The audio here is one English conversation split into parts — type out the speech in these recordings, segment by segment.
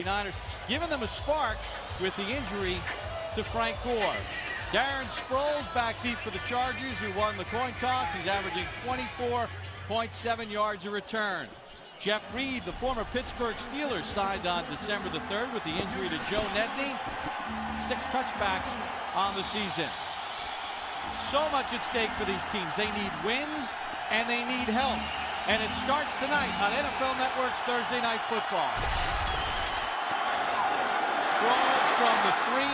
Niners giving them a spark with the injury to Frank Gore. Darren Sproles back deep for the Chargers, who won the coin toss. He's averaging 24.7 yards a return. Jeff Reed, the former Pittsburgh Steelers, signed on December the 3rd with the injury to Joe Nedney. 6 touchbacks on the season. So much at stake for these teams. They need wins and they need help. And it starts tonight on NFL Network's Thursday Night Football. Sproles from the 3,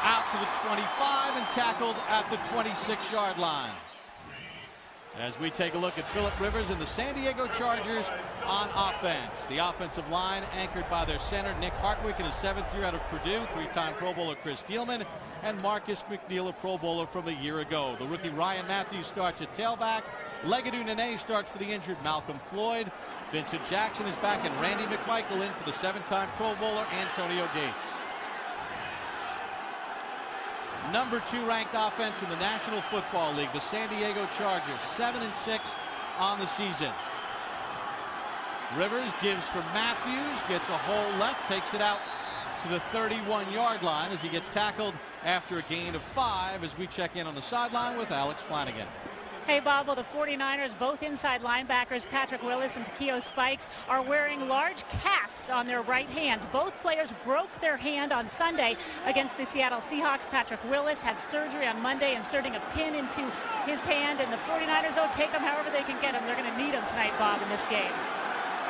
out to the 25 and tackled at the 26-yard line. As we take a look at Philip Rivers and the San Diego Chargers on offense. The offensive line anchored by their center Nick Hartwick in his 7th year out of Purdue, 3-time Pro Bowler Chris Steelman, and Marcus McNeil, a Pro Bowler from a year ago. The rookie Ryan Matthews starts at tailback. Legadou Nene starts for the injured Malcolm Floyd. Vincent Jackson is back, and Randy McMichael in for the 7-time Pro Bowler Antonio Gates. Number 2 ranked offense in the National Football League, the San Diego Chargers, 7-6 on the season. Rivers gives for Matthews, gets a hole left, takes it out to the 31-yard line as he gets tackled after a gain of 5 as we check in on the sideline with Alex Flanagan. Hey, Bob, well, the 49ers, both inside linebackers, Patrick Willis and Takeo Spikes, are wearing large casts on their right hands. Both players broke their hand on Sunday against the Seattle Seahawks. Patrick Willis had surgery on Monday, inserting a pin into his hand, and the 49ers, take him however they can get him. They're going to need him tonight, Bob, in this game.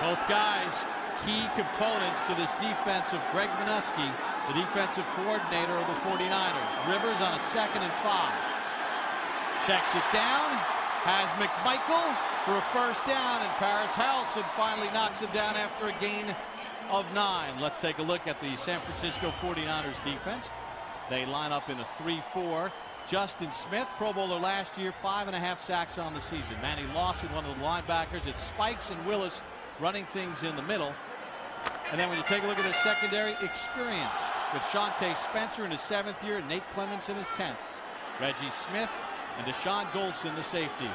Both guys, key components to this defense of Greg Minuski, the defensive coordinator of the 49ers. Rivers on a 2nd and 5. Checks it down, has McMichael for a first down, and Paris Helson finally knocks him down after a gain of 9. Let's take a look at the San Francisco 49ers defense. They line up in a 3-4. Justin Smith, Pro Bowler last year, 5.5 sacks on the season. Manny Lawson, one of the linebackers. It's Spikes and Willis running things in the middle. And then when you take a look at their secondary experience, with Shante Spencer in his 7th year and Nate Clements in his 10th. Reggie Smith and Deshaun Goldson, the safeties.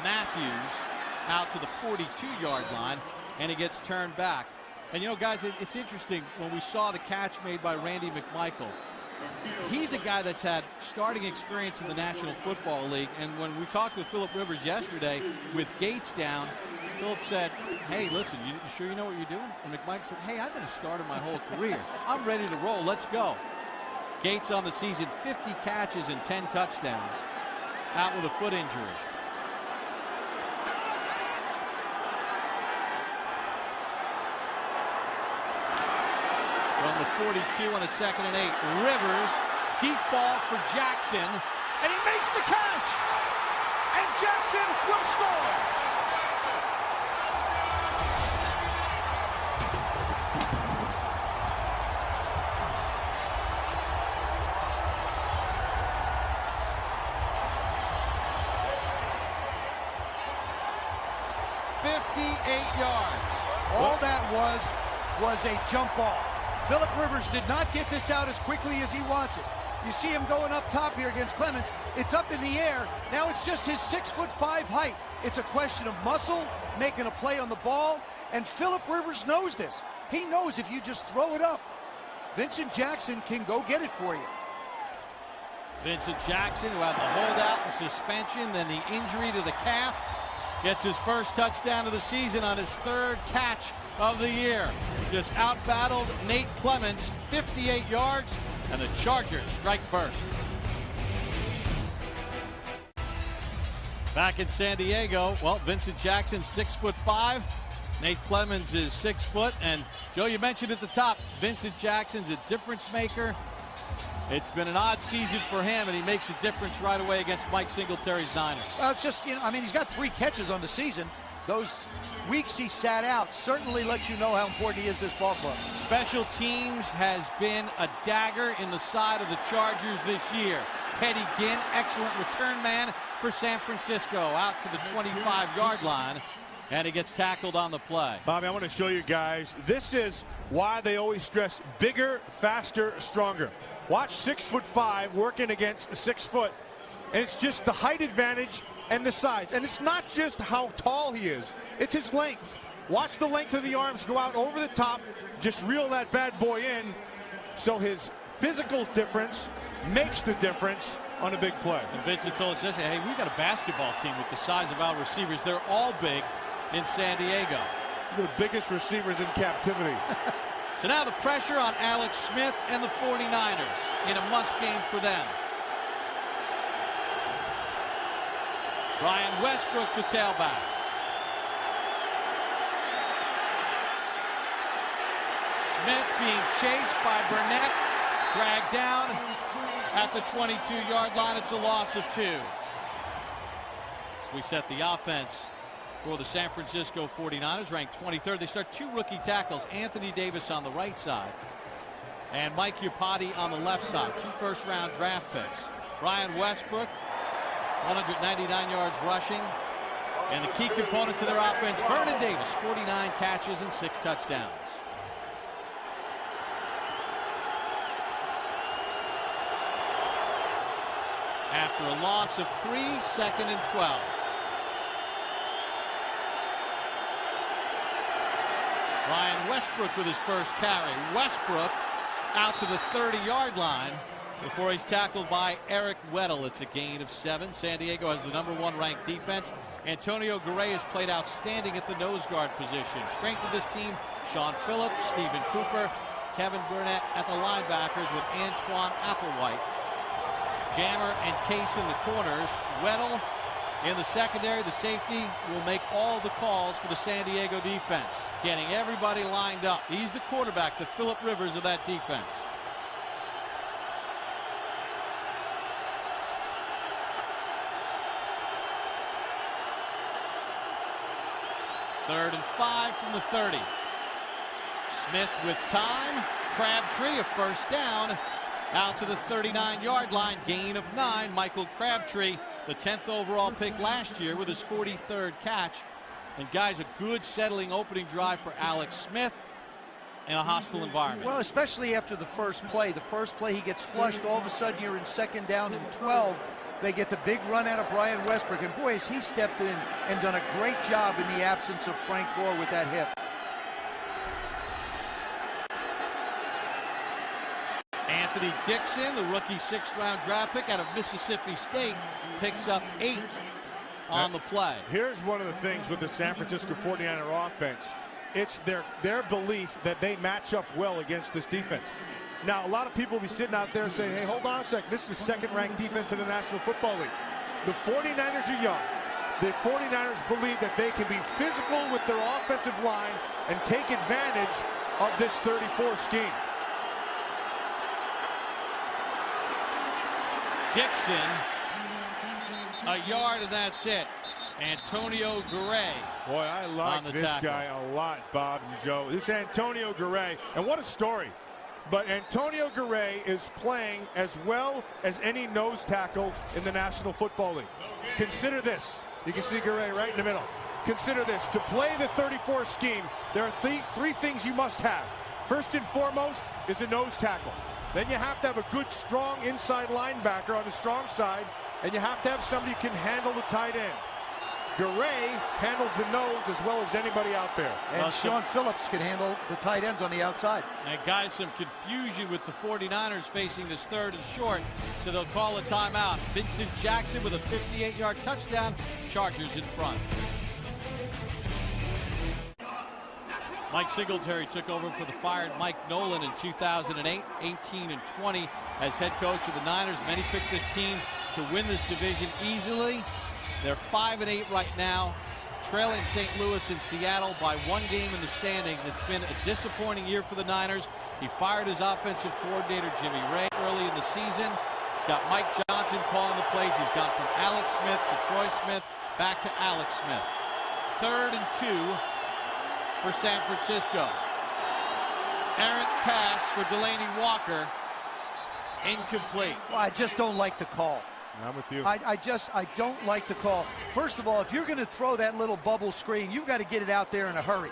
Matthews out to the 42-yard line, and he gets turned back. And, guys, it's interesting when we saw the catch made by Randy McMichael. He's a guy that's had starting experience in the National Football League, and when we talked with Philip Rivers yesterday with Gates down, Philip said, hey, listen, you sure you know what you're doing? And McMichael said, hey, I've been a starter my whole career. I'm ready to roll. Let's go. Gates on the season, 50 catches and 10 touchdowns, out with a foot injury. From the 42 on a 2nd and 8. Rivers, deep ball for Jackson, and he makes the catch! And Jackson will score! All that was a jump ball. Philip Rivers did not get this out as quickly as he wants it. You see him going up top here against Clements. It's up in the air. Now it's just his 6'5" height. It's a question of muscle, making a play on the ball, and Philip Rivers knows this. He knows if you just throw it up, Vincent Jackson can go get it for you. Vincent Jackson, who had the holdout and suspension, then the injury to the calf, gets his first touchdown of the season on his 3rd catch of the year. Just out-battled Nate Clements, 58 yards, and the Chargers strike first. Back in San Diego, well, Vincent Jackson, 6'5". Nate Clements is 6 foot. And Joe, you mentioned at the top, Vincent Jackson's a difference maker. It's been an odd season for him, and he makes a difference right away against Mike Singletary's Niners. Well, it's just, he's got 3 catches on the season. Those weeks he sat out certainly lets you know how important he is this ball club. Special teams has been a dagger in the side of the Chargers this year. Teddy Ginn, excellent return man for San Francisco, out to the 25-yard line, and he gets tackled on the play. Bobby, I want to show you guys, this is why they always stress bigger, faster, stronger. Watch 6'5" working against 6 foot. And it's just the height advantage and the size. And it's not just how tall he is, it's his length. Watch the length of the arms go out over the top, just reel that bad boy in. So his physical difference makes the difference on a big play. And Vincent told us yesterday, hey, we've got a basketball team with the size of our receivers. They're all big in San Diego. The biggest receivers in captivity. So now the pressure on Alex Smith and the 49ers in a must game for them. Brian Westbrook, the tailback. Smith being chased by Burnett, dragged down at the 22-yard line. It's a loss of 2. We set the offense for the San Francisco 49ers, ranked 23rd. They start 2 rookie tackles, Anthony Davis on the right side and Mike Iupati on the left side. 2 first-round draft picks. Brian Westbrook, 199 yards rushing, and the key component to their offense, Vernon Davis, 49 catches and 6 touchdowns. After a loss of 3, 2nd and 12. Brian Westbrook with his first carry. Westbrook out to the 30-yard line before he's tackled by Eric Weddle. It's a gain of 7. San Diego has the #1 ranked defense. Antonio Garay has played outstanding at the nose guard position. Strength of this team, Sean Phillips, Stephen Cooper, Kevin Burnett at the linebackers with Antoine Applewhite. Jammer and Case in the corners. Weddle in the secondary. The safety will make all the calls for the San Diego defense, getting everybody lined up. He's the quarterback, the Phillip Rivers of that defense. Third and 5 from the 30. Smith with time. Crabtree, a first down. Out to the 39-yard line, gain of 9. Michael Crabtree, the 10th overall pick last year with his 43rd catch. And guys, a good settling opening drive for Alex Smith in a hostile environment. Well, especially after the first play. The first play he gets flushed. All of a sudden you're in 2nd down and 12. They get the big run out of Brian Westbrook. And boy, has he stepped in and done a great job in the absence of Frank Gore with that hip. Anthony Dixon, the rookie 6th-round draft pick out of Mississippi State, picks up 8 on the play. Here's one of the things with the San Francisco 49er offense. It's their belief that they match up well against this defense. Now, a lot of people will be sitting out there saying, hey, hold on a second. This is the 2nd-ranked defense in the National Football League. The 49ers are young. The 49ers believe that they can be physical with their offensive line and take advantage of this 34 scheme. Dixon, a yard, and that's it. Antonio Garay. Boy, I like this guy a lot, Bob and Joe. This is Antonio Garay, and what a story. But Antonio Garay is playing as well as any nose tackle in the National Football League. Consider this. You can see Garay right in the middle. Consider this. To play the 34 scheme, there are 3 things you must have. First and foremost is a nose tackle. Then you have to have a good, strong inside linebacker on the strong side, and you have to have somebody who can handle the tight end. Garay handles the nose as well as anybody out there. And Sean Phillips can handle the tight ends on the outside. And guys, some confusion with the 49ers facing this 3rd and short, so they'll call a timeout. Vincent Jackson with a 58-yard touchdown. Chargers in front. Mike Singletary took over for the fired Mike Nolan in 2008, 18-20 as head coach of the Niners. Many picked this team to win this division easily. They're 5-8 right now, trailing St. Louis and Seattle by 1 game in the standings. It's been a disappointing year for the Niners. He fired his offensive coordinator, Jimmy Ray, early in the season. He's got Mike Johnson calling the plays. He's gone from Alex Smith to Troy Smith, back to Alex Smith. 3rd and 2 for San Francisco. Errant pass for Delaney Walker. Incomplete. Well, I just don't like the call. I'm with you. I don't like the call. First of all, if you're going to throw that little bubble screen, you've got to get it out there in a hurry.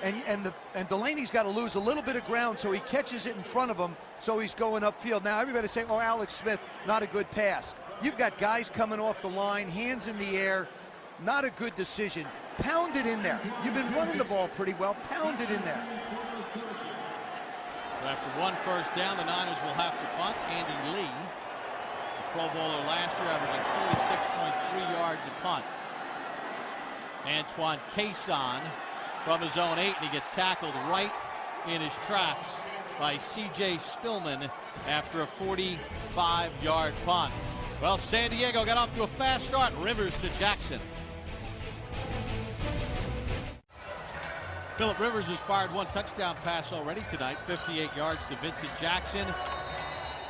And Delaney's got to lose a little bit of ground, so he catches it in front of him, so he's going upfield. Now everybody's saying, oh, Alex Smith, not a good pass. You've got guys coming off the line, hands in the air. Not a good decision. Pound it in there. You've been running the ball pretty well. Pound it in there. So after one first down, the Niners will have to punt. Andy Lee, the Pro Bowler last year, averaging 46.3 yards a punt. Antoine Cason from his own 8, and he gets tackled right in his tracks by C.J. Spillman after a 45-yard punt. Well, San Diego got off to a fast start. Rivers to Jackson. Phillip Rivers has fired one touchdown pass already tonight, 58 yards to Vincent Jackson.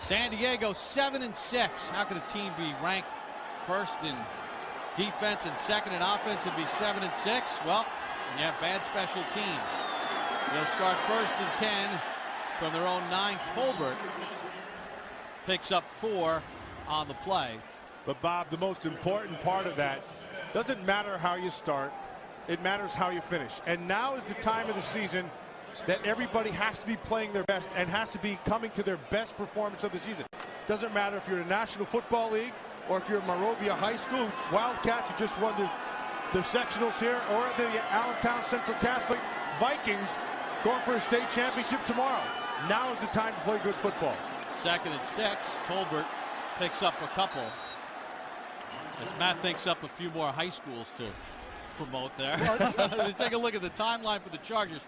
San Diego 7-6. How could a team be ranked first in defense and second in offense and be 7-6? Well, when you have bad special teams. They'll start first and 10 from their own 9. Tolbert picks up 4 on the play. But Bob, the most important part of that, doesn't matter how you start, it matters how you finish. And now is the time of the season that everybody has to be playing their best and has to be coming to their best performance of the season. Doesn't matter if you're in the National Football League or if you're in Morovia High School Wildcats who just won their sectionals here, or the Allentown Central Catholic Vikings going for a state championship tomorrow. Now is the time to play good football. 2nd and 6. Tolbert picks up a couple. As Matt thinks up a few more high schools to promote there. Take a look at the timeline for the Chargers.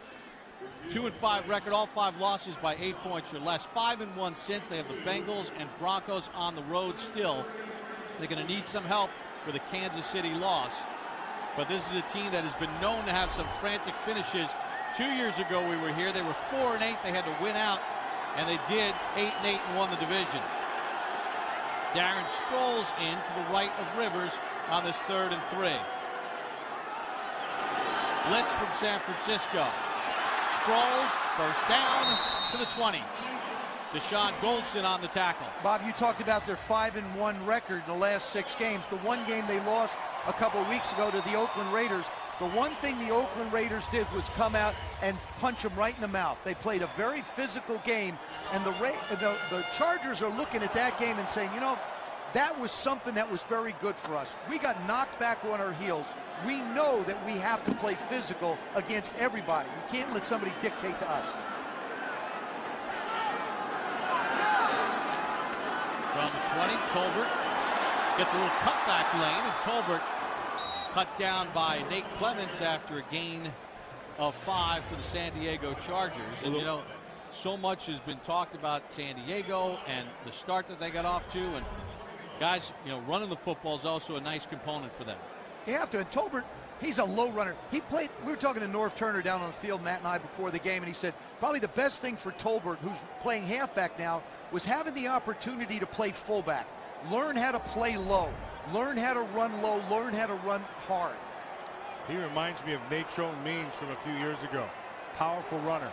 2-5 record, all 5 losses by 8 points or less. 5-1 since. They have the Bengals and Broncos on the road still. They're going to need some help with a Kansas City loss. But this is a team that has been known to have some frantic finishes. 2 years ago we were here. They were 4-8. They had to win out, and they did 8-8 and won the division. Darren Sproles in to the right of Rivers on this 3rd and 3. Blitz from San Francisco. Sproles, first down to the 20. Deshaun Goldson on the tackle. Bob, you talked about their 5-1 record in the last 6 games. The one game they lost a couple of weeks ago to the Oakland Raiders. The one thing the Oakland Raiders did was come out and punch them right in the mouth. They played a very physical game, and the Chargers are looking at that game and saying, you know, that was something that was very good for us. We got knocked back on our heels. We know that we have to play physical against everybody. You can't let somebody dictate to us. From the 20, Tolbert gets a little cutback lane, and Tolbert cut down by Nate Clements after a gain of 5 for the San Diego Chargers. And, you know, so much has been talked about San Diego and the start that they got off to. And guys, you know, running the football is also a nice component for them. You have to. And Tolbert, he's a low runner. He played, we were talking to Norv Turner down on the field, Matt and I, before the game, and he said probably the best thing for Tolbert, who's playing halfback now, was having the opportunity to play fullback. Learn how to play low. Learn how to run low. Learn how to run hard. He reminds me of Natrone Means from a few years ago. Powerful runner.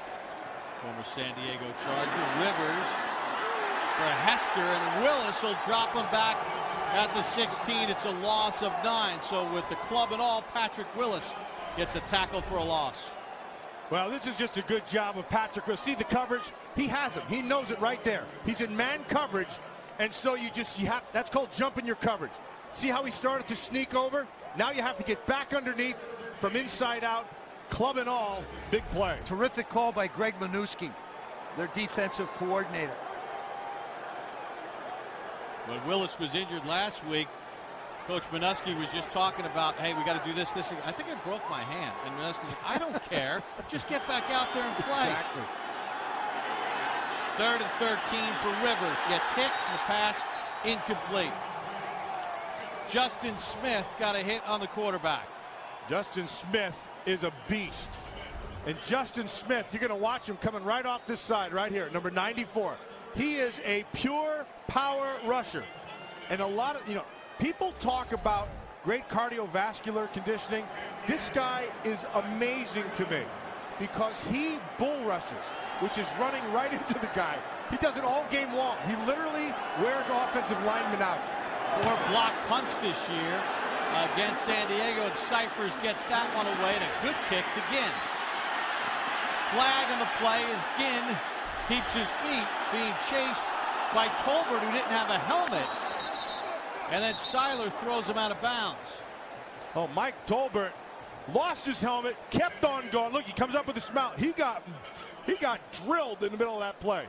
Former San Diego Charger. Rivers for Hester, and Willis will drop him back at the 16. It's a loss of 9. So with the club and all, Patrick Willis gets a tackle for a loss. Well, this is just a good job of Patrick Willis. See the coverage? He has him. He knows it right there. He's in man coverage, and so you have, that's called jumping your coverage. See how he started to sneak over? Now you have to get back underneath from inside out, club and all. Big play. Terrific call by Greg Minuski, their defensive coordinator. When Willis was injured last week, Coach Minuski was just talking about, hey, we got to do this. I think I broke my hand. And Minuski's like, I don't care. Just get back out there and play. Exactly. 3rd and 13 for Rivers. Gets hit, and the pass incomplete. Justin Smith got a hit on the quarterback. Justin Smith is a beast. And Justin Smith, you're going to watch him coming right off this side right here, number 94. He is a pure power rusher. And a lot of, people talk about great cardiovascular conditioning. This guy is amazing to me because he bull rushes, which is running right into the guy. He does it all game long. He literally wears offensive linemen out. 4 block punts this year against San Diego, and Cyphers gets that one away, and a good kick to Ginn. Flag on the play as Ginn keeps his feet, being chased by Tolbert, who didn't have a helmet. And then Seiler throws him out of bounds. Oh, Mike Tolbert lost his helmet, kept on going. Look, he comes up with a smile. He got drilled in the middle of that play.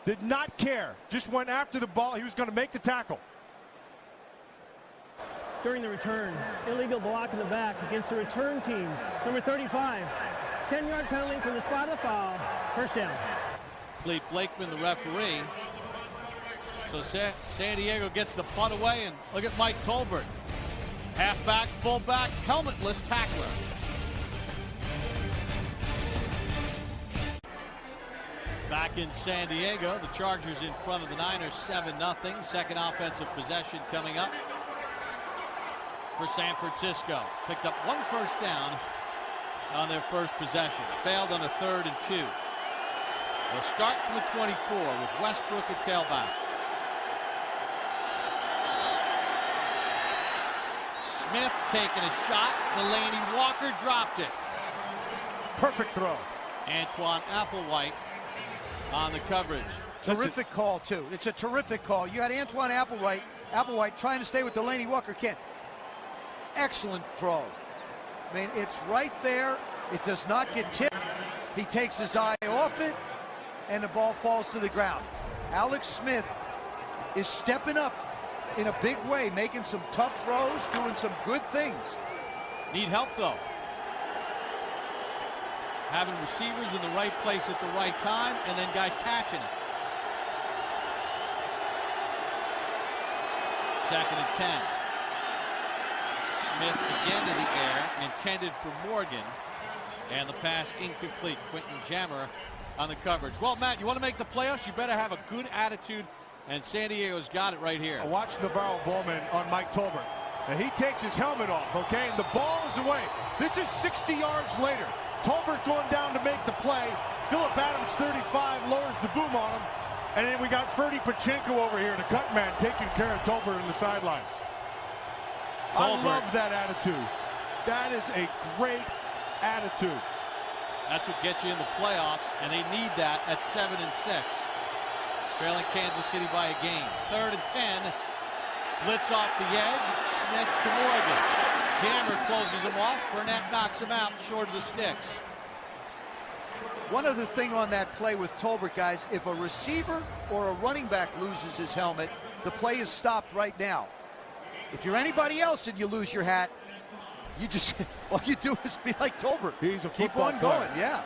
Did not care. Just went after the ball. He was going to make the tackle. During the return, illegal block in the back against the return team. Number 35. 10-yard penalty from the spot of the foul. First down. Clete Blakeman, the referee. So San Diego gets the punt away, and look at Mike Tolbert. Halfback, fullback, helmetless tackler. Back in San Diego, the Chargers in front of the Niners 7-0. Second offensive possession coming up for San Francisco. Picked up 1 first down on their first possession. Failed on a 3rd and 2. They'll start from the 24 with Westbrook at tailback. Smith taking a shot. Delaney Walker dropped it. Perfect throw. Antoine Applewhite on the coverage. Terrific call, too. It's a terrific call. You had Antoine Applewhite trying to stay with Delaney Walker. Can't. Excellent throw. I mean, it's right there. It does not get tipped. He takes his eye off it, and the ball falls to the ground. Alex Smith is stepping up in a big way, making some tough throws, doing some good things. Need help, though. Having receivers in the right place at the right time, and then guys catching it. 2nd and 10. Smith again to the air, intended for Morgan, and the pass incomplete. Quentin Jammer on the coverage. Well, Matt, you want to make the playoffs, you better have a good attitude, and San Diego's got it right here. I watched Navarro Bowman on Mike Tolbert, and he takes his helmet off, okay, and the ball is away. This is 60 yards later. Tolbert going down to make the play. Phillip Adams, 35, lowers the boom on him, and then we got Ferdy Pachenko over here, the cut man, taking care of Tolbert on the sideline. I love that attitude. That is a great attitude. That's what gets you in the playoffs, and they need that at 7-6. Trailing Kansas City by a game. 3rd and 10. Blitz off the edge. Smith to Morgan. Jammer closes him off. Burnett knocks him out short of the sticks. One other thing on that play with Tolbert, guys, if a receiver or a running back loses his helmet, the play is stopped right now. If you're anybody else and you lose your hat, you just, all you do is be like Tolbert. He's a keep on going, player. yeah.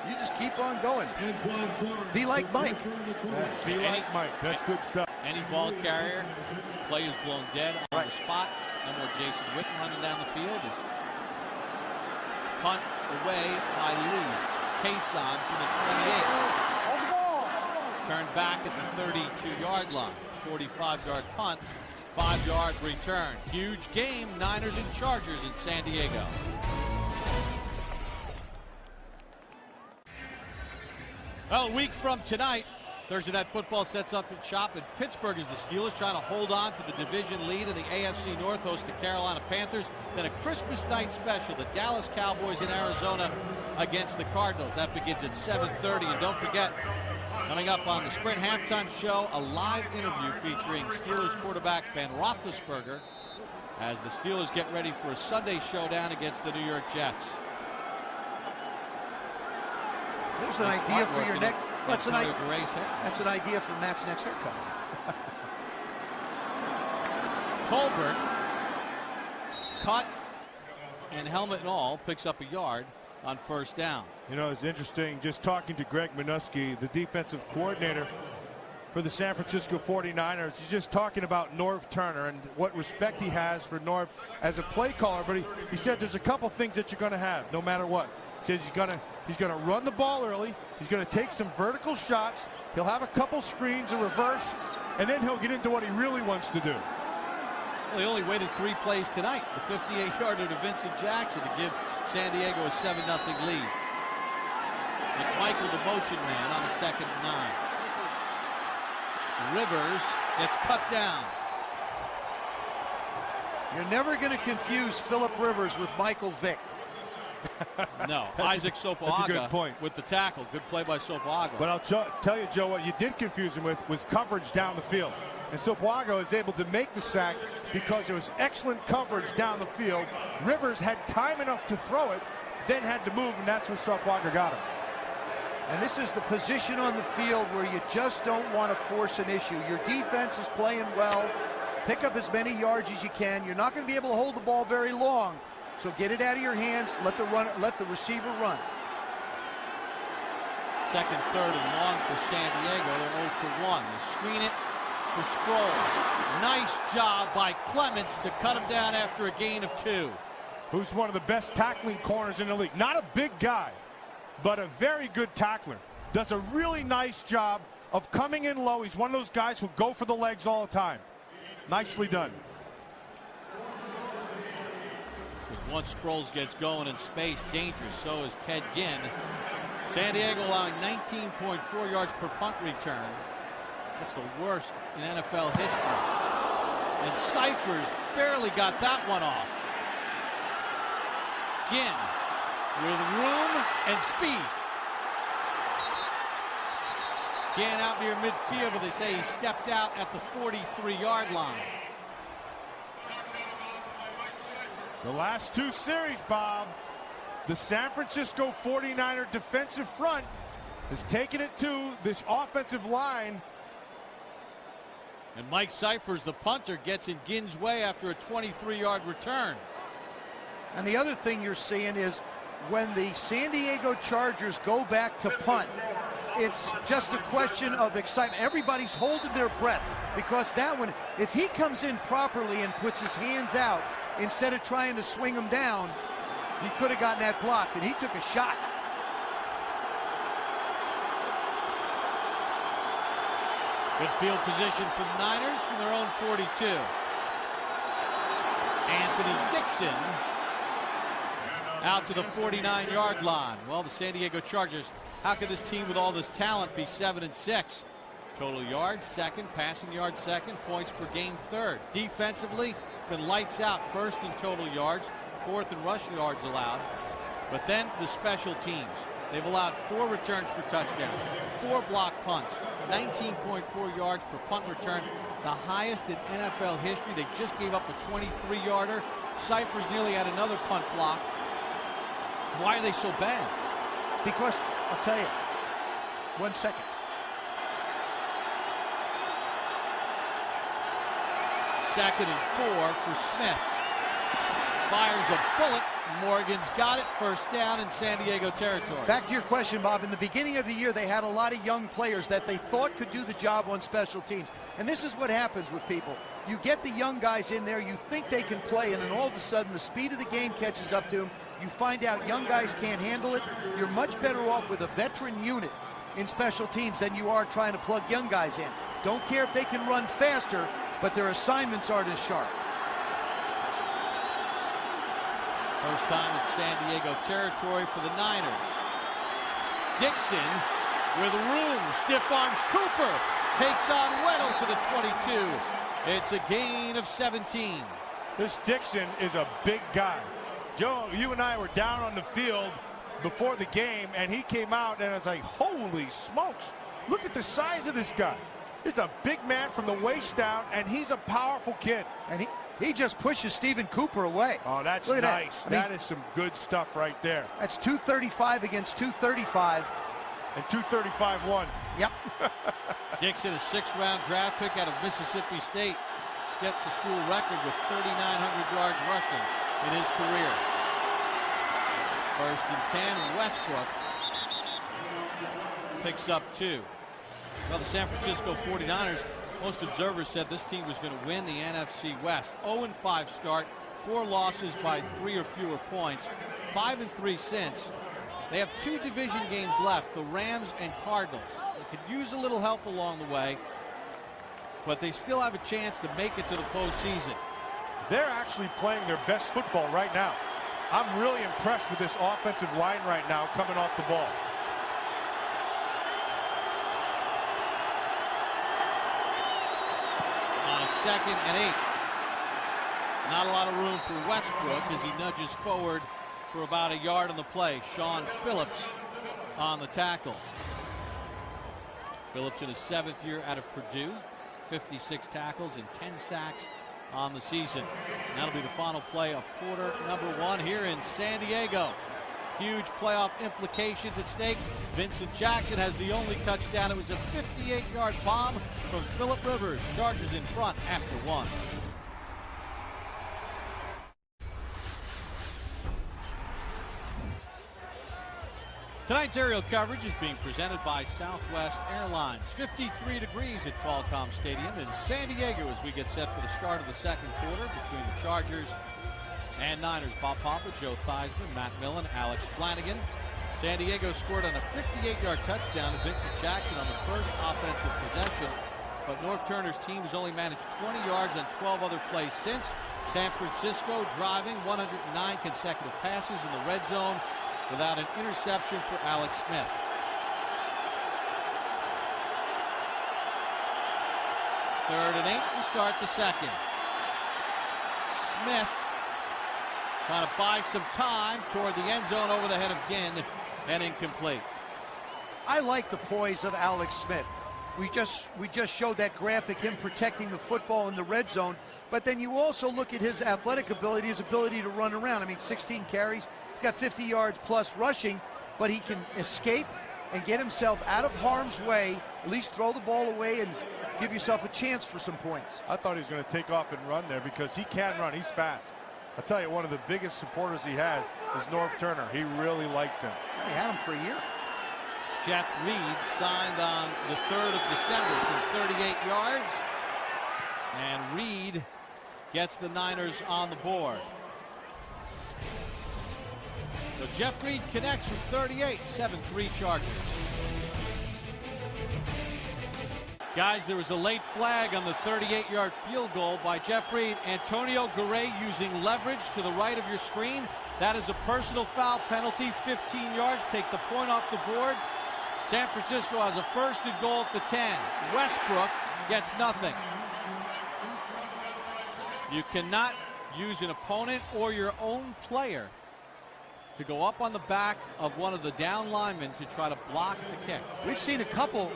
You just keep on going. Be like Mike. Be like Mike. That's good stuff. Any ball carrier, play is blown dead on the spot. No more Jason Witten running down the field. Is punt away by Lee. Cason from the 28. Turned back at the 32-yard line. 45-yard punt. 5-yard return. Huge game. Niners and Chargers in San Diego. Well, a week from tonight, Thursday Night Football sets up shop in Pittsburgh as the Steelers trying to hold on to the division lead in the AFC North, host the Carolina Panthers. Then a Christmas night special, the Dallas Cowboys in Arizona against the Cardinals. That begins at 7:30. And don't forget, coming up on the Sprint Halftime Show, a live interview featuring Steelers quarterback Ben Roethlisberger as the Steelers get ready for a Sunday showdown against the New York Jets. There's an idea for your next. That's an idea for Matt's next haircut. Tolbert, cut and helmet and all, picks up a yard on first down. You know, it's interesting just talking to Greg Minuski, the defensive coordinator for the San Francisco 49ers. He's just talking about Norv Turner and what respect he has for Norv as a play caller. But he said there's a couple things that you're going to have no matter what. He says he's going to run the ball early. He's going to take some vertical shots. He'll have a couple screens in reverse, and then he'll get into what he really wants to do. Well, he only waited 3 plays tonight. The 58-yarder to Vincent Jackson to give San Diego a 7-0 lead. McMichael, the motion man, on the 2nd and 9. Rivers gets cut down. You're never going to confuse Phillip Rivers with Michael Vick. No, Isaac Sopoaga that's a good point. with the tackle. Good play by Sopoaga. But I'll tell you, Joe, what you did confuse him with was coverage down the field. And Sopoaga is able to make the sack because there was excellent coverage down the field. Rivers had time enough to throw it, then had to move, and that's where Sopoaga got him. And this is the position on the field where you just don't want to force an issue. Your defense is playing well. Pick up as many yards as you can. You're not going to be able to hold the ball very long. So get it out of your hands. Let the receiver run. Second, third, and long for San Diego. They're 0 for 1. They screen it for Sproles. Nice job by Clements to cut him down after a gain of 2. Who's one of the best tackling corners in the league. Not a big guy, but a very good tackler. Does a really nice job of coming in low. He's one of those guys who go for the legs all the time. Nicely done. Once Sproles gets going in space, dangerous. So is Ted Ginn. San Diego allowing 19.4 yards per punt return. That's the worst in NFL history. And Cyphers barely got that one off. Ginn with room and speed. Ginn out near midfield, but they say he stepped out at the 43-yard line. The last 2 series, Bob, the San Francisco 49er defensive front has taken it to this offensive line. And Mike Cyphers, the punter, gets in Ginn's way after a 23-yard return. And the other thing you're seeing is when the San Diego Chargers go back to punt, it's just a question of excitement. Everybody's holding their breath because that one, if he comes in properly and puts his hands out instead of trying to swing them down, he could have gotten that blocked, and he took a shot. Good field position for the Niners from their own 42. Anthony Dixon out to the 49-yard line. Well, the San Diego Chargers, how could this team with all this talent be 7-6? Total yards second, passing yards second, points per game third. Defensively, it's been lights out, first in total yards, fourth in rushing yards allowed. But then the special teams. They've allowed 4 returns for touchdowns, 4 block punts, 19.4 yards per punt return, the highest in NFL history. They just gave up a 23-yarder. Cyphers nearly had another punt block. Why are they so bad? Because, I'll tell you, 1 second. Second and 4 for Smith. Fires a bullet. Morgan's got it. First down in San Diego territory. Back to your question, Bob. In the beginning of the year, they had a lot of young players that they thought could do the job on special teams. And this is what happens with people. You get the young guys in there, you think they can play, and then all of a sudden the speed of the game catches up to them. You find out young guys can't handle it. You're much better off with a veteran unit in special teams than you are trying to plug young guys in. Don't care if they can run faster, but their assignments aren't as sharp. First time in San Diego territory for the Niners. Dixon with room. Stiff arms Cooper. Takes on Weddle to the 22. It's a gain of 17. This Dixon is a big guy. Joe, you and I were down on the field before the game, and he came out, and I was like, holy smokes. Look at the size of this guy. He's a big man from the waist down, and he's a powerful kid. And he just pushes Stephen Cooper away. Oh, that's nice. That is some good stuff right there. That's 235 against 235. And 235-1. Yep. Dixon, a 6th-round draft pick out of Mississippi State, set the school record with 3,900 yards rushing in his career. First and 10, and Westbrook picks up 2. Well, the San Francisco 49ers, most observers said this team was going to win the NFC West. 0-5 start, 4 losses by 3 or fewer points, 5-3 since. They have 2 division games left, the Rams and Cardinals. They could use a little help along the way, but they still have a chance to make it to the postseason. They're actually playing their best football right now. I'm really impressed with this offensive line right now coming off the ball. On a 2nd and 8. Not a lot of room for Westbrook as he nudges forward for about a yard on the play. Sean Phillips on the tackle. Phillips in his 7th year out of Purdue. 56 tackles and 10 sacks on the season. And that'll be the final play of quarter number 1 here in San Diego. Huge playoff implications at stake. Vincent Jackson has the only touchdown. It was a 58-yard bomb from Philip Rivers. Chargers in front after 1. Tonight's aerial coverage is being presented by Southwest Airlines. 53 degrees at Qualcomm Stadium in San Diego as we get set for the start of the second quarter between the Chargers and Niners. Bob Papa, Joe Theismann, Matt Millen, Alex Flanagan. San Diego scored on a 58-yard touchdown to Vincent Jackson on the first offensive possession, but Norv Turner's team has only managed 20 yards on 12 other plays since. San Francisco driving 109 consecutive passes in the red zone without an interception for Alex Smith. Third and 8 to start the second. Smith trying to buy some time toward the end zone over the head of Ginn and incomplete. I like the poise of Alex Smith. We just showed that graphic, him protecting the football in the red zone, but then you also look at his athletic ability, his ability to run around. I mean, 16 carries, he's got 50 yards plus rushing, but he can escape and get himself out of harm's way, at least throw the ball away and give yourself a chance for some points. I thought he was going to take off and run there because he can run. He's fast. I'll tell you, one of the biggest supporters he has is Norv Turner. He really likes him. They had him for a year. Jeff Reed signed on the 3rd of December for 38 yards. And Reed gets the Niners on the board. So Jeff Reed connects from 38, 7-3 Chargers. Guys, there was a late flag on the 38-yard field goal by Jeff Reed. Antonio Garay using leverage to the right of your screen. That is a personal foul penalty, 15 yards. Take the point off the board. San Francisco has a 1st and goal at the 10. Westbrook gets nothing. You cannot use an opponent or your own player to go up on the back of one of the down linemen to try to block the kick. We've seen a couple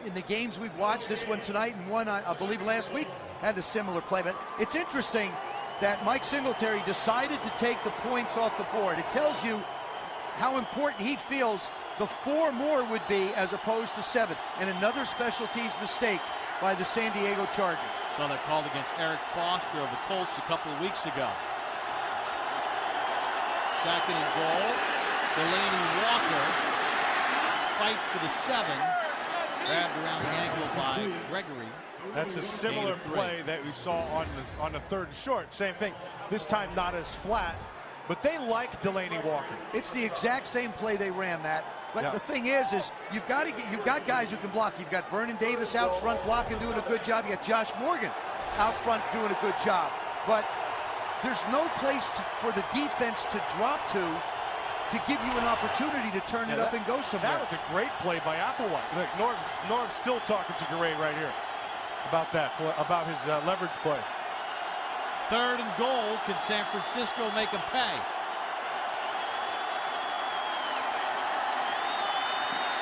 in the games we've watched. This one tonight and one, I believe, last week had a similar play. But it's interesting that Mike Singletary decided to take the points off the board. It tells you how important he feels the 4 more would be as opposed to 7. And another special teams mistake by the San Diego Chargers. So that called against Eric Foster of the Colts a couple of weeks ago. 2nd and goal. Delaney Walker fights for the 7. Grabbed around the ankle by Gregory. That's a similar play that we saw on the 3rd and short. Same thing. This time not as flat, but they like Delaney Walker. It's the exact same play they ran, Matt. But the thing is you've got guys who can block. You've got Vernon Davis out front blocking, doing a good job. You got Josh Morgan out front doing a good job. But there's no place for the defense to drop to give you an opportunity to turn it up and go somewhere. That was a great play by Applewhite. Look, Norv's still talking to Garay right here about that, about his leverage play. 3rd and goal. Can San Francisco make them pay?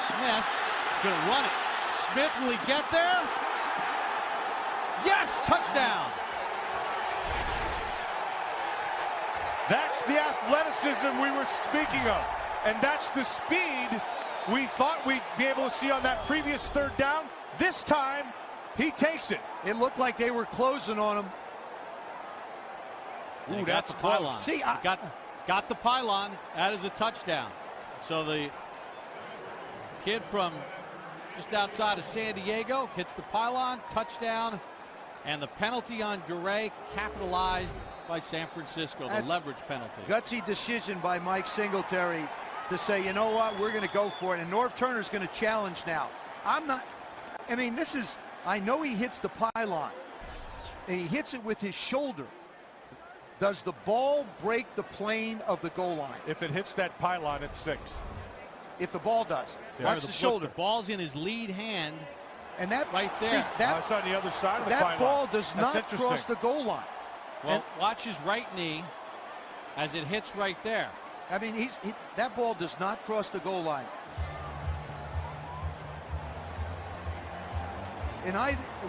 Smith gonna run it. Smith, will he get there? Yes, touchdown. That's the athleticism we were speaking of. And that's the speed we thought we'd be able to see on that previous 3rd down. This time, he takes it. It looked like they were closing on him. Ooh, that's the pylon. See, got the pylon. That is a touchdown. So the kid from just outside of San Diego hits the pylon, touchdown, and the penalty on Garay capitalized by San Francisco, the leverage penalty. Gutsy decision by Mike Singletary to say, you know what, we're going to go for it. And Norv Turner's going to challenge now. I know he hits the pylon, and he hits it with his shoulder. Does the ball break the plane of the goal line? If it hits that pylon, it's 6. If the ball does. Watch the shoulder. The ball's in his lead hand. And that right there. See, it's on the other side of the pylon. That ball does not cross the goal line. Well, watch his right knee as it hits right there. I mean, that ball does not cross the goal line. And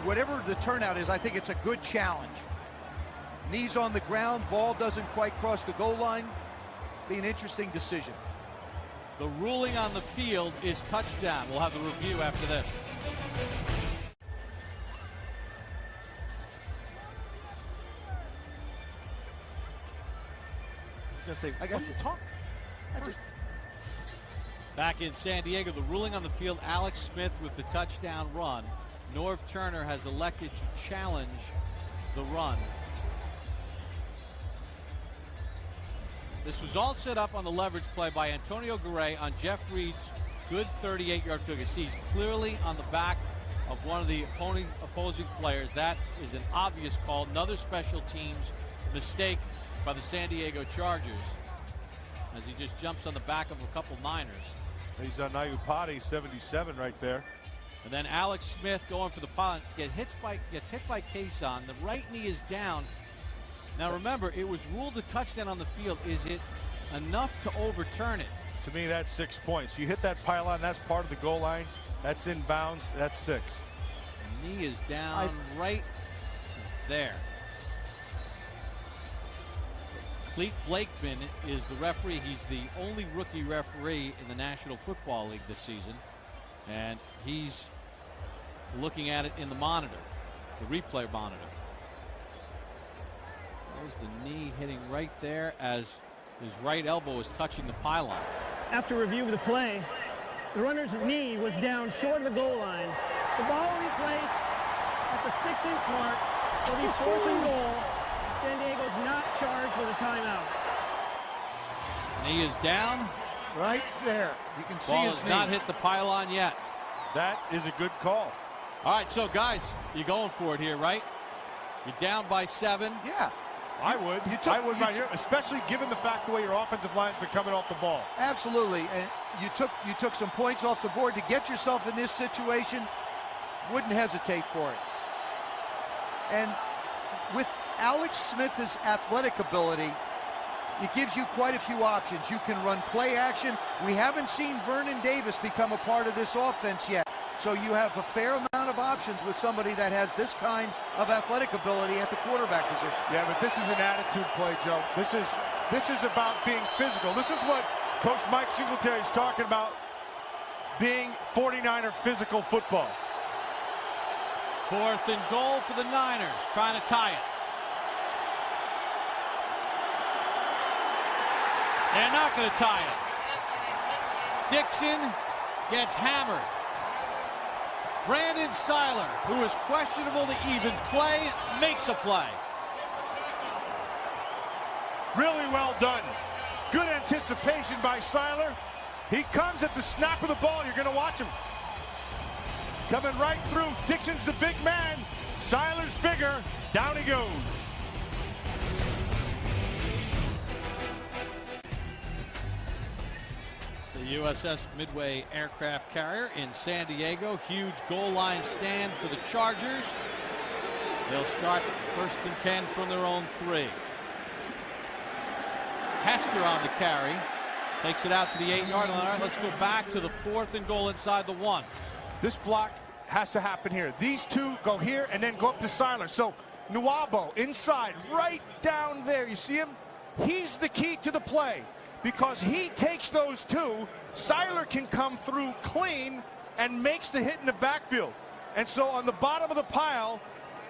whatever the turnout is, I think it's a good challenge. Knees on the ground, ball doesn't quite cross the goal line. Be an interesting decision. The ruling on the field is touchdown. We'll have the review after this. I was gonna say, I got to talk. Back in San Diego, the ruling on the field, Alex Smith with the touchdown run. Norv Turner has elected to challenge the run. This was all set up on the leverage play by Antonio Garay on Jeff Reed's good 38-yard field goal. See, he's clearly on the back of one of the opposing players. That is an obvious call. Another special teams mistake by the San Diego Chargers as he just jumps on the back of a couple Niners. He's on Nayupati, 77 right there. And then Alex Smith going for the punt, gets hit by Kason. The right knee is down. Now remember, it was ruled a touchdown on the field. Is it enough to overturn it? To me, that's 6 points. You hit that pylon, that's part of the goal line. That's in bounds, that's 6. The knee is down right there. Clete Blakeman is the referee. He's the only rookie referee in the National Football League this season. And he's looking at it in the monitor, the replay monitor. There's the knee hitting right there as his right elbow is touching the pylon. After review of the play, the runner's knee was down short of the goal line. The ball will be placed at the 6-inch mark. It'll be 4th and goal. San Diego's not charged with a timeout. Knee is down. Right there. You can see Ball his has knee. not hit the pylon yet. That is a good call. All right, so guys, you're going for it here, right? You're down by 7. Yeah. I would. I would right here, especially given the fact the way your offensive line's been coming off the ball. Absolutely. And you took some points off the board to get yourself in this situation. Wouldn't hesitate for it. And with Alex Smith's athletic ability, it gives you quite a few options. You can run play action. We haven't seen Vernon Davis become a part of this offense yet. So you have a fair amount of options with somebody that has this kind of athletic ability at the quarterback position. Yeah, but this is an attitude play, Joe. This is about being physical. This is what Coach Mike Singletary is talking about, being 49er physical football. 4th and goal for the Niners, trying to tie it. They're not going to tie it. Dixon gets hammered. Brandon Seiler, who is questionable to even play, makes a play. Really well done. Good anticipation by Seiler. He comes at the snap of the ball. You're going to watch him. Coming right through. Dixon's the big man. Seiler's bigger. Down he goes. The USS Midway aircraft carrier in San Diego. Huge goal line stand for the Chargers. They'll start 1st and 10 from their own 3. Hester on the carry. Takes it out to the 8-yard line. All right, let's go back to the 4th and goal inside the 1. This block has to happen here. These two go here and then go up to Seiler. So Nwabo inside, right down there. You see him? He's the key to the play. Because he takes those two, Seiler can come through clean and makes the hit in the backfield. And so on the bottom of the pile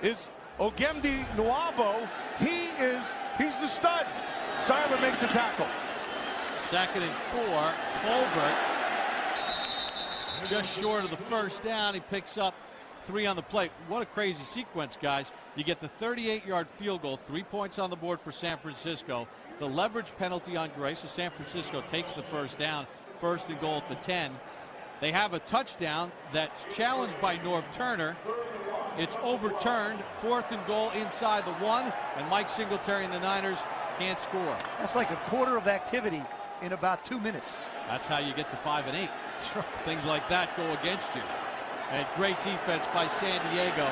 is Ogemdi Nwabo. He's the stud. Seiler makes the tackle. 2nd and 4. Colbert just short of the 1st down. He picks up 3 on the play. What a crazy sequence, guys. You get the 38-yard field goal, 3 points on the board for San Francisco. The leverage penalty on Gray, so San Francisco takes the 1st down. 1st and goal at the 10. They have a touchdown that's challenged by Norv Turner. It's overturned. 4th and goal inside the 1, and Mike Singletary and the Niners can't score. That's like a quarter of activity in about 2 minutes. That's how you get to 5 and 8. Things like that go against you. And great defense by San Diego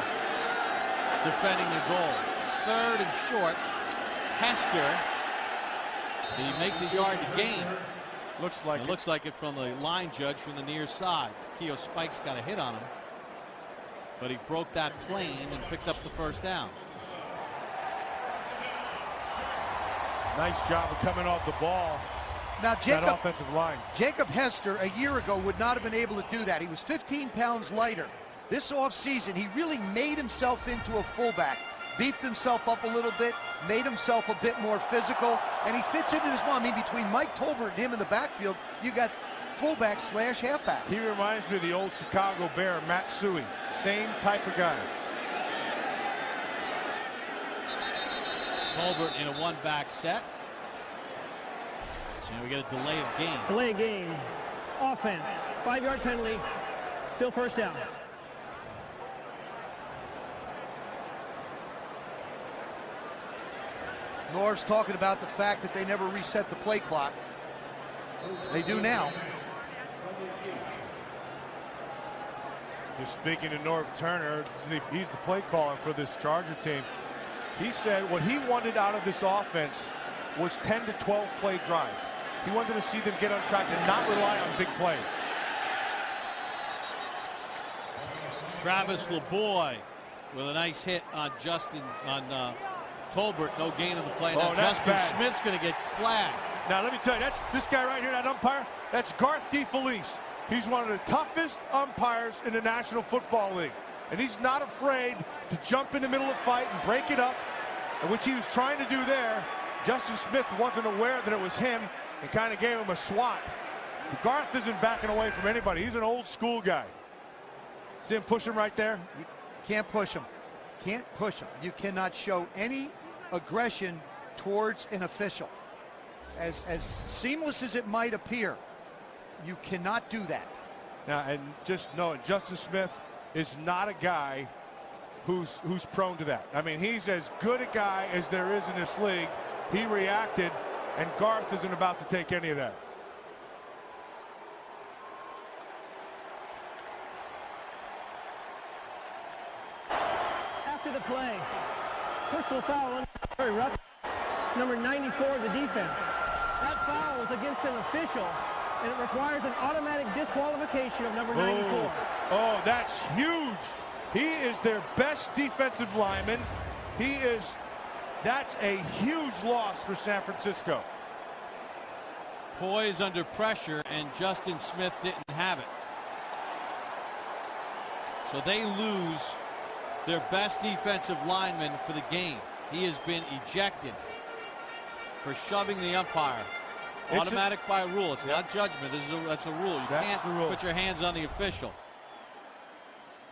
defending the goal. 3rd and short. Hester. Did he make the yard to gain? Looks like it from the line judge from the near side. Keo Spikes got a hit on him. but he broke that plane and picked up the first down. Nice job of coming off the ball. Now, That offensive line. Jacob Hester a year ago would not have been able to do that. He was 15 pounds lighter. This offseason, he really made himself into a fullback, beefed himself up a little bit, made himself a bit more physical, and he fits into this one. I mean, between Mike Tolbert and him in the backfield, you got fullback slash halfback. He reminds me of the old Chicago Bear, Matt Suhey. Same type of guy. Tolbert in a one-back set. And we get a delay of game. Delay of game. Offense. 5-yard penalty. Still first down. Norv's talking about the fact that they never reset the play clock. They do now. Just speaking to Norv Turner, he's the play caller for this Charger team. He said what he wanted out of this offense was 10 to 12 play drives. He wanted to see them get on track and not rely on big plays. Travis LeBoy with a nice hit on Tolbert. No gain on the play. Now Justin bad. Smith's going to get flagged. Now let me tell you, that's this guy right here, that umpire, that's Garth DeFelice. He's one of the toughest umpires in the National Football League. And he's not afraid to jump in the middle of the fight and break it up, which he was trying to do there. Justin Smith wasn't aware that it was him and kind of gave him a swat. Garth isn't backing away from anybody. He's an old school guy. See him push him right there? You can't push him. Can't push him. You cannot show any aggression towards an official. As seamless as it might appear, you cannot do that. Now, and just know it, Justin Smith is not a guy who's prone to that. I mean, he's as good a guy as there is in this league. He reacted, and Garth isn't about to take any of that. After the play, personal foul on Terry Rupp, number 94 of the defense. That foul is against an official, and it requires an automatic disqualification of number 94. Oh, that's huge. He is their best defensive lineman. That's a huge loss for San Francisco. Poise under pressure, and Justin Smith didn't have it. So they lose their best defensive lineman for the game. He has been ejected for shoving the umpire. Automatic by rule. It's not judgment. That's a rule. You can't put your hands on the official.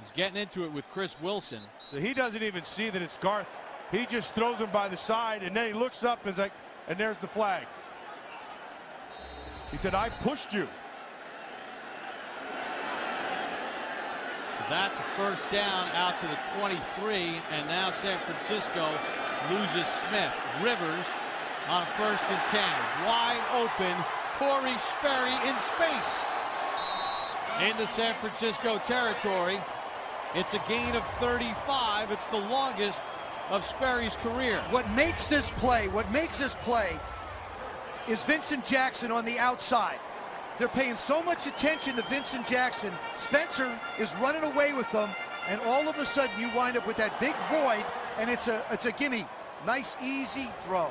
He's getting into it with Chris Wilson. He doesn't even see that it's Garth. He just throws him by the side, and then he looks up and is like, and there's the flag. He said, I pushed you. So that's a first down out to the 23, and now San Francisco loses Smith. Rivers on 1st and 10. Wide open, Corey Sperry in space. Into San Francisco territory. It's a gain of 35. It's the longest of Sperry's career. What makes this play is Vincent Jackson on the outside. They're paying so much attention to Vincent Jackson. Spencer is running away with them, and all of a sudden you wind up with that big void, and it's a gimme. Nice, easy throw.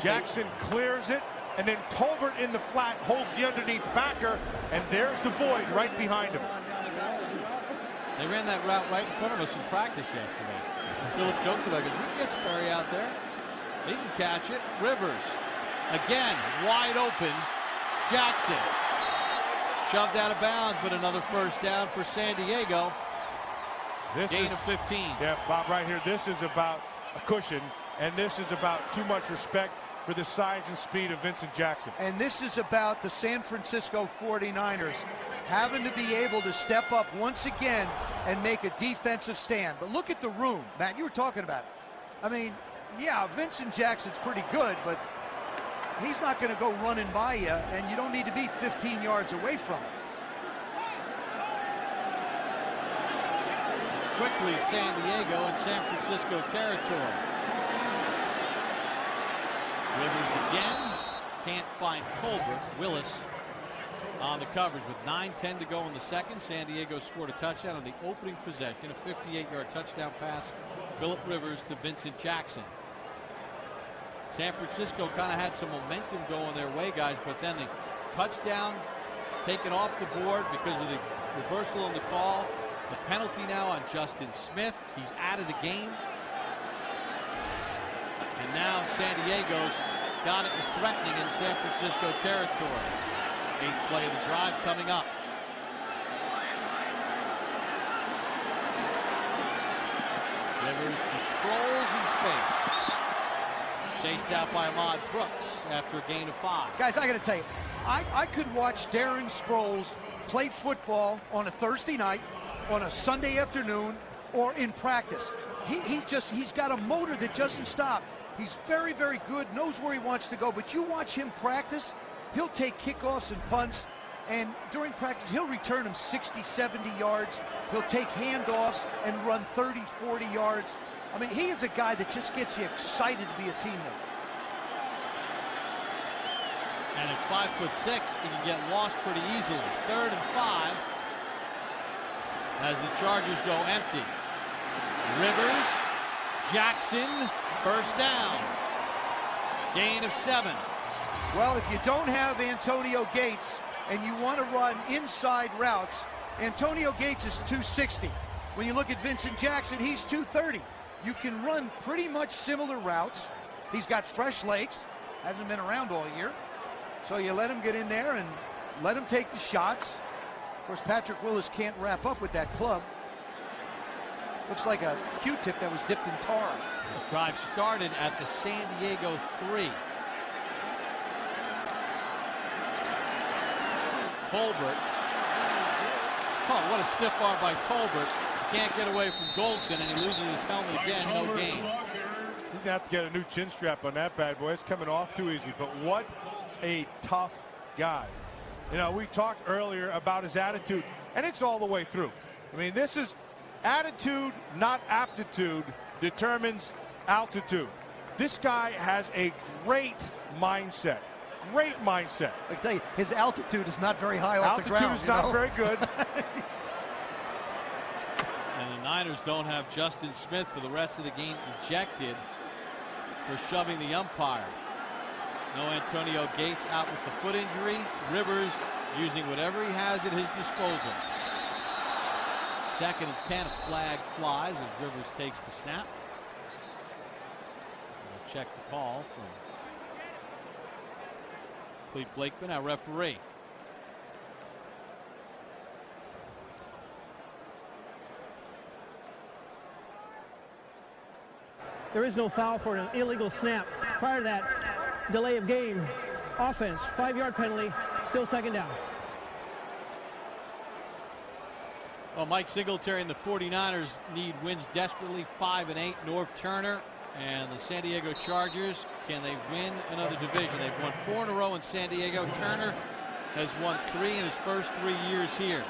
Jackson clears it, and then Tolbert in the flat holds the underneath backer, and there's the void right behind him. They ran that route right in front of us in practice yesterday. Philip joked about it because we can get Sperry out there. He can catch it. Rivers again wide open. Jackson shoved out of bounds, but another first down for San Diego. Gain of 15. Yeah, Bob, right here. This is about a cushion, and this is about too much respect for the size and speed of Vincent Jackson. And this is about the San Francisco 49ers having to be able to step up once again and make a defensive stand. But look at the room, Matt, you were talking about it. I mean, yeah, Vincent Jackson's pretty good, but he's not going to go running by you, and you don't need to be 15 yards away from him. Quickly, San Diego and San Francisco territory. Rivers again. Can't find Tolbert. Willis on the coverage. With 9:10 to go in the second, San Diego scored a touchdown on the opening possession, a 58-yard touchdown pass, Phillip Rivers to Vincent Jackson. San Francisco kind of had some momentum going their way, guys, but then the touchdown taken off the board because of the reversal in the call. The penalty now on Justin Smith. He's out of the game. And now San Diego's got it and threatening in San Francisco territory. 8th play of the drive coming up. Rivers to Sproles in space. Chased out by Ahmad Brooks after a gain of 5. Guys, I got to tell you, I could watch Darren Sproles play football on a Thursday night, on a Sunday afternoon, or in practice. He's got a motor that doesn't stop. He's very, very good, knows where he wants to go, but you watch him practice, he'll take kickoffs and punts, and during practice, he'll return them 60, 70 yards. He'll take handoffs and run 30, 40 yards. I mean, he is a guy that just gets you excited to be a teammate. And at 5'6", he can get lost pretty easily. 3rd and 5 as the Chargers go empty. Rivers, Jackson, first down. Gain of 7. Well, if you don't have Antonio Gates and you want to run inside routes, Antonio Gates is 260. When you look at Vincent Jackson, he's 230. You can run pretty much similar routes. He's got fresh legs, hasn't been around all year. So you let him get in there and let him take the shots. Of course, Patrick Willis can't wrap up with that club. Looks like a Q-tip that was dipped in tar. This drive started at the San Diego 3. Colbert. Oh, what a stiff arm by Colbert. Can't get away from Goldson, and he loses his helmet again. No gain. He's gonna have to get a new chin strap on that bad boy. It's coming off too easy. But what a tough guy. You know, we talked earlier about his attitude, and it's all the way through. I mean, this is attitude, not aptitude, determines altitude. This guy has a great mindset. Great mindset. I tell you, his altitude is not very high off the ground. Altitude is not very good. And the Niners don't have Justin Smith for the rest of the game ejected for shoving the umpire. No Antonio Gates out with the foot injury. Rivers using whatever he has at his disposal. 2nd and 10, a flag flies as Rivers takes the snap. We'll check the call from Clete Blakeman, our referee. There is no foul for an illegal snap. Prior to that, delay of game, offense, 5-yard penalty, still 2nd down. Well, Mike Singletary and the 49ers need wins desperately. 5-8, Norv Turner and the San Diego Chargers. Can they win another division? They've won 4 in a row in San Diego. Turner has won 3 in his first 3 years here.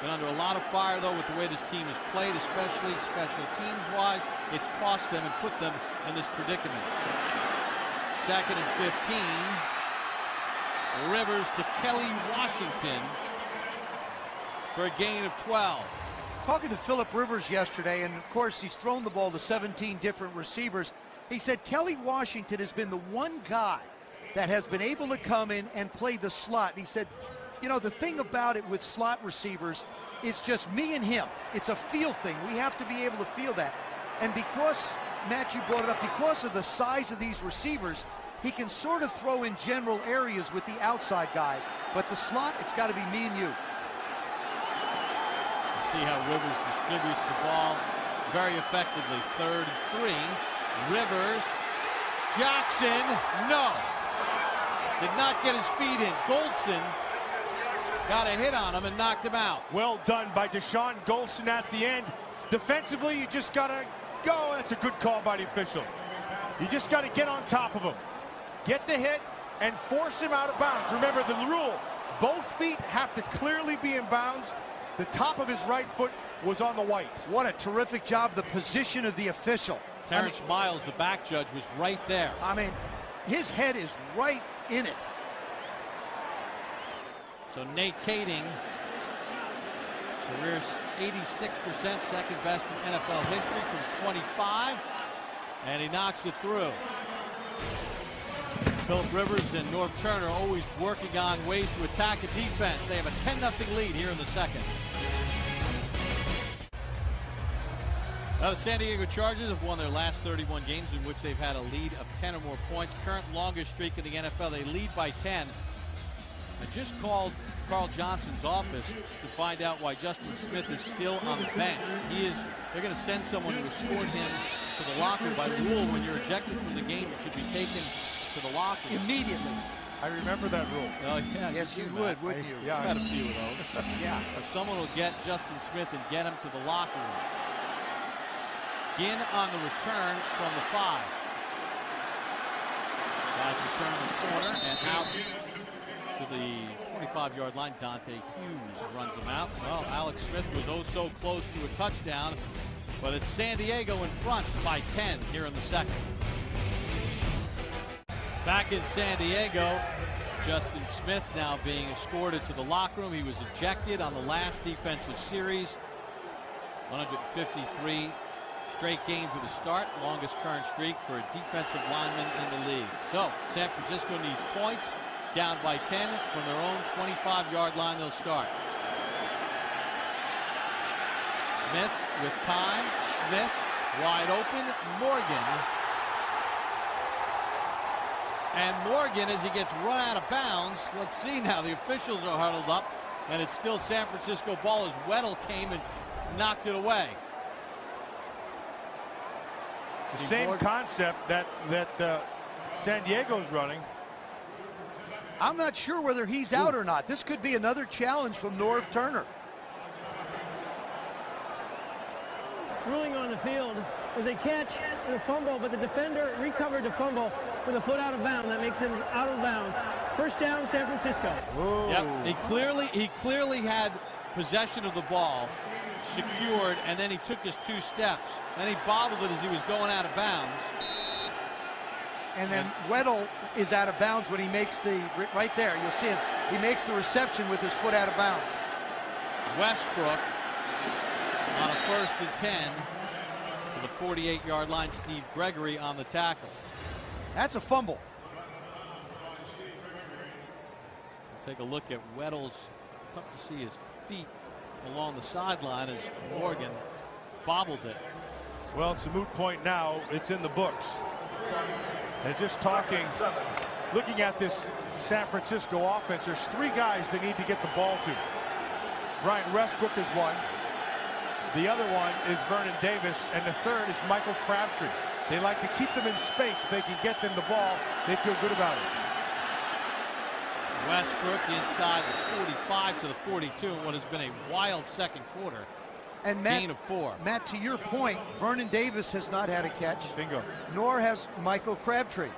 Been under a lot of fire, though, with the way this team has played, especially special teams-wise. It's cost them and put them in this predicament. 2nd and 15. Rivers to Kelly Washington for a gain of 12. Talking to Phillip Rivers yesterday, and of course he's thrown the ball to 17 different receivers. He said Kelly Washington has been the one guy that has been able to come in and play the slot. And he said, you know, the thing about it with slot receivers, it's just me and him. It's a feel thing. We have to be able to feel that. And because, Matt, you brought it up, because of the size of these receivers, he can sort of throw in general areas with the outside guys. But the slot, it's got to be me and you. See how Rivers distributes the ball very effectively. 3rd and 3. Rivers. Jackson. No. Did not get his feet in. Goldson got a hit on him and knocked him out. Well done by Deshaun Goldson at the end. Defensively, you just got to go. That's a good call by the official. You just got to get on top of him. Get the hit and force him out of bounds. Remember the rule, both feet have to clearly be in bounds. The top of his right foot was on the white. What a terrific job, the position of the official. Terrence Miles, the back judge, was right there. I mean, his head is right in it. So Nate Kading, career 86%, second best in NFL history from 25, and he knocks it through. Philip Rivers and Norv Turner always working on ways to attack a defense. They have a 10-0 lead here in the second. Now the San Diego Chargers have won their last 31 games in which they've had a lead of 10 or more points. Current longest streak in the NFL. They lead by 10. I just called Carl Johnson's office to find out why Justin Smith is still on the bench. They're going to send someone to escort him to the locker. By rule, when you're ejected from the game, you should be taken to the locker immediately. I remember that rule. Yeah, yes, you would, wouldn't you? Yeah, I've had a few of those. Yeah. Or someone will get Justin Smith and get him to the locker room. Ginn on the return from the 5. Guys return the corner and out to the 45-yard line. Dante Hughes runs him out. Well, Alex Smith was oh so close to a touchdown, but it's San Diego in front by 10 here in the second. Back in San Diego, Justin Smith now being escorted to the locker room. He was ejected on the last defensive series. 153 straight games with a start, longest current streak for a defensive lineman in the league. So San Francisco needs points, down by 10 from their own 25-yard line. They'll start. Smith with time. Smith wide open. Morgan. And Morgan, as he gets run out of bounds, let's see now, the officials are huddled up, and it's still San Francisco ball as Weddle came and knocked it away. The same concept that San Diego's running. I'm not sure whether he's out or not. This could be another challenge from Norv Turner. Ruling on the field was a catch and a fumble, but the defender recovered the fumble with a foot out of bounds. That makes him out of bounds. First down, San Francisco. Whoa. Yep, he clearly had possession of the ball, secured, and then he took his 2 steps. Then he bobbled it as he was going out of bounds. And then Weddle is out of bounds when he makes the, right there, you'll see him. He makes the reception with his foot out of bounds. Westbrook on a 1st and 10 to the 48-yard line. Steve Gregory on the tackle. That's a fumble. Take a look at Weddle's, tough to see his feet along the sideline as Morgan bobbled it. Well, it's a moot point now. It's in the books. And just looking at this San Francisco offense, there's 3 guys they need to get the ball to. Brian Westbrook is one. The other one is Vernon Davis, and the third is Michael Crabtree. They like to keep them in space. If they can get them the ball, they feel good about it. Westbrook inside the 45 to the 42 in what has been a wild second quarter. And Matt, gain of 4. Matt, to your point, Vernon Davis has not had a catch. Bingo. Nor has Michael Crabtree.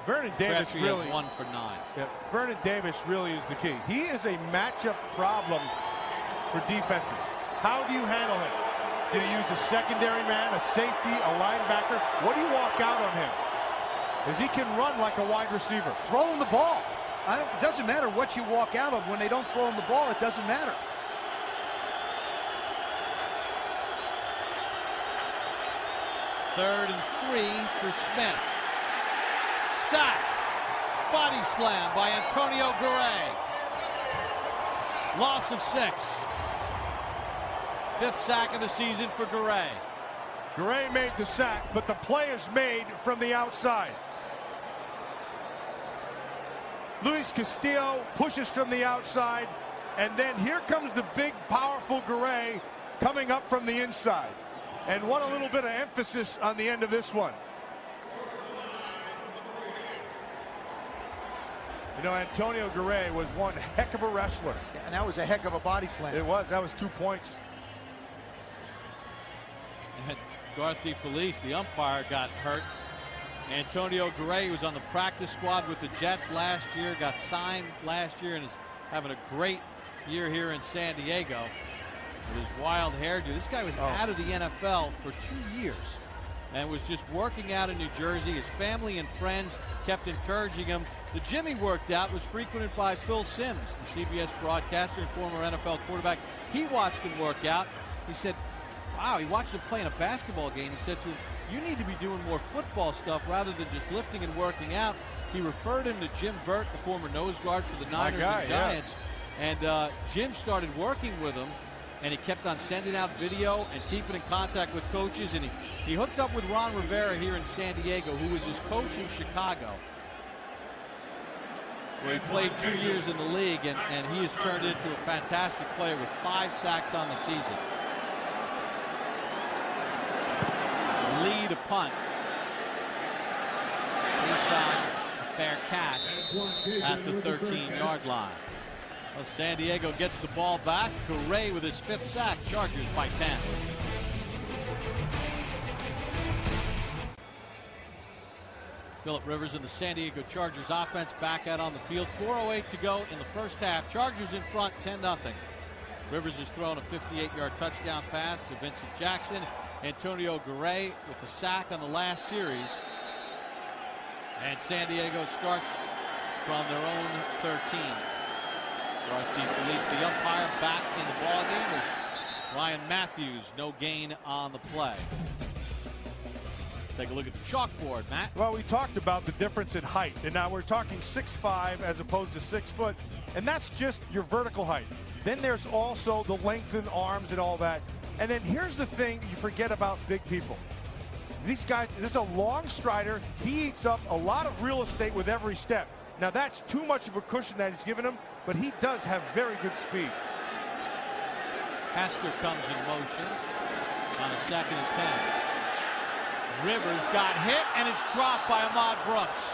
Vernon Davis Crabtree really has 1 for 9. Yeah, Vernon Davis really is the key. He is a matchup problem for defenses. How do you handle him? Do you use a secondary man, a safety, a linebacker? What do you walk out on him? Because he can run like a wide receiver. Throw him the ball. It doesn't matter what you walk out of. When they don't throw him the ball, it doesn't matter. Third and 3 for Smith. Sack. Body slam by Antonio Garay. Loss of 6. 5th sack of the season for Garay. Garay made the sack, but the play is made from the outside. Luis Castillo pushes from the outside, and then here comes the big, powerful Garay coming up from the inside. And what a little bit of emphasis on the end of this one. You know, Antonio Garay was one heck of a wrestler. And that was a heck of a body slam. It was. That was 2 points. And Garth DeFelice, the umpire, got hurt. Antonio Garay was on the practice squad with the Jets last year, got signed last year, and is having a great year here in San Diego with his wild hairdo. This guy was out of the NFL for 2 years. and was just working out in New Jersey. His family and friends kept encouraging him. The gym he worked out was frequented by Phil Simms, the CBS broadcaster and former NFL quarterback. He watched him work out. He said, wow, he watched him play in a basketball game. He said to him, you need to be doing more football stuff rather than just lifting and working out. He referred him to Jim Burt, the former nose guard for the Niners and Giants. Yeah. And Jim started working with him, and he kept on sending out video and keeping in contact with coaches. And he hooked up with Ron Rivera here in San Diego, who was his coach in Chicago, where he played 2 years in the league, and he has turned into a fantastic player with 5 sacks on the season. Lead a punt. Inside, a fair catch at the 13-yard line. Well, San Diego gets the ball back. Garay with his 5th sack. Chargers by 10. Philip Rivers and the San Diego Chargers offense back out on the field. 4:08 to go in the first half. Chargers in front 10-0. Rivers has thrown a 58-yard touchdown pass to Vincent Jackson. Antonio Garay with the sack on the last series. And San Diego starts from their own 13. The umpire back in the ballgame is Ryan Matthews. No gain on the play. Take a look at the chalkboard, Matt. Well, we talked about the difference in height, and now we're talking 6'5" as opposed to 6 foot, and that's just your vertical height. Then there's also the lengthened arms and all that. And then here's the thing you forget about big people. These guys, this is a long strider. He eats up a lot of real estate with every step. Now that's too much of a cushion that he's given him, but he does have very good speed. Hester comes in motion on a 2nd and 10. Rivers got hit, and it's dropped by Ahmad Brooks.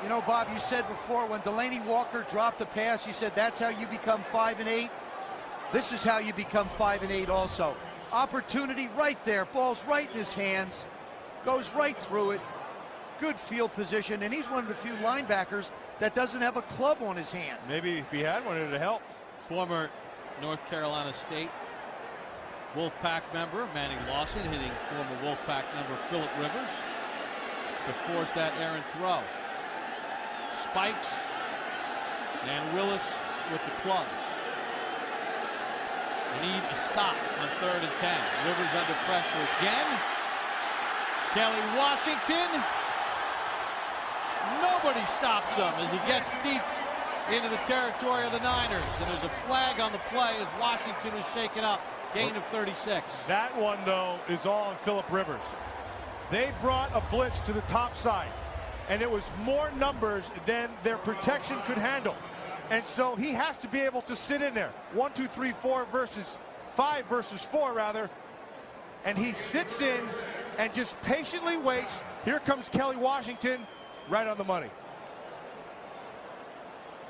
You know, Bob, you said before when Delaney Walker dropped the pass, you said that's how you become 5-8. This is how you become 5-8 also. Opportunity right there. Ball's right in his hands. Goes right through it. Good field position. And he's one of the few linebackers that doesn't have a club on his hand. Maybe if he had one, it would have helped. Former North Carolina State Wolfpack member Manning Lawson hitting former Wolfpack member Philip Rivers to force that errant throw. Spikes and Willis with the clubs. Need a stop on 3rd and 10. Rivers under pressure again. Kelly Washington. Nobody stops him as he gets deep into the territory of the Niners. And there's a flag on the play as Washington is shaken up. Gain of 36. That one, though, is all on Philip Rivers. They brought a blitz to the top side, and it was more numbers than their protection could handle. And so he has to be able to sit in there. 1, 2, 3, 4 versus 5 versus 4 rather. And he sits in and just patiently waits. Here comes Kelly Washington, right on the money.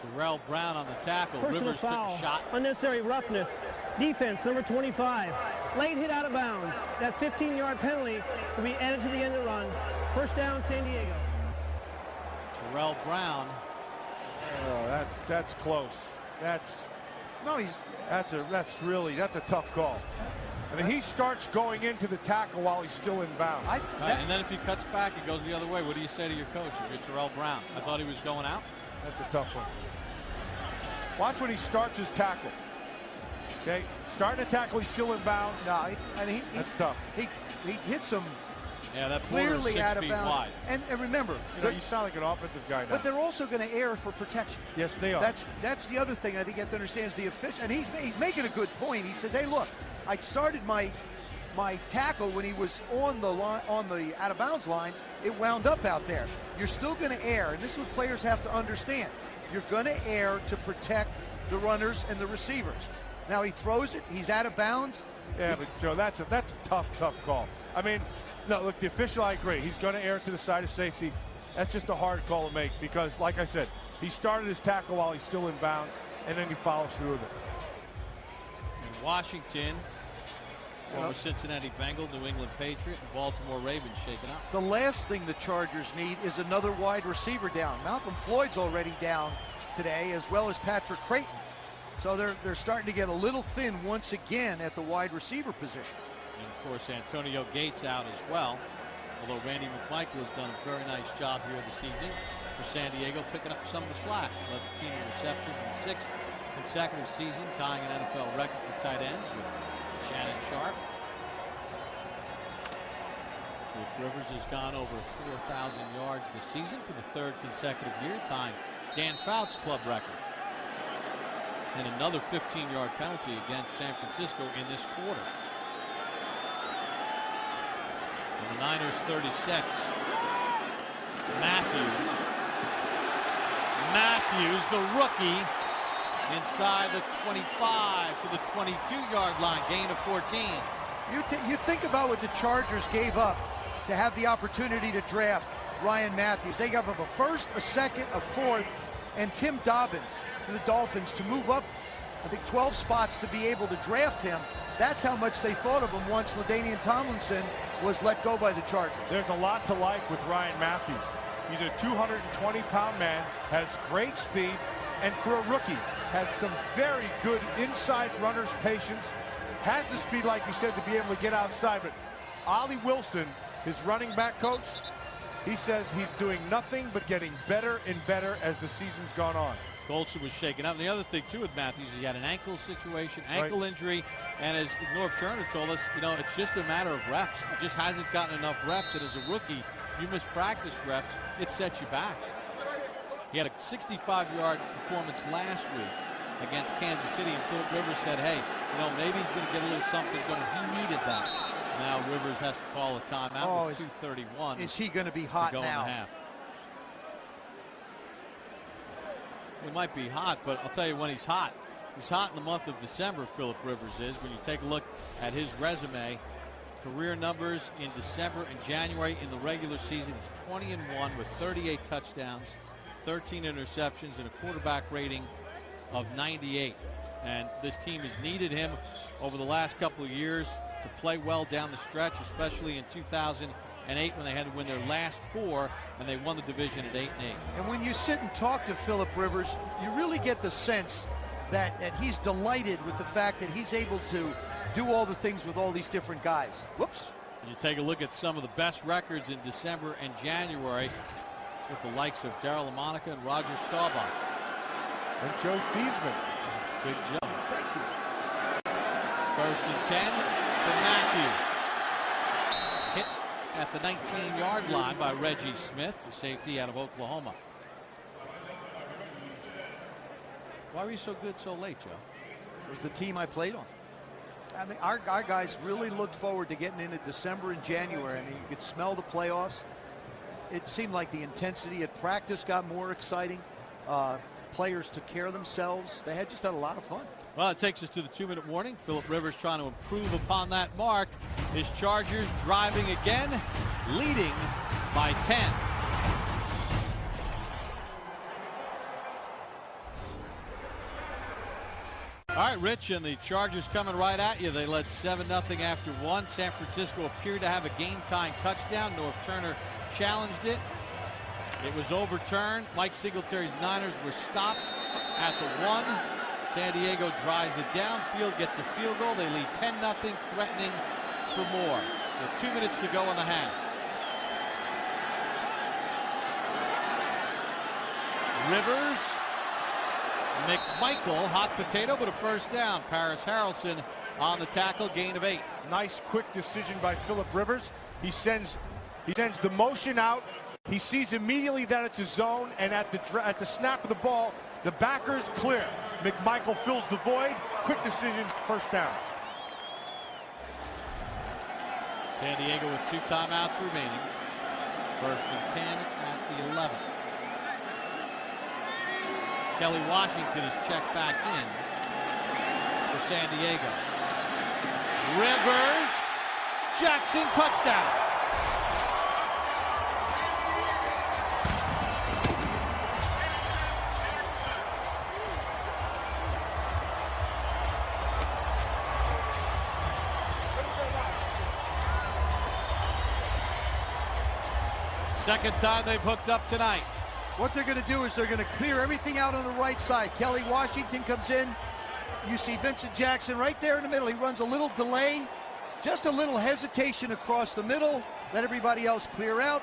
Terrell Brown on the tackle. Personal Rivers foul, took a shot. unnecessary roughness. Defense, number 25. Late hit out of bounds. That 15-yard penalty will be added to the end of the run. First down, San Diego. Terrell Brown. Oh, that's close. That's a tough call. I mean, he starts going into the tackle while he's still in bounds. And then if he cuts back, it goes the other way. What do you say to your coach if you're Terrell Brown? I thought he was going out. That's a tough one. Watch when he starts his tackle. Okay, starting a tackle, he's still in bounds. No, that's tough. He hits him. Yeah, that clearly 6 out of feet bounds. wide. And remember, you sound like an offensive guy now. But they're also going to err for protection. Yes, they are. That's the other thing I think you have to understand is the official. And he's making a good point. He says, "Hey, look, I started my tackle when he was on the line, on the out of bounds line. It wound up out there. You're still going to err, and this is what players have to understand. You're going to err to protect the runners and the receivers. Now he throws it. He's out of bounds. Yeah, but Joe, that's a tough call. I mean, no, look, the official, I agree. He's going to err to the side of safety. That's just a hard call to make because, like I said, he started his tackle while he's still in bounds, and then he follows through with it. And Washington, former Cincinnati Bengal, New England Patriot, and Baltimore Ravens shaken up. The last thing the Chargers need is another wide receiver down. Malcolm Floyd's already down today, as well as Patrick Creighton. So they're starting to get a little thin once again at the wide receiver position. And course, Antonio Gates out as well. Although Randy McMichael has done a very nice job here this season for San Diego, picking up some of the slack. Led the team in receptions in 6 consecutive season, tying an NFL record for tight ends with Shannon Sharp. Rivers has gone over 4,000 yards this season for the 3rd consecutive year, tying Dan Fouts' club record. And another 15-yard penalty against San Francisco in this quarter. And the Niners 36. Matthews, the rookie, inside the 25 to the 22-yard line, gain of 14. You think about what the Chargers gave up to have the opportunity to draft Ryan Matthews. They gave up a 1st, a 2nd, a 4th, and Tim Dobbins to the Dolphins to move up, I think, 12 spots to be able to draft him. That's how much they thought of him once LaDainian Tomlinson was let go by the Chargers. There's a lot to like with Ryan Matthews. He's a 220-pound man, has great speed, and for a rookie, has some very good inside runner's patience, has the speed, like you said, to be able to get outside. But Ollie Wilson, his running back coach, he says he's doing nothing but getting better and better as the season's gone on. Golson was shaken up. And the other thing, too, with Matthews, he had an ankle situation, ankle injury. And as Norv Turner told us, you know, it's just a matter of reps. He just hasn't gotten enough reps. And as a rookie, you miss practice reps, it sets you back. He had a 65-yard performance last week against Kansas City. And Philip Rivers said, hey, you know, maybe he's going to get a little something going. He needed that. Now Rivers has to call a timeout with 2:31. Is he going to be hot now? In the half. It might be hot, but I'll tell you when he's hot. He's hot in the month of December, Philip Rivers is. When you take a look at his resume, career numbers in December and January in the regular season, he's 20-1 with 38 touchdowns, 13 interceptions, and a quarterback rating of 98. And this team has needed him over the last couple of years to play well down the stretch, especially in 2008 when they had to win their last 4 and they won the division at 8-8. And when you sit and talk to Philip Rivers, you really get the sense that he's delighted with the fact that he's able to do all the things with all these different guys. Whoops. You take a look at some of the best records in December and January with the likes of Daryle Lamonica and Roger Staubach. And Joe Theismann. Big Joe. Thank you. 1st and 10 for Matthews. Hit at the 19-yard line by Reggie Smith, the safety out of Oklahoma. Why were you so good so late, Joe? It was the team I played on. I mean, our guys really looked forward to getting into December and January. I mean, you could smell the playoffs. It seemed like the intensity at practice got more exciting. Players took care of themselves. They had just had a lot of fun. Well, it takes us to the 2-minute warning. Philip Rivers trying to improve upon that mark. His Chargers driving again, leading by 10. All right, Rich, and the Chargers coming right at you. They led 7-0 after 1. San Francisco appeared to have a game-tying touchdown. Norv Turner challenged it. It was overturned. Mike Singletary's Niners were stopped at the 1. San Diego drives it downfield, gets a field goal. They lead 10-0, threatening for more. So 2 minutes to go in the half. Rivers, McMichael, hot potato, but a first down. Paris Harrelson on the tackle, gain of 8. Nice quick decision by Philip Rivers. He sends the motion out. He sees immediately that it's a zone, and at the snap of the ball, the backer's clear. McMichael fills the void. Quick decision, first down. San Diego with 2 timeouts remaining. 1st and 10 at the 11. Kelly Washington is checked back in for San Diego. Rivers, Jackson, touchdown. Second time they've hooked up tonight. What they're going to do is they're going to clear everything out on the right side. Kelly Washington comes in. You see Vincent Jackson right there in the middle. He runs a little delay Just a little hesitation across the middle, let everybody else clear out.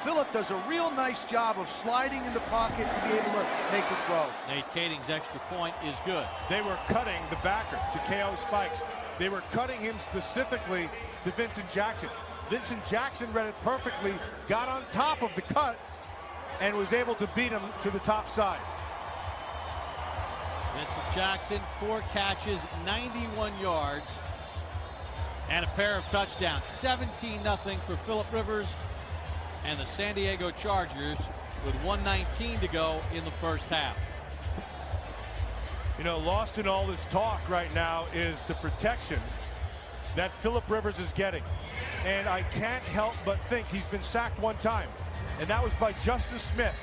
Phillip does a real nice job of sliding in the pocket to be able to make the throw. Nate Kading's extra point is good. They were cutting the backer to KO Spikes. They were cutting him specifically to Vincent Jackson. Vincent Jackson read it perfectly, got on top of the cut, and was able to beat him to the top side. Vincent Jackson, 4 catches, 91 yards, and a pair of touchdowns. 17-0 for Philip Rivers and the San Diego Chargers with 1:19 to go in the first half. You know, lost in all this talk right now is the protection that Philip Rivers is getting. And I can't help but think he's been sacked 1 time, and that was by Justin Smith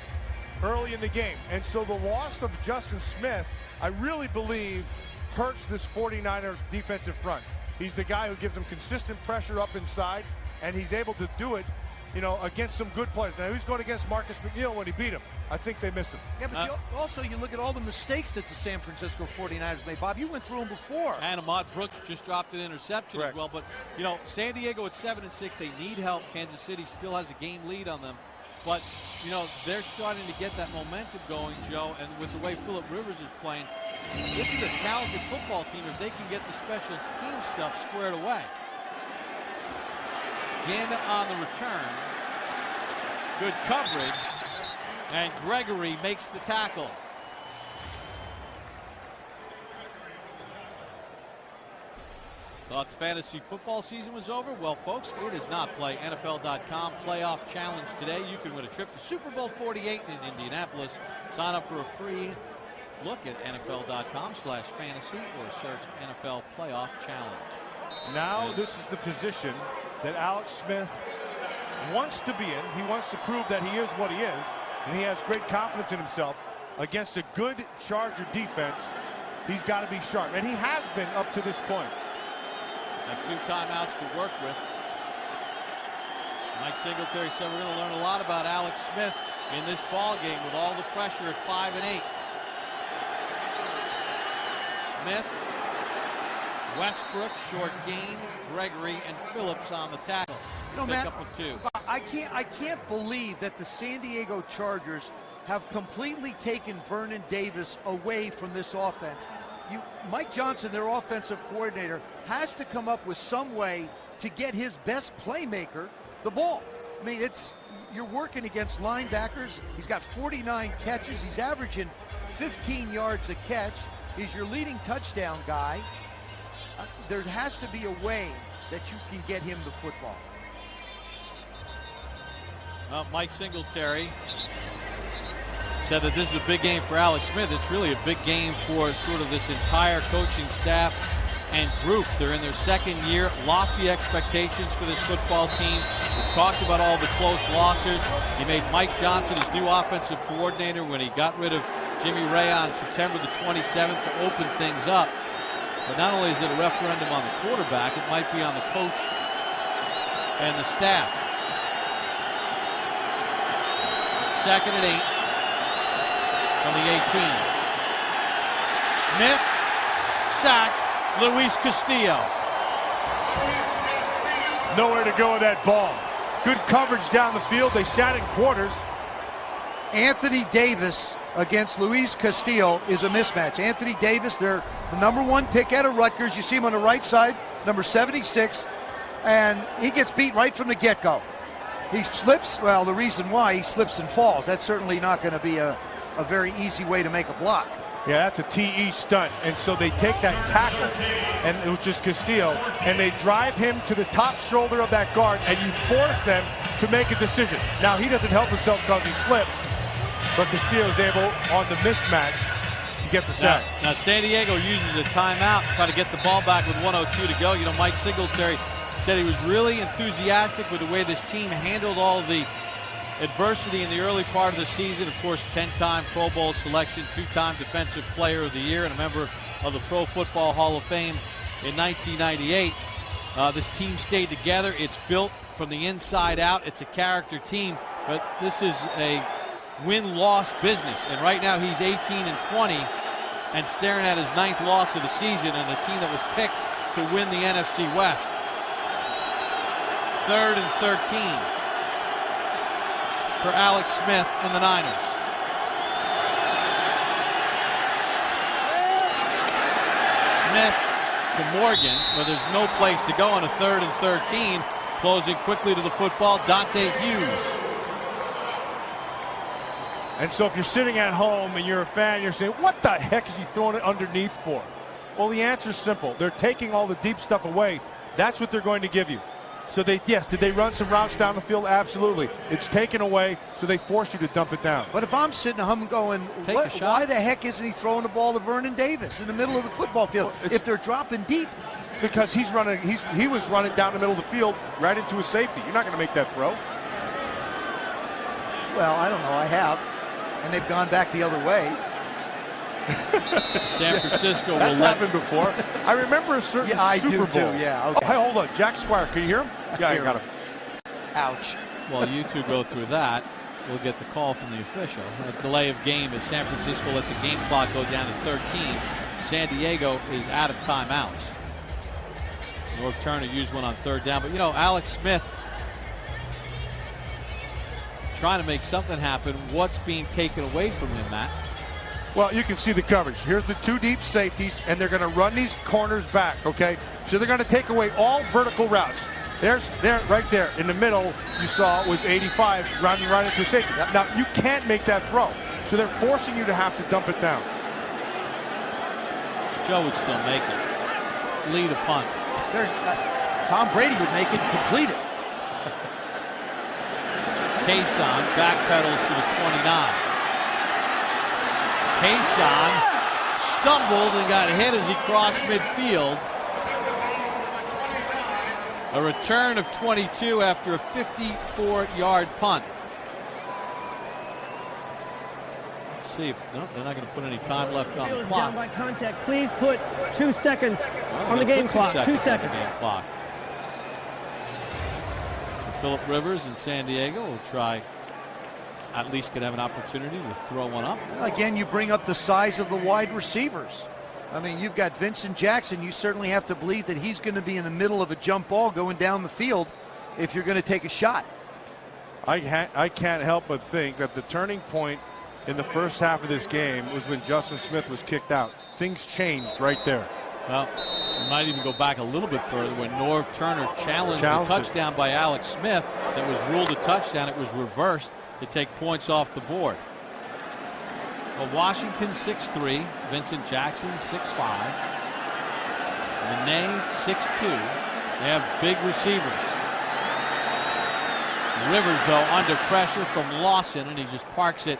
early in the game. And so the loss of Justin Smith, I really believe, hurts this 49er defensive front. He's the guy who gives them consistent pressure up inside, and he's able to do it, you know, against some good players. Now, he's going against Marcus McNeil when he beat him. I think they missed him. Yeah, but you look at all the mistakes that the San Francisco 49ers made. Bob, you went through them before. And Ahmad Brooks just dropped an interception as well. But, you know, San Diego at 7-6, they need help. Kansas City still has a game lead on them. But, you know, they're starting to get that momentum going, Joe. And with the way Philip Rivers is playing, this is a talented football team if they can get the special team stuff squared away. Again on the return. Good coverage. And Gregory makes the tackle. Thought the fantasy football season was over? Well, folks, it is not. Play NFL.com playoff challenge today. You can win a trip to Super Bowl 48 in Indianapolis. Sign up for a free look at NFL.com/fantasy or search NFL playoff challenge. Now this is the position that Alex Smith wants to be in. He wants to prove that he is what he is, and he has great confidence in himself against a good Charger defense. He's got to be sharp, and he has been up to this point. And 2 timeouts to work with. Mike Singletary said we're going to learn a lot about Alex Smith in this ball game with all the pressure at 5 and 8. Smith, Westbrook, short gain, Gregory, and Phillips on the tackle. You know, Matt, Pickup of 2. I can't believe that the San Diego Chargers have completely taken Vernon Davis away from this offense. Mike Johnson, their offensive coordinator, has to come up with some way to get his best playmaker the ball. I mean, you're working against linebackers. He's got 49 catches. He's averaging 15 yards a catch. He's your leading touchdown guy. There has to be a way that you can get him the football. Mike Singletary said that this is a big game for Alex Smith. It's really a big game for sort of this entire coaching staff and group. They're in their 2nd year. Lofty expectations for this football team. We've talked about all the close losses. He made Mike Johnson his new offensive coordinator when he got rid of Jimmy Ray on September the 27th to open things up. But not only is it a referendum on the quarterback, it might be on the coach and the staff. 2nd and 8 from the 18. Smith sacked Luis Castillo. Nowhere to go with that ball. Good coverage down the field. They sat in quarters. Anthony Davis against Luis Castillo is a mismatch. Anthony Davis, they're the #1 pick out of Rutgers. You see him on the right side, number 76, and he gets beat right from the get-go. He slips. Well, the reason why he slips and falls, that's certainly not going to be a very easy way to make a block. Yeah, that's a TE stunt. And so they take that tackle, and it was just Castillo, and they drive him to the top shoulder of that guard, and you force them to make a decision. Now, he doesn't help himself because he slips, but Castillo is able, on the mismatch, to get the sack. Now, San Diego uses a timeout to try to get the ball back with 1:02 to go. You know, Mike Singletary said he was really enthusiastic with the way this team handled all of the adversity in the early part of the season. Of course, 10-time Pro Bowl selection, 2-time Defensive Player of the Year, and a member of the Pro Football Hall of Fame in 1998. This team stayed together. It's built from the inside out. It's a character team, but this is a win-loss business. And right now he's 18-20 and staring at his 9th loss of the season, and a team that was picked to win the NFC West. 3rd and 13 for Alex Smith and the Niners. Smith to Morgan, where there's no place to go on a 3rd and 13. Closing quickly to the football, Dante Hughes. And so if you're sitting at home and you're a fan, you're saying, what the heck is he throwing it underneath for? Well, the answer's simple. They're taking all the deep stuff away. That's what they're going to give you. So yes, did they run some routes down the field? Absolutely. It's taken away, so they force you to dump it down. But if I'm sitting at home going, why the heck isn't he throwing the ball to Vernon Davis in the middle of the football field? Well, if they're dropping deep. Because he was running down the middle of the field right into a safety. You're not going to make that throw. Well, I don't know. I have. And they've gone back the other way. San Francisco will That's let happened before. I remember a certain Super Bowl. Too. Yeah. Okay. Oh, hey, hold on. Jack Squire, can you hear him? Yeah, I got him. Ouch. While you two go through that, we'll get the call from the official. A delay of game as San Francisco let the game clock go down to 13. San Diego is out of timeouts. Norv Turner used one on 3rd down, but you know, Alex Smith trying to make something happen. What's being taken away from him, Matt? Well, you can see the coverage. Here's the 2 deep safeties, and they're going to run these corners back, okay? So they're going to take away all vertical routes. Right there in the middle, you saw was 85 running right into safety. Now, you can't make that throw, so they're forcing you to have to dump it down. Joe would still make it. Lead a punt. Tom Brady would make it complete it. Kayson backpedals to the 29. Kayson stumbled and got hit as he crossed midfield. A return of 22 after a 54-yard punt. Let's see if they're not going to put any time left on the clock. Down by contact. Please put 2 seconds on the game clock. 2 seconds. On the game clock. Philip Rivers in San Diego will try, at least could have an opportunity to throw one up. Again, you bring up the size of the wide receivers. I mean, you've got Vincent Jackson. You certainly have to believe that he's going to be in the middle of a jump ball going down the field if you're going to take a shot. I can't help but think that the turning point in the first half of this game was when Justin Smith was kicked out. Things changed right there. Well, we might even go back a little bit further when Norv Turner challenged a touchdown by Alex Smith that was ruled a touchdown. It was reversed to take points off the board. Well, Washington 6'3", Vincent Jackson 6'5", Monet 6'2". They have big receivers. Rivers, though, under pressure from Lawson, and he just parks it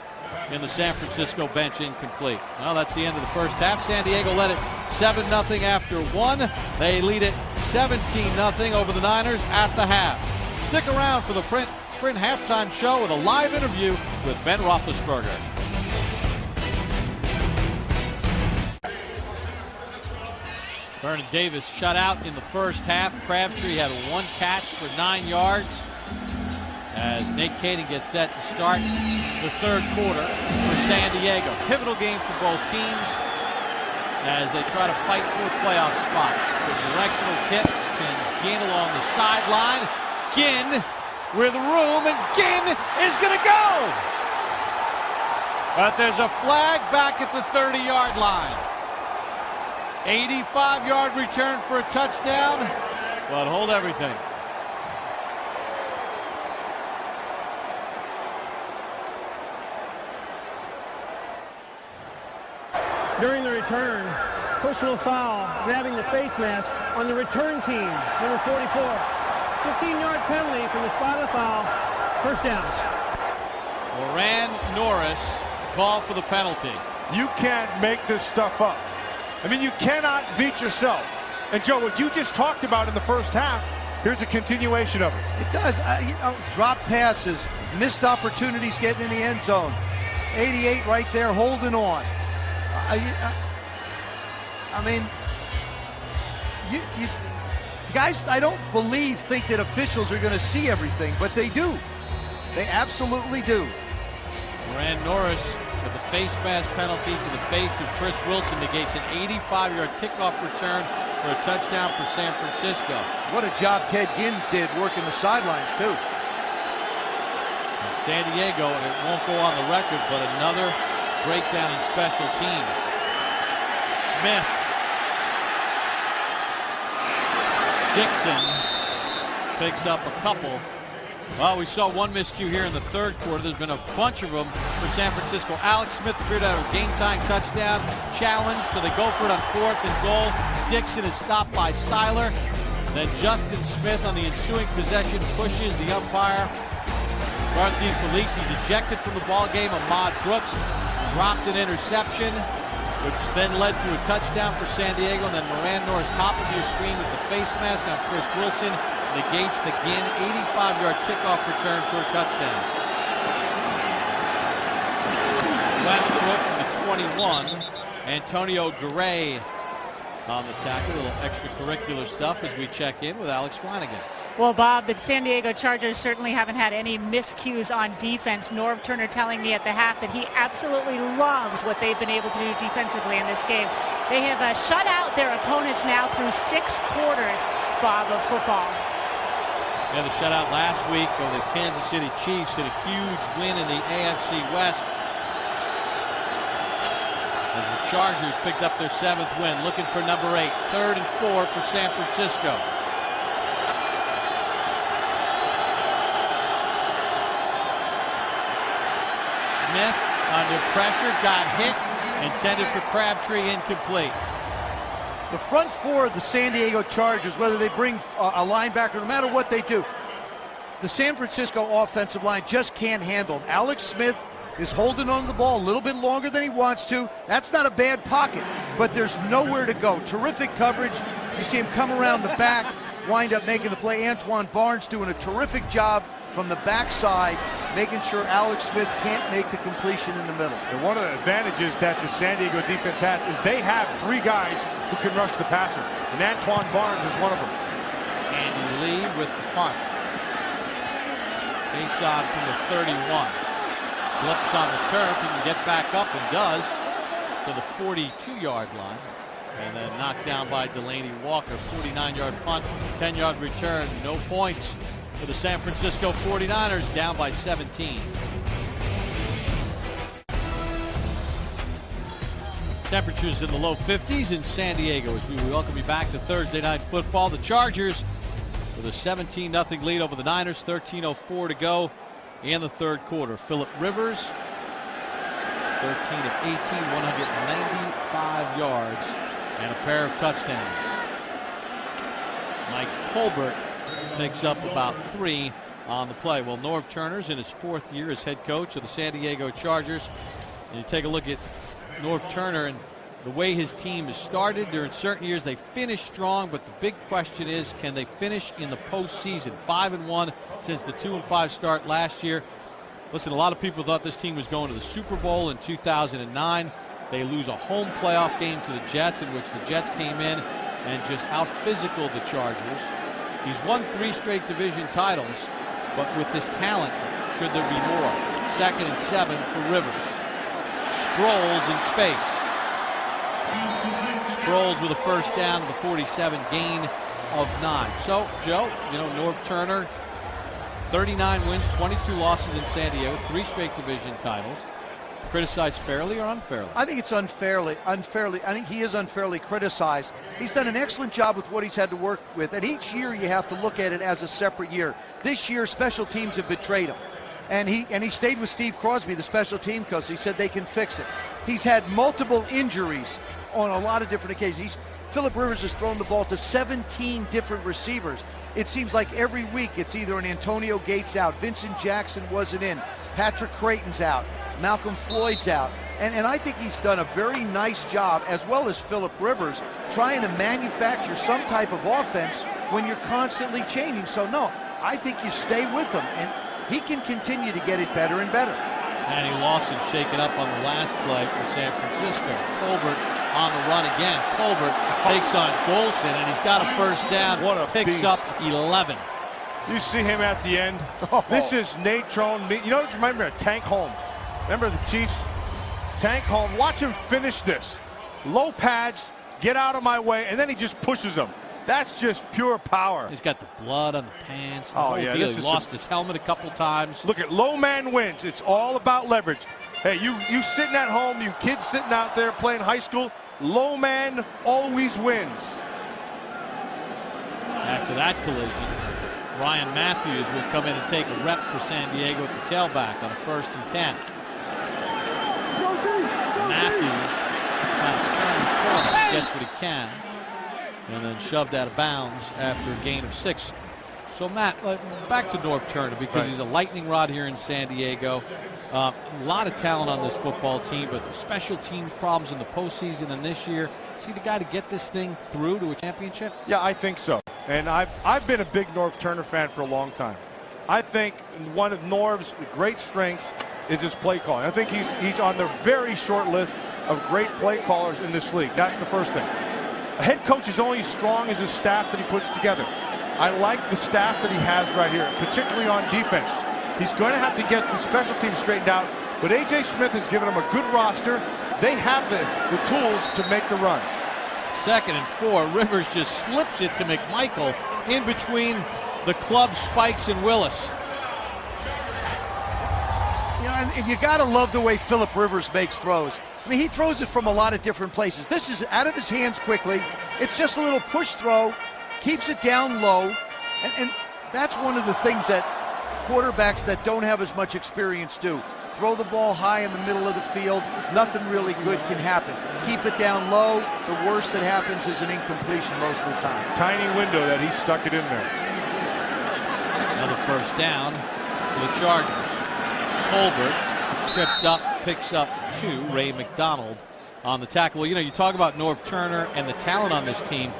in the San Francisco bench incomplete. Well, that's the end of the first half. San Diego led it 7-0 after 1. They lead it 17-0 over the Niners at the half. Stick around for the Sprint halftime show with a live interview with Ben Roethlisberger. Vernon Davis shut out in the first half. Crabtree had 1 catch for 9 yards. As Nate Kading gets set to start the 3rd quarter for San Diego. Pivotal game for both teams as they try to fight for a playoff spot. The directional kick pins Ginn along the sideline. Ginn with room, and Ginn is going to go! But there's a flag back at the 30-yard line. 85-yard return for a touchdown. But hold everything. During the return, personal foul, grabbing the face mask on the return team, number 44. 15-yard penalty from the spot of the foul. First down. Moran Norris called for the penalty. You can't make this stuff up. I mean, you cannot beat yourself. And Joe, what you just talked about in the first half, here's a continuation of it. It does. Drop passes, missed opportunities getting in the end zone. 88 right there holding on. I mean, you guys, I don't think that officials are going to see everything, but they do. They absolutely do. Moran Norris with the face mask penalty to the face of Chris Wilson negates an 85-yard kickoff return for a touchdown for San Francisco. What a job Ted Ginn did working the sidelines, too. And San Diego, it won't go on the record, but another breakdown in special teams. Smith. Dixon picks up a couple. Well, we saw one miscue here in the third quarter. There's been a bunch of them for San Francisco. Alex Smith appeared to have a game-time touchdown challenge, so they go for it on 4th and goal. Dixon is stopped by Seiler. Then Justin Smith on the ensuing possession pushes the umpire. Garth Felice, he's ejected from the ball game. Ahmad Brooks dropped an interception, which then led to a touchdown for San Diego. And then Moran Norris, top of your screen with the face mask on Chris Wilson, negates the Ginn 85-yard kickoff return for a touchdown. Westbrook, the 21. Antonio Garay on the tackle. A little extracurricular stuff as we check in with Alex Flanagan. Well, Bob, the San Diego Chargers certainly haven't had any miscues on defense. Norv Turner telling me at the half that he absolutely loves what they've been able to do defensively in this game. They have shut out their opponents now through 6 quarters, Bob, of football. Yeah, the shutout last week of the Kansas City Chiefs in a huge win in the AFC West. As the Chargers picked up their 7th win, looking for number 8, 3rd and 4 for San Francisco. Smith under pressure, got hit, intended for Crabtree, incomplete. The front 4 of the San Diego Chargers, whether they bring a linebacker, no matter what they do, the San Francisco offensive line just can't handle them. Alex Smith is holding on to the ball a little bit longer than he wants to. That's not a bad pocket, but there's nowhere to go. Terrific coverage. You see him come around the back, wind up making the play. Antoine Barnes doing a terrific job from the backside, making sure Alex Smith can't make the completion in the middle. And one of the advantages that the San Diego defense has is they have 3 guys who can rush the passer, and Antoine Barnes is one of them. Andy Lee with the punt. Face off from the 31. Slips on the turf. He can get back up and does to the 42-yard line. And then knocked down by Delaney Walker. 49-yard punt, 10-yard return. No points for the San Francisco 49ers, down by 17. Temperatures in the low 50s in San Diego as we welcome you back to Thursday Night Football. The Chargers with a 17-0 lead over the Niners, 13:04 to go in the third quarter. Phillip Rivers, 13 of 18, 195 yards and a pair of touchdowns. Mike Colbert picks up about 3 on the play. Well, Norv Turner's in his 4th year as head coach of the San Diego Chargers. And you take a look at Norv Turner and the way his team has started. During certain years they finish strong, but the big question is, can they finish in the postseason? 5-1 since the 2-5 start last year. Listen, a lot of people thought this team was going to the Super Bowl in 2009. They lose a home playoff game to the Jets, in which the Jets came in and just out-physicaled the Chargers. He's won 3 straight division titles, but with this talent, should there be more? 2nd and 7 for Rivers. Sproles in space. Sproles with a first down to the 47, gain of 9. So, Joe, you know, Norv Turner, 39 wins, 22 losses in San Diego, 3 straight division titles. Criticized fairly or unfairly? I think it's unfairly. I think he is unfairly criticized. He's done an excellent job with what he's had to work with, and each year you have to look at it as a separate year. This year, special teams have betrayed him. And he stayed with Steve Crosby, the special team coach. He said they can fix it. He's had multiple injuries on a lot of different occasions. Phillip Rivers has thrown the ball to 17 different receivers. It seems like every week it's either an Antonio Gates out, Vincent Jackson wasn't in, Patrick Creighton's out, Malcolm Floyd's out. And I think he's done a very nice job, as well as Phillip Rivers, trying to manufacture some type of offense when you're constantly changing. So, no, I think you stay with him, and he can continue to get it better and better. Manny Lawson shaken up on the last play for San Francisco. Colbert on the run again. Colbert takes on Golston, and he's got a first down. What a picks beast. up 11. You see him at the end. This is Nate Trone. You know, remember Tank Holmes. Remember the Chiefs? Tank Holmes. Watch him finish this. Low pads, get out of my way, and then he just pushes him. That's just pure power. He's got the blood on the pants. Oh, yeah. He lost his helmet a couple times. Look at low man wins. It's all about leverage. Hey, you sitting at home, you kids sitting out there playing high school, low man always wins. After that collision, Ryan Matthews will come in and take a rep for San Diego at the tailback on a 1st and 10. Matthews kind of turned corner, gets what he can, and then shoved out of bounds after a gain of 6. So, Matt, back to Norv Turner, because he's a lightning rod here in San Diego. A lot of talent on this football team, but special teams problems in the postseason, and this year, is he the guy to get this thing through to a championship? Yeah, I think so. And I've been a big Norv Turner fan for a long time. I think one of Norv's great strengths is his play calling. I think he's on the very short list of great play callers in this league. That's the first thing. A head coach is only as strong as his staff that he puts together. I like the staff that he has right here, particularly on defense. He's going to have to get the special teams straightened out, but A.J. Smith has given him a good roster. They have the tools to make the run. 2nd and 4. Rivers just slips it to McMichael in between the club Spikes and Willis. You know, and you got to love the way Philip Rivers makes throws. I mean, he throws it from a lot of different places. This is out of his hands quickly. It's just a little push throw, keeps it down low, and that's one of the things that quarterbacks that don't have as much experience do. Throw the ball high in the middle of the field, nothing really good can happen. Keep it down low, the worst that happens is an incompletion most of the time. Tiny window that he stuck it in there. Another 1st down for the Chargers. Colbert tripped up, picks up 2. Ray McDonald on the tackle. Well, you know, you talk about Norv Turner and the talent on this team.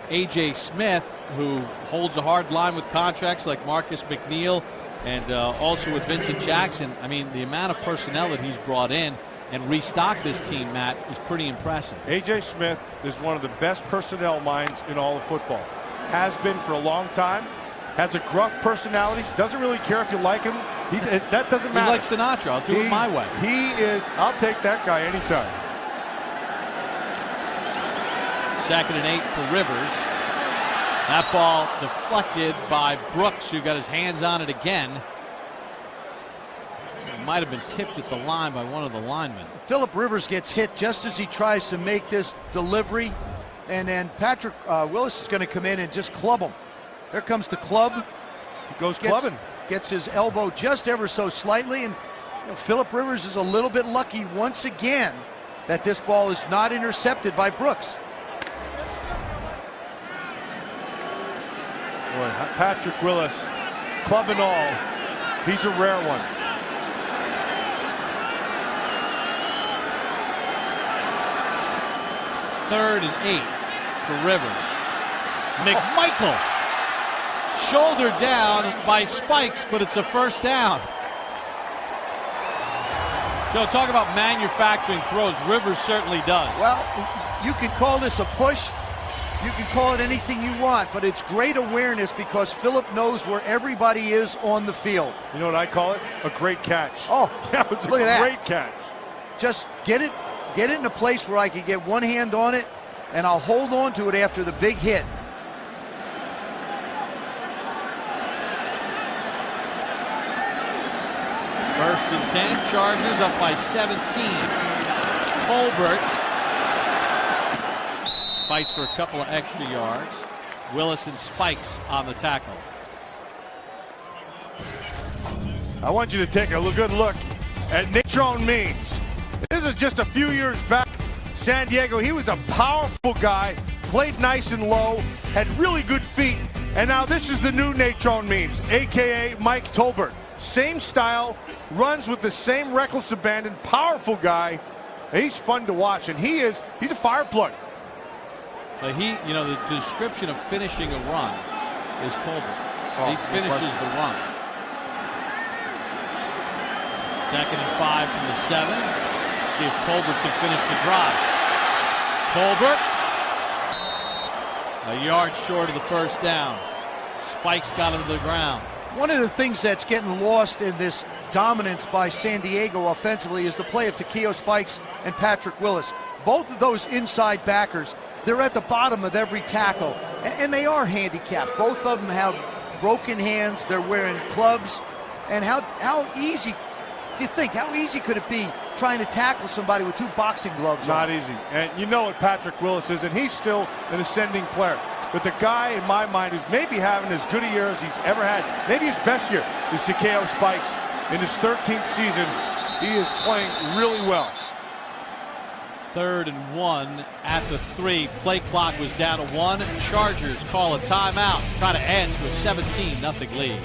A.J. Smith, who holds a hard line with contracts like Marcus McNeil, and also with Vincent Jackson. I mean, the amount of personnel that he's brought in and restocked this team, Matt, is pretty impressive. A.J. Smith is one of the best personnel minds in all of football. Has been for a long time. Has a gruff personality. Doesn't really care if you like him. That doesn't matter. He's like Sinatra. I'll do it my way. He is. I'll take that guy anytime. 2nd and 8 for Rivers. That ball deflected by Brooks, who got his hands on it again. It might have been tipped at the line by one of the linemen. Philip Rivers gets hit just as he tries to make this delivery, and then Patrick Willis is going to come in and just club him. There comes the club. He goes clubbing. Gets his elbow just ever so slightly, and Philip Rivers is a little bit lucky once again that this ball is not intercepted by Brooks. Boy, Patrick Willis, club and all, he's a rare one. Third and 8 for Rivers. McMichael shouldered down by Spikes, but it's a 1st down. Joe, talk about manufacturing throws. Rivers certainly does. Well, you can call this a push. You can call it anything you want, but it's great awareness because Philip knows where everybody is on the field. You know what I call it? A great catch. Oh, that was look at that. Great catch. Just get it in a place where I can get one hand on it, and I'll hold on to it after the big hit. First and 10, Chargers up by 17. Colbert fights for a couple of extra yards. Willis and Spikes on the tackle. I want you to take a good look at Natrone Means. This is just a few years back. San Diego, he was a powerful guy, played nice and low, had really good feet, and now this is the new Natrone Means, a.k.a. Mike Tolbert. Same style, runs with the same reckless abandon, powerful guy. He's fun to watch, and he's a fire plug. But the description of finishing a run is Colbert. He finishes the run. 2nd and 5 from the 7. See if Colbert can finish the drive. Colbert, a yard short of the 1st down. Spikes got him to the ground. One of the things that's getting lost in this dominance by San Diego offensively is the play of Takeo Spikes and Patrick Willis. Both of those inside backers, they're at the bottom of every tackle, and they are handicapped. Both of them have broken hands. They're wearing clubs. And how easy do you think? How easy could it be trying to tackle somebody with 2 boxing gloves on? Not easy. And you know what Patrick Willis is, and he's still an ascending player. But the guy, in my mind, who's maybe having as good a year as he's ever had, maybe his best year, is Takeo Spikes. In his 13th season, he is playing really well. 3rd and 1 at the 3. Play clock was down to 1. Chargers call a timeout, try to add to a 17-0 lead.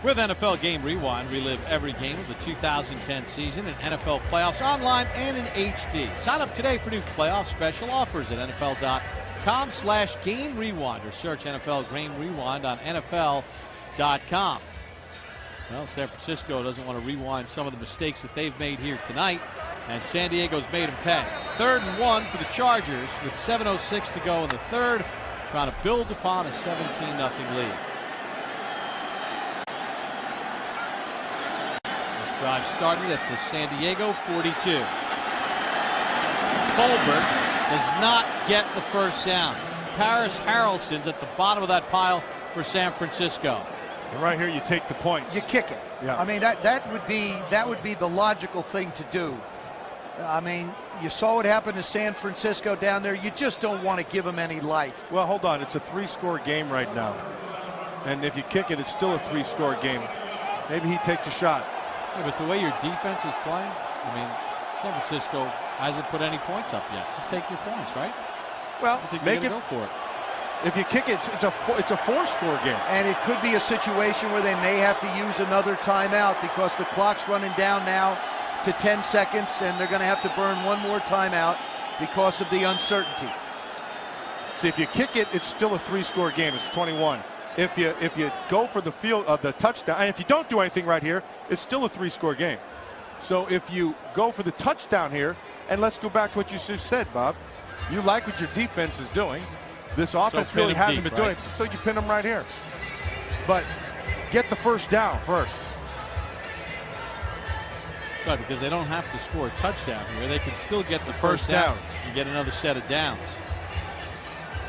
With NFL Game Rewind, relive every game of the 2010 season and NFL playoffs online and in HD. Sign up today for new playoff special offers at NFL.com/Game Rewind or search NFL Game Rewind on NFL.com. Well, San Francisco doesn't want to rewind some of the mistakes that they've made here tonight, and San Diego's made them pay. 3rd and 1 for the Chargers with 7:06 to go in the 3rd, trying to build upon a 17-0 lead. Drive started at the San Diego 42. Colbert does not get the first down. Paris Harrelson's at the bottom of that pile for San Francisco. And right here, you take the points. You kick it. Yeah. I mean, that would be the logical thing to do. I mean, you saw what happened to San Francisco down there. You just don't want to give them any life. Well, hold on. It's a 3-score game right now. And if you kick it, it's still a 3-score game. Maybe he takes a shot. Yeah, but the way your defense is playing, I mean, San Francisco hasn't put any points up yet. Just take your points, right? Well, I think make it go for it. If you kick it, it's a 4-score game. And it could be a situation where they may have to use another timeout because the clock's running down now to 10 seconds, and they're going to have to burn one more timeout because of the uncertainty. See, if you kick it, it's still a 3-score game. It's 21. If you go for the touchdown, and if you don't do anything right here, it's still a 3-score game. So if you go for the touchdown here, and let's go back to what you just said, Bob. You like what your defense is doing. This offense really hasn't been doing it, so you pin them right here. But get the first down first. That's right, because they don't have to score a touchdown here. They can still get the first down and get another set of downs.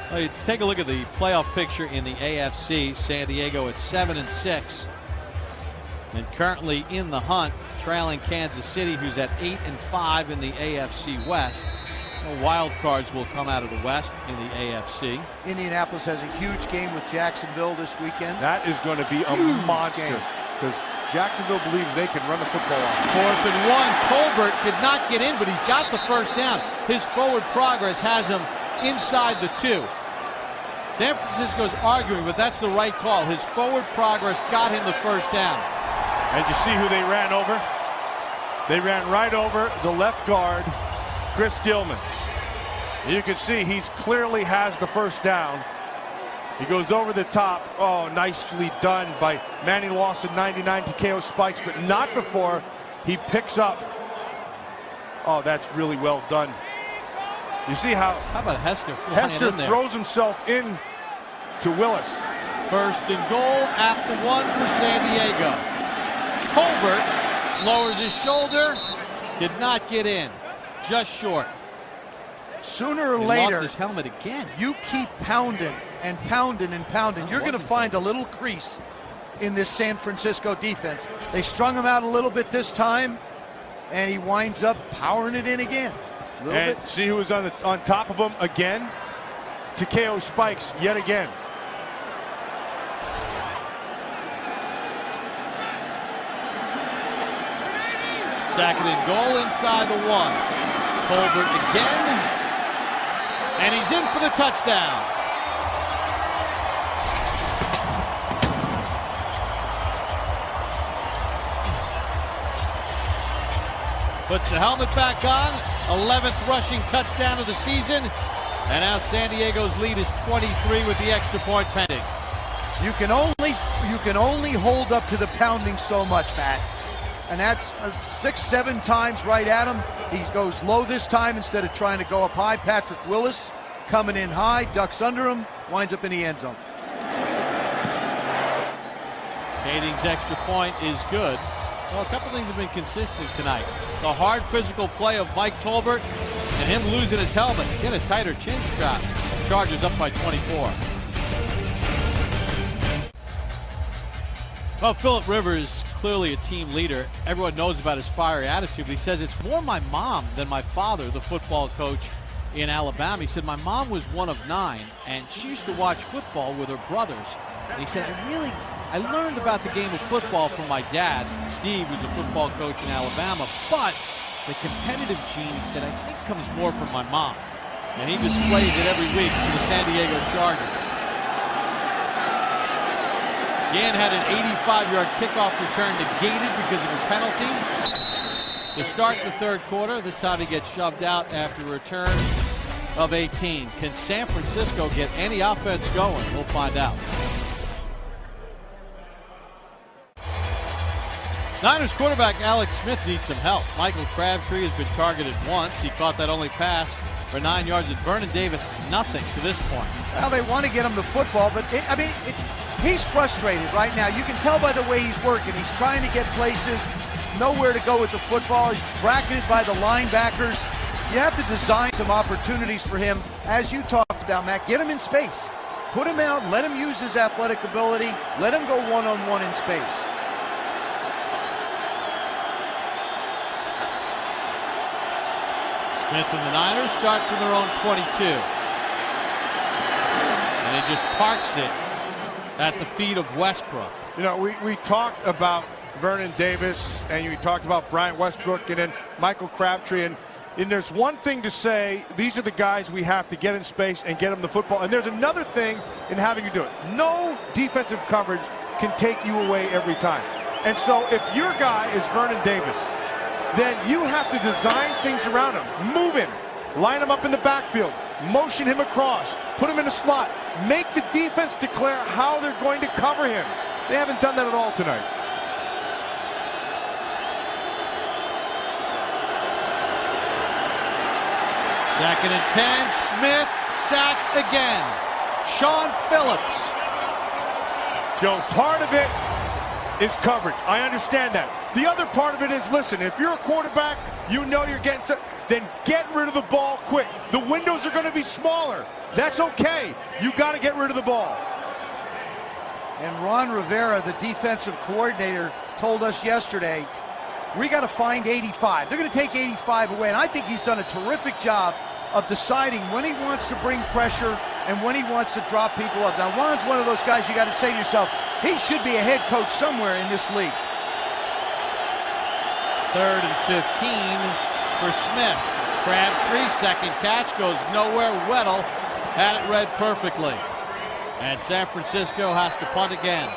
Well, you take a look at the playoff picture in the AFC. San Diego at 7-6 and currently in the hunt, trailing Kansas City, who's at 8-5 in the AFC West. Wild cards will come out of the West in the AFC. Indianapolis has a huge game with Jacksonville this weekend. That is going to be a monster because Jacksonville believes they can run the football on. 4th and 1. Colbert did not get in, but he's got the first down. His forward progress has him inside the 2. San Francisco's arguing, but that's the right call. His forward progress got him the first down. And you see who they ran over? They ran right over the left guard, Chris Dillman. You can see he clearly has the first down. He goes over the top. Oh, nicely done by Manny Lawson, 99, Takeo Spikes, but not before he picks up. Oh, that's really well done. You see how about Hester flying Hester in there? Throws himself in to Willis. 1st and goal at the 1 for San Diego. Colbert lowers his shoulder, did not get in, just short. Sooner or He later, lost his helmet again. you keep pounding and pounding and pounding. You're going to find a little crease in this San Francisco defense. They strung him out a little bit this time, and he winds up powering it in again. And see who was on top of him again? Takeo Spikes yet again. Second and goal inside the 1. Colbert again. And he's in for the touchdown. Puts the helmet back on. 11th rushing touchdown of the season. And now San Diego's lead is 23 with the extra point pending. You can only hold up to the pounding so much, Matt. And that's 6-7 times right at him. He goes low this time instead of trying to go up high. Patrick Willis coming in high, ducks under him, winds up in the end zone. Kading's extra point is good. Well, a couple things have been consistent tonight. The hard physical play of Mike Tolbert and him losing his helmet. Get a tighter chin strap. Chargers up by 24. Well, Philip Rivers, clearly a team leader. Everyone knows about his fiery attitude, but he says it's more my mom than my father, the football coach in Alabama. He said, my mom was one of 9, and she used to watch football with her brothers. And he said, I learned about the game of football from my dad. Steve was a football coach in Alabama, but the competitive gene, he said, I think comes more from my mom. And he displays it every week for the San Diego Chargers. Gann had an 85-yard kickoff return negated because of a penalty. To start the third quarter, this time he gets shoved out after a return of 18. Can San Francisco get any offense going? We'll find out. Niners quarterback Alex Smith needs some help. Michael Crabtree has been targeted once. He caught that only pass for 9 yards. And Vernon Davis, nothing to this point. Well, they want to get him the football, but he's frustrated right now. You can tell by the way he's working. He's trying to get places, nowhere to go with the football. He's bracketed by the linebackers. You have to design some opportunities for him, as you talked about, Matt. Get him in space. Put him out, let him use his athletic ability. Let him go one-on-one in space. Smith and the Niners start from their own 22. And he just parks it at the feet of Westbrook. You know, we talked about Vernon Davis, and we talked about Bryant Westbrook, and then Michael Crabtree. And there's one thing to say, these are the guys we have to get in space and get them the football. And there's another thing in having you do it. No defensive coverage can take you away every time. And so if your guy is Vernon Davis, then you have to design things around him. Move him. Line him up in the backfield. Motion him across. Put him in a slot. Make the defense declare how they're going to cover him. They haven't done that at all tonight. Second and 10. Smith sacked again. Sean Phillips. Joe, part of it is coverage. I understand that. The other part of it is, listen, if you're a quarterback, you know you're getting set, then get rid of the ball quick. The windows are going to be smaller. That's okay. You got to get rid of the ball. And Ron Rivera, the defensive coordinator, told us yesterday, we got to find 85. They're going to take 85 away, and I think he's done a terrific job of deciding when he wants to bring pressure and when he wants to drop people up. Now, Ron's one of those guys you got to say to yourself, he should be a head coach somewhere in this league. Third and 15 for Smith. Crabtree, second catch, goes nowhere. Weddle had it read perfectly. And San Francisco has to punt again.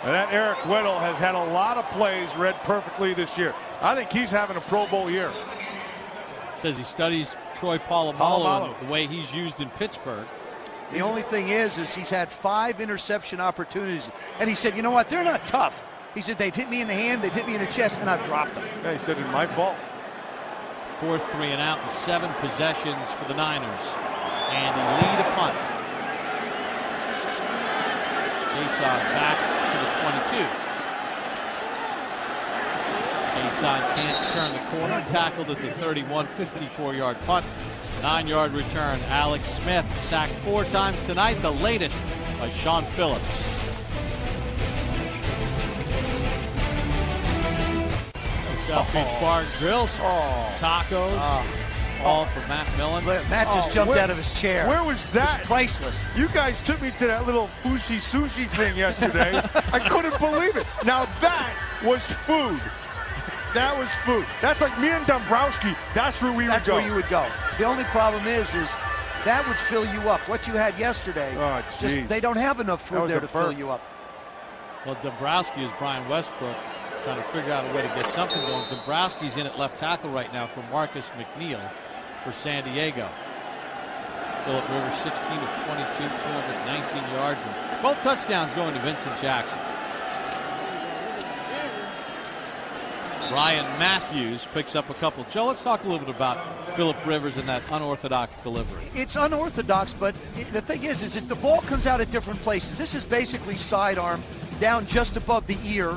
And that Eric Weddle has had a lot of plays read perfectly this year. I think he's having a Pro Bowl year. Says he studies Troy Polamalu and the way he's used in Pittsburgh. The only thing is he's had 5 interception opportunities. And he said, you know what, they're not tough. He said, they've hit me in the hand, they've hit me in the chest, and I've dropped them. Yeah, he said, it's my fault. Fourth 3 and out and 7 possessions for the Niners. And he lead a punt. Jason back to the 22. Jason can't turn the corner. Tackled at the 31, 54-yard punt. 9-yard return. Alex Smith sacked 4 times tonight, the latest by Sean Phillips. South Beach Bar and Grill, tacos, all for Matt Millen. Matt just jumped out of his chair. Where was that? It's priceless. You guys took me to that little Fushi Sushi thing yesterday. I couldn't believe it. Now that was food. That was food. That's like me and Dombrowski. That's where we would go. That's where you would go. The only problem is that would fill you up. What you had yesterday, they don't have enough food there to fill you up. Well, Dombrowski is Brian Westbrook trying to figure out a way to get something going. Dombrowski's in at left tackle right now for Marcus McNeil for San Diego. Philip Rivers 16 of 22, 219 yards, and both touchdowns going to Vincent Jackson. Ryan Matthews picks up a couple. Joe, let's talk a little bit about Philip Rivers and that unorthodox delivery. It's unorthodox, but the thing is that the ball comes out at different places. This is basically sidearm down just above the ear.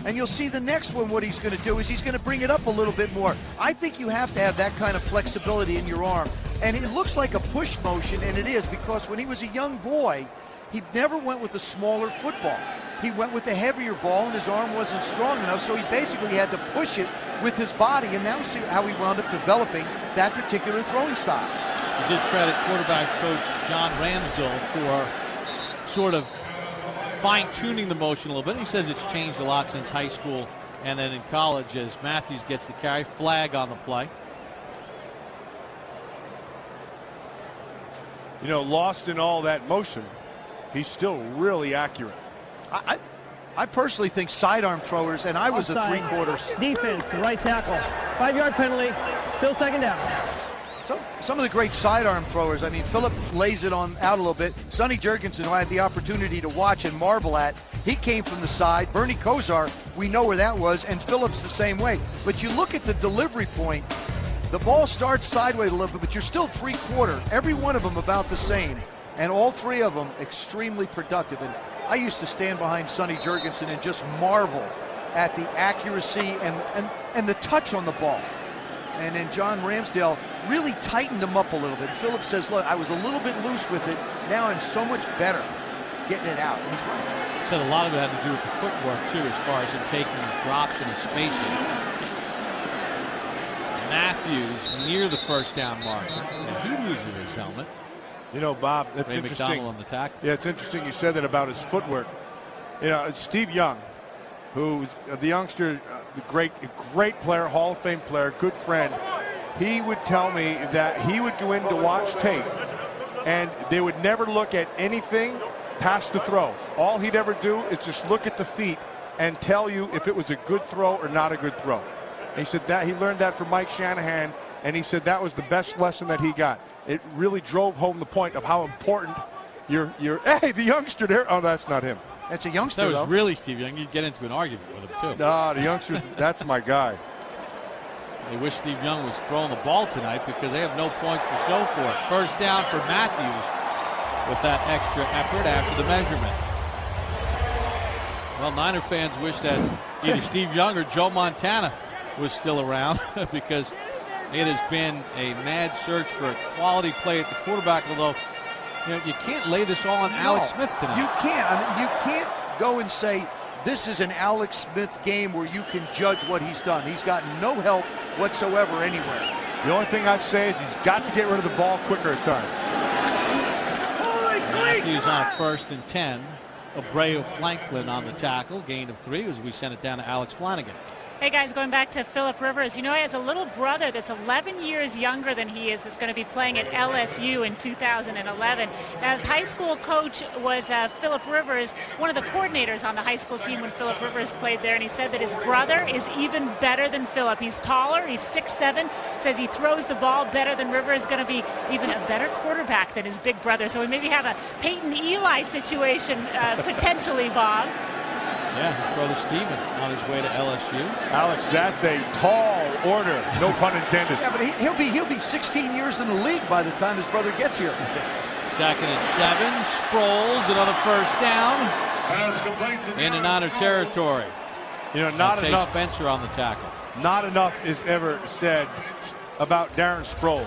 And you'll see the next one, what he's going to do is he's going to bring it up a little bit more. I think you have to have that kind of flexibility in your arm. And it looks like a push motion, and it is, because when he was a young boy, he never went with a smaller football. He went with the heavier ball, and his arm wasn't strong enough, so he basically had to push it with his body, and now see how he wound up developing that particular throwing style. We did credit quarterback coach John Ramsdell for sort of fine-tuning the motion a little bit. He says it's changed a lot since high school and then in college as Matthews gets the carry. Flag on the play. You know, lost in all that motion, he's still really accurate. I personally think sidearm throwers, and I was Offside. a three-quarters. Defense, right tackle. 5-yard penalty. Still second down. Some of the great sidearm throwers, I mean, Philip lays it out a little bit. Sonny Jurgensen, who I had the opportunity to watch and marvel at, he came from the side. Bernie Kosar, we know where that was, and Phillips the same way. But you look at the delivery point, the ball starts sideways a little bit, but you're still three-quarter. Every one of them about the same, and all three of them extremely productive. And I used to stand behind Sonny Jurgensen and just marvel at the accuracy and the touch on the ball. And then John Ramsdale really tightened him up a little bit. Phillips says, look, I was a little bit loose with it. Now I'm so much better getting it out. And he's right. He said a lot of it had to do with the footwork, too, as far as him taking his drops and his spacing. Matthews near the first down marker, and he loses his helmet. You know, Bob, that's Ray interesting. McDonald on the tackle. Yeah, it's interesting you said that about his footwork. You know, it's Steve Young, who's the youngster, the great player, Hall of Fame player, good friend. He would tell me that he would go in to watch tape, and they would never look at anything past the throw. All he'd ever do is just look at the feet and tell you if it was a good throw or not a good throw. And he said that he learned that from Mike Shanahan, and he said that was the best lesson that he got. It really drove home the point of how important hey, the youngster there. Oh, that's not him. That's a youngster, That was though. really Steve Young. You'd get into an argument with him, too. No, the youngster, that's my guy. They wish Steve Young was throwing the ball tonight because they have no points to show for it. First down for Matthews with that extra effort after the measurement. Well, Niner fans wish that either Steve Young or Joe Montana was still around because it has been a mad search for a quality play at the quarterback, although you can't lay this all on Alex Smith tonight. You can't. I mean, you can't go and say this is an Alex Smith game where you can judge what he's done. He's got no help whatsoever anywhere. The only thing I'd say is he's got to get rid of the ball quicker at times. Matthews on a 1st and 10. Abreu Franklin on the tackle. Gain of 3 as we send it down to Alex Flanagan. Hey guys, going back to Philip Rivers, he has a little brother that's 11 years younger than he is that's going to be playing at LSU in 2011. Now, his high school coach was Philip Rivers, one of the coordinators on the high school team when Philip Rivers played there, and he said that his brother is even better than Philip. He's taller, he's 6'7", says he throws the ball better than Rivers, going to be even a better quarterback than his big brother. So we maybe have a Peyton Eli situation potentially, Bob. Yeah, his brother Steven on his way to LSU. Alex, that's a tall order, no pun intended. Yeah, but he'll be 16 years in the league by the time his brother gets here. 2nd and 7. Sproles, another first down. In and out of territory. Not enough. Spencer on the tackle. Not enough is ever said about Darren Sproles.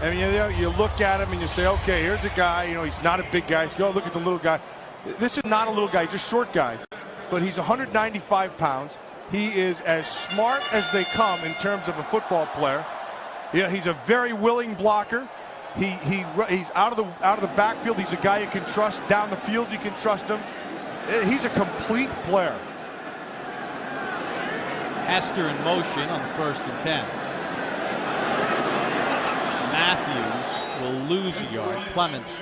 I mean, you look at him and you say, okay, here's a guy, he's not a big guy. So go look at the little guy. This is not a little guy, he's a short guy. But he's 195 pounds. He is as smart as they come in terms of a football player. He's a very willing blocker. He's out of the backfield. He's a guy you can trust. Down the field, you can trust him. He's a complete player. Hester in motion on the 1st and 10. Matthews will lose a yard. Clements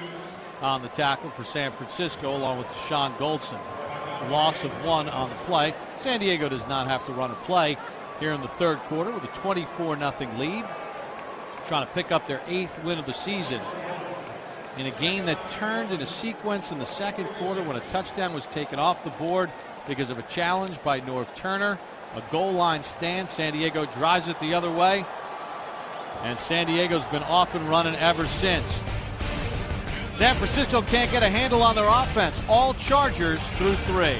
on the tackle for San Francisco along with Deshaun Goldson. Loss of 1 on the play. San Diego does not have to run a play here in the 3rd quarter with a 24-0 lead. Trying to pick up their 8th win of the season in a game that turned in a sequence in the 2nd quarter when a touchdown was taken off the board because of a challenge by Norv Turner. A goal line stand. San Diego drives it the other way. And San Diego's been off and running ever since. San Francisco can't get a handle on their offense. All Chargers through 3.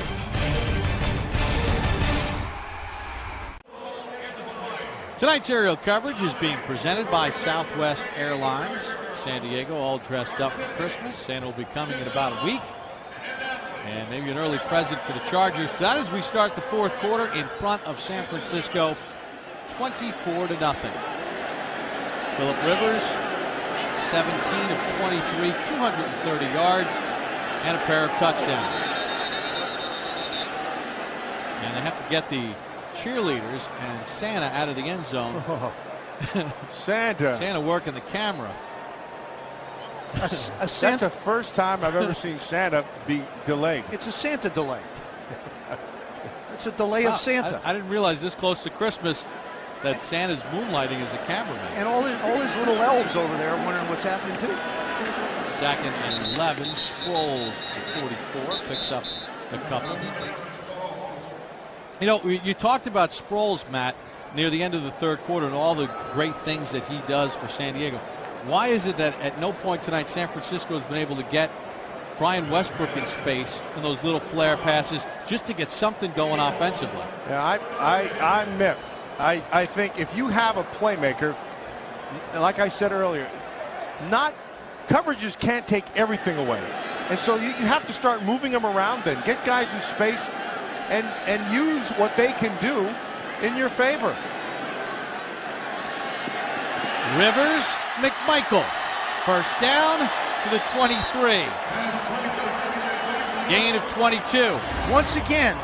Tonight's aerial coverage is being presented by Southwest Airlines. San Diego all dressed up for Christmas. Santa will be coming in about a week. And maybe an early present for the Chargers. That as we start the fourth quarter in front of San Francisco, 24-0. Phillip Rivers, 17 of 23, 230 yards, and a pair of touchdowns. And they have to get the cheerleaders and Santa out of the end zone. Santa working the camera. That's the first time I've ever seen Santa be delayed. It's a Santa delay. It's a delay of Santa. I didn't realize this close to Christmas that Santa's moonlighting as a cameraman. And all his little elves over there wondering what's happening too. 2nd and 11. Sproles to 44. Picks up a couple. You know, you talked about Sproles, Matt, near the end of the third quarter and all the great things that he does for San Diego. Why is it that at no point tonight San Francisco has been able to get Brian Westbrook in space and those little flare passes just to get something going offensively? Yeah, I'm miffed. I think if you have a playmaker, like I said earlier, coverages can't take everything away. And so you have to start moving them around then. Get guys in space and use what they can do in your favor. Rivers, McMichael. First down to the 23. Gain of 22. Once again,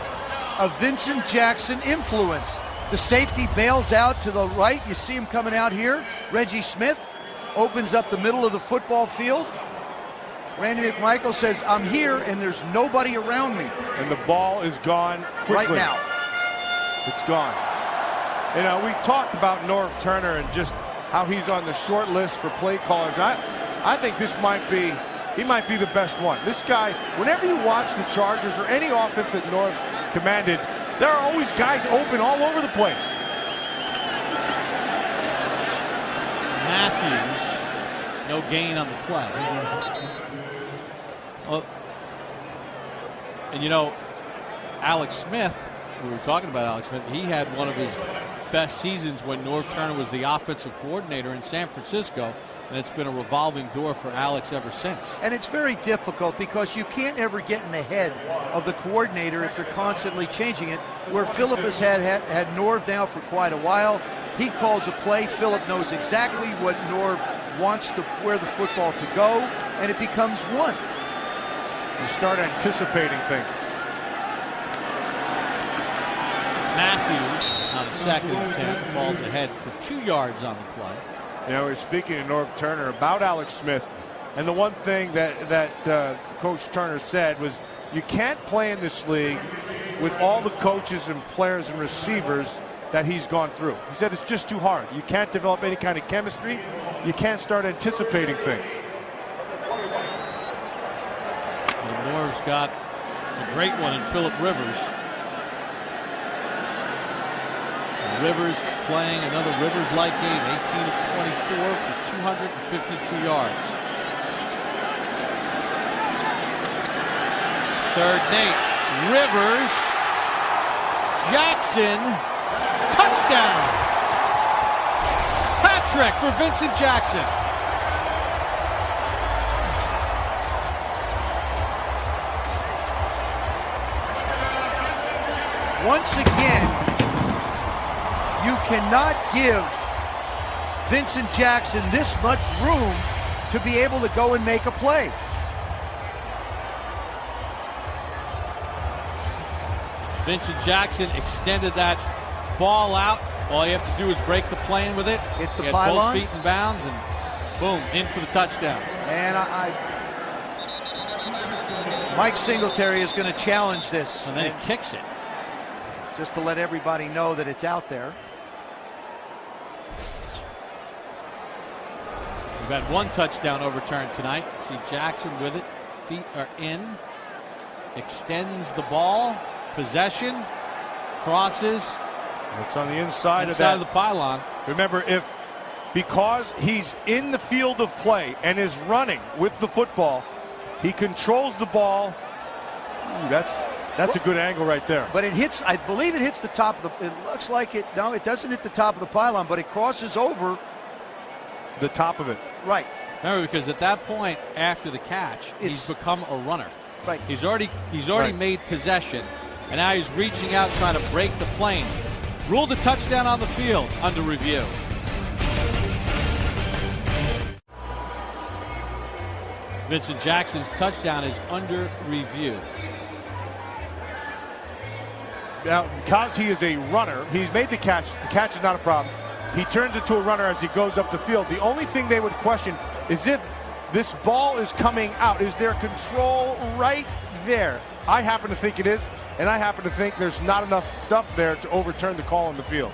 a Vincent Jackson influence. The safety bails out to the right. You see him coming out here. Reggie Smith opens up the middle of the football field. Randy McMichael says, I'm here and there's nobody around me. And the ball is gone quickly. Right now. It's gone. You know, we talked about Norv Turner and just how he's on the short list for play callers. I think he might be the best one. This guy, whenever you watch the Chargers or any offense that Norv's commanded, there are always guys open all over the place. Matthews, no gain on the play. Well, and you know, Alex Smith, we were talking about Alex Smith, he had one of his best seasons when Norv Turner was the offensive coordinator in San Francisco, and it's been a revolving door for Alex ever since. And it's very difficult because you can't ever get in the head of the coordinator if they're constantly changing it, where Phillip has had Norv now for quite a while. He calls a play. Phillip knows exactly what Norv wants where the football to go, and it becomes one. You start anticipating things. Matthews on 2nd and 10 falls ahead for 2 yards on the play. You know, we're speaking to Norv Turner about Alex Smith, and the one thing that Coach Turner said was, you can't play in this league with all the coaches and players and receivers that he's gone through. He said it's just too hard. You can't develop any kind of chemistry. You can't start anticipating things. And Norv's got a great one in Phillip Rivers. Rivers playing another Rivers-like game, 18 of 24 for 252 yards. 3rd and 8. Rivers, Jackson, touchdown. Hat-trick for Vincent Jackson. Once again, you cannot give Vincent Jackson this much room to be able to go and make a play. Vincent Jackson extended that ball out. All you have to do is break the plane with it. Hit the get pylon. both feet in bounds and boom, in for the touchdown. And Mike Singletary is going to challenge this. And then he kicks it. Just to let everybody know that it's out there. We've had one touchdown overturned tonight. See Jackson with it. Feet are in. Extends the ball. Possession. Crosses. It's on the inside of the pylon. Remember, because he's in the field of play and is running with the football, he controls the ball. Ooh, that's a good angle right there. But it hits, I believe it hits the top of the, it looks like it, no, it doesn't hit the top of the pylon, but it crosses over the top of it. Right. Remember, because at that point, after the catch, he's become a runner. Right. He's already made possession, and now he's reaching out trying to break the plane. Ruled a touchdown on the field, under review. Vincent Jackson's touchdown is under review. Now, because he is a runner, he's made the catch. The catch is not a problem. He turns into a runner as he goes up the field. The only thing they would question is if this ball is coming out. Is there control right there? I happen to think it is, and I happen to think there's not enough stuff there to overturn the call on the field.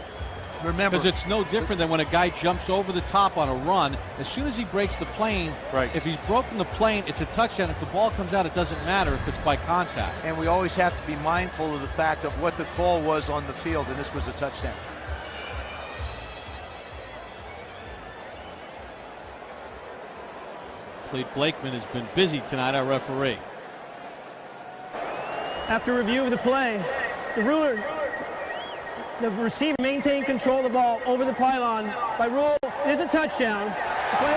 Remember, because it's no different than when a guy jumps over the top on a run. As soon as he breaks the plane, right. If he's broken the plane, it's a touchdown. If the ball comes out, it doesn't matter if it's by contact. And we always have to be mindful of the fact of what the call was on the field, and this was a touchdown. Clete Blakeman has been busy tonight, our referee. After review of the play, the receiver maintained control of the ball over the pylon. By rule, it is a touchdown. The play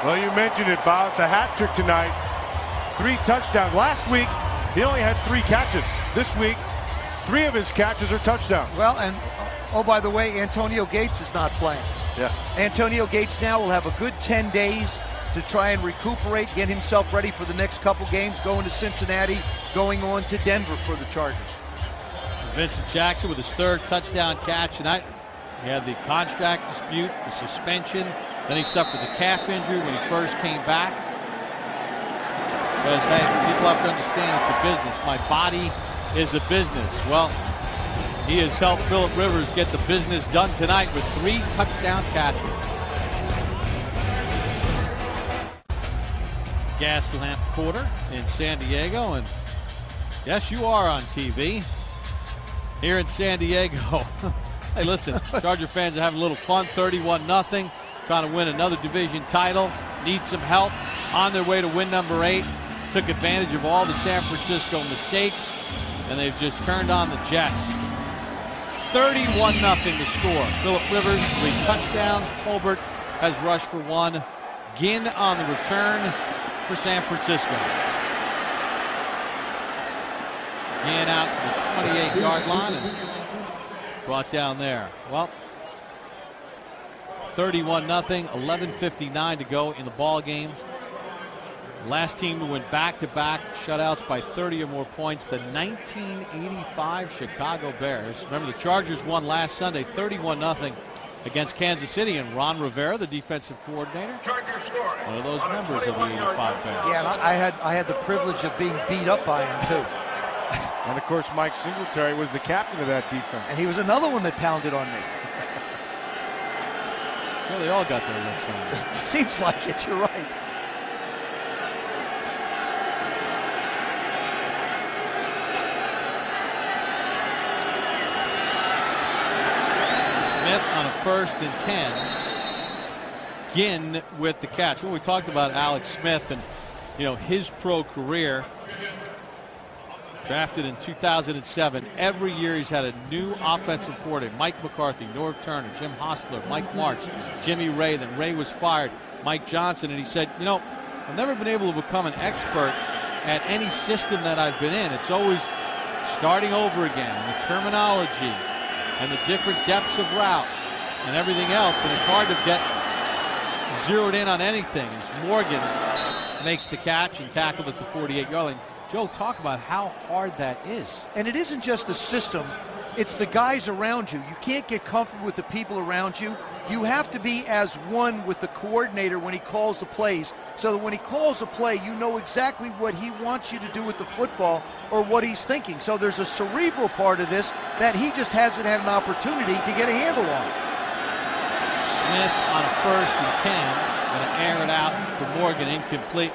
well, you mentioned it, Bob. It's a hat trick tonight. 3 touchdowns. Last week, he only had 3 catches. This week, 3 of his catches are touchdowns. Well, and oh, by the way, Antonio Gates is not playing. Yeah. Antonio Gates now will have a good 10 days to try and recuperate, get himself ready for the next couple games, going to Cincinnati, going on to Denver for the Chargers. Vincent Jackson with his 3rd touchdown catch tonight. He had the contract dispute, the suspension, then he suffered the calf injury when he first came back. Says, hey, people have to understand it's a business. My body is a business. Well, he has helped Philip Rivers get the business done tonight with 3 touchdown catches. Gaslamp Quarter in San Diego, and yes, you are on TV here in San Diego. Hey, listen, Charger fans are having a little fun. 31-0, trying to win another division title. Need some help on their way to win number 8. Took advantage of all the San Francisco mistakes, and they've just turned on the Jets. 31-0 the score. Philip Rivers, 3 touchdowns. Tolbert has rushed for 1. Ginn on the return for San Francisco. Ginn out to the 28-yard line and brought down there. Well, 31-0, 11:59 to go in the ball game. Last team to win back-to-back shutouts by 30 or more points, the 1985 Chicago Bears. Remember, the Chargers won last Sunday 31-0 against Kansas City, and Ron Rivera, the defensive coordinator, one of those members of the 85 Bears. Yeah, I had the privilege of being beat up by him, too. And, of course, Mike Singletary was the captain of that defense. And he was another one that pounded on me. So they all got their licks on it. Seems like it, you're right. On a 1st and 10. Ginn with the catch. Well, we talked about Alex Smith and, his pro career. Drafted in 2007. Every year he's had a new offensive coordinator. Mike McCarthy, Norv Turner, Jim Hostler, Mike March, Jimmy Ray. Then Ray was fired. Mike Johnson. And he said, I've never been able to become an expert at any system that I've been in. It's always starting over again. And the terminology and the different depths of route and everything else, and it's hard to get zeroed in on anything. As Morgan makes the catch and tackled at the 48-yard line. Joe, talk about how hard that is. And it isn't just the system, it's the guys around you. You can't get comfortable with the people around you. You have to be as one with the coordinator when he calls the plays, so that when he calls a play, you know exactly what he wants you to do with the football or what he's thinking. So there's a cerebral part of this that he just hasn't had an opportunity to get a handle on. Smith on a 1st and 10, going to air it out for Morgan, incomplete.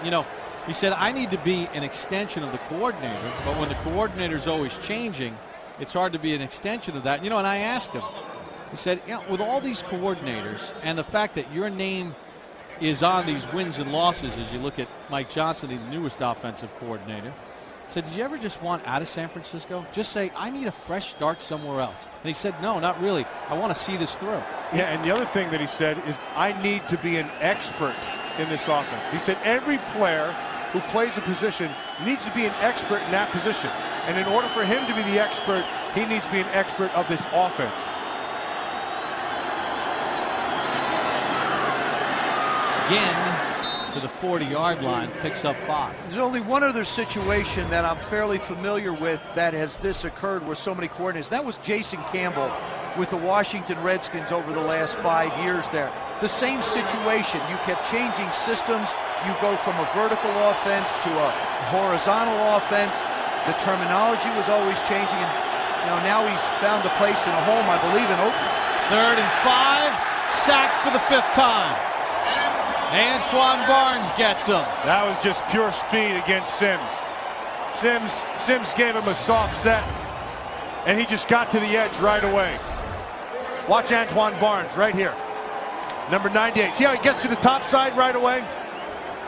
He said, I need to be an extension of the coordinator, but when the coordinator's always changing, it's hard to be an extension of that. You know, and I asked him, he said, you know, with all these coordinators and the fact that your name is on these wins and losses as you look at Mike Johnson, the newest offensive coordinator, he said, did you ever just want out of San Francisco? Just say, I need a fresh start somewhere else. And he said, no, not really. I want to see this through. Yeah, and the other thing that he said is, I need to be an expert in this offense. He said every player who plays a position needs to be an expert in that position. And in order for him to be the expert, he needs to be an expert of this offense. Again, to the 40-yard line, picks up 5. There's only one other situation that I'm fairly familiar with that has this occurred with so many coordinators. That was Jason Campbell with the Washington Redskins over the last 5 years there. The same situation. You kept changing systems. You go from a vertical offense to a horizontal offense. The terminology was always changing. And you know, now he's found a place in a home, I believe, in Oakland. 3rd and 5, sacked for the 5th time. Antoine Barnes gets him. That was just pure speed against Sims. Sims gave him a soft set, and he just got to the edge right away. Watch Antoine Barnes right here. Number 98. See how he gets to the top side right away?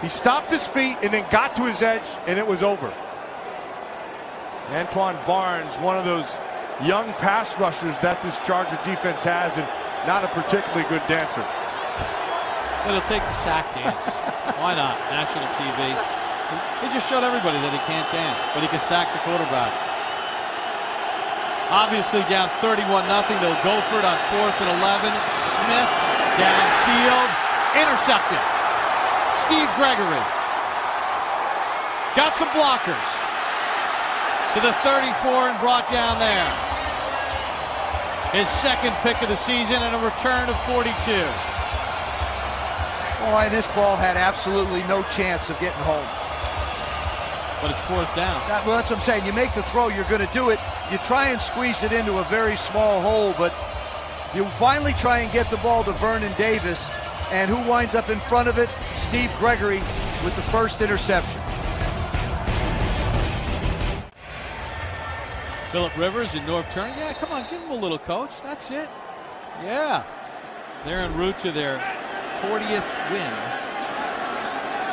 He stopped his feet and then got to his edge, and it was over. Antoine Barnes, one of those young pass rushers that this Charger defense has, and not a particularly good dancer. But he'll take the sack dance. Why not? National TV. He just showed everybody that he can't dance, but he can sack the quarterback. Obviously down 31-0. They'll go for it on 4th and 11. Smith downfield, intercepted. Steve Gregory got some blockers to the 34 and brought down there. His 2nd pick of the season and a return of 42. Well, and this ball had absolutely no chance of getting home. But it's 4th down. Well, that's what I'm saying. You make the throw, you're going to do it. You try and squeeze it into a very small hole, but you finally try and get the ball to Vernon Davis. And who winds up in front of it? Steve Gregory with the first interception. Philip Rivers in North Turner. Yeah, come on, give him a little, coach. That's it. Yeah. They're en route to their 40th win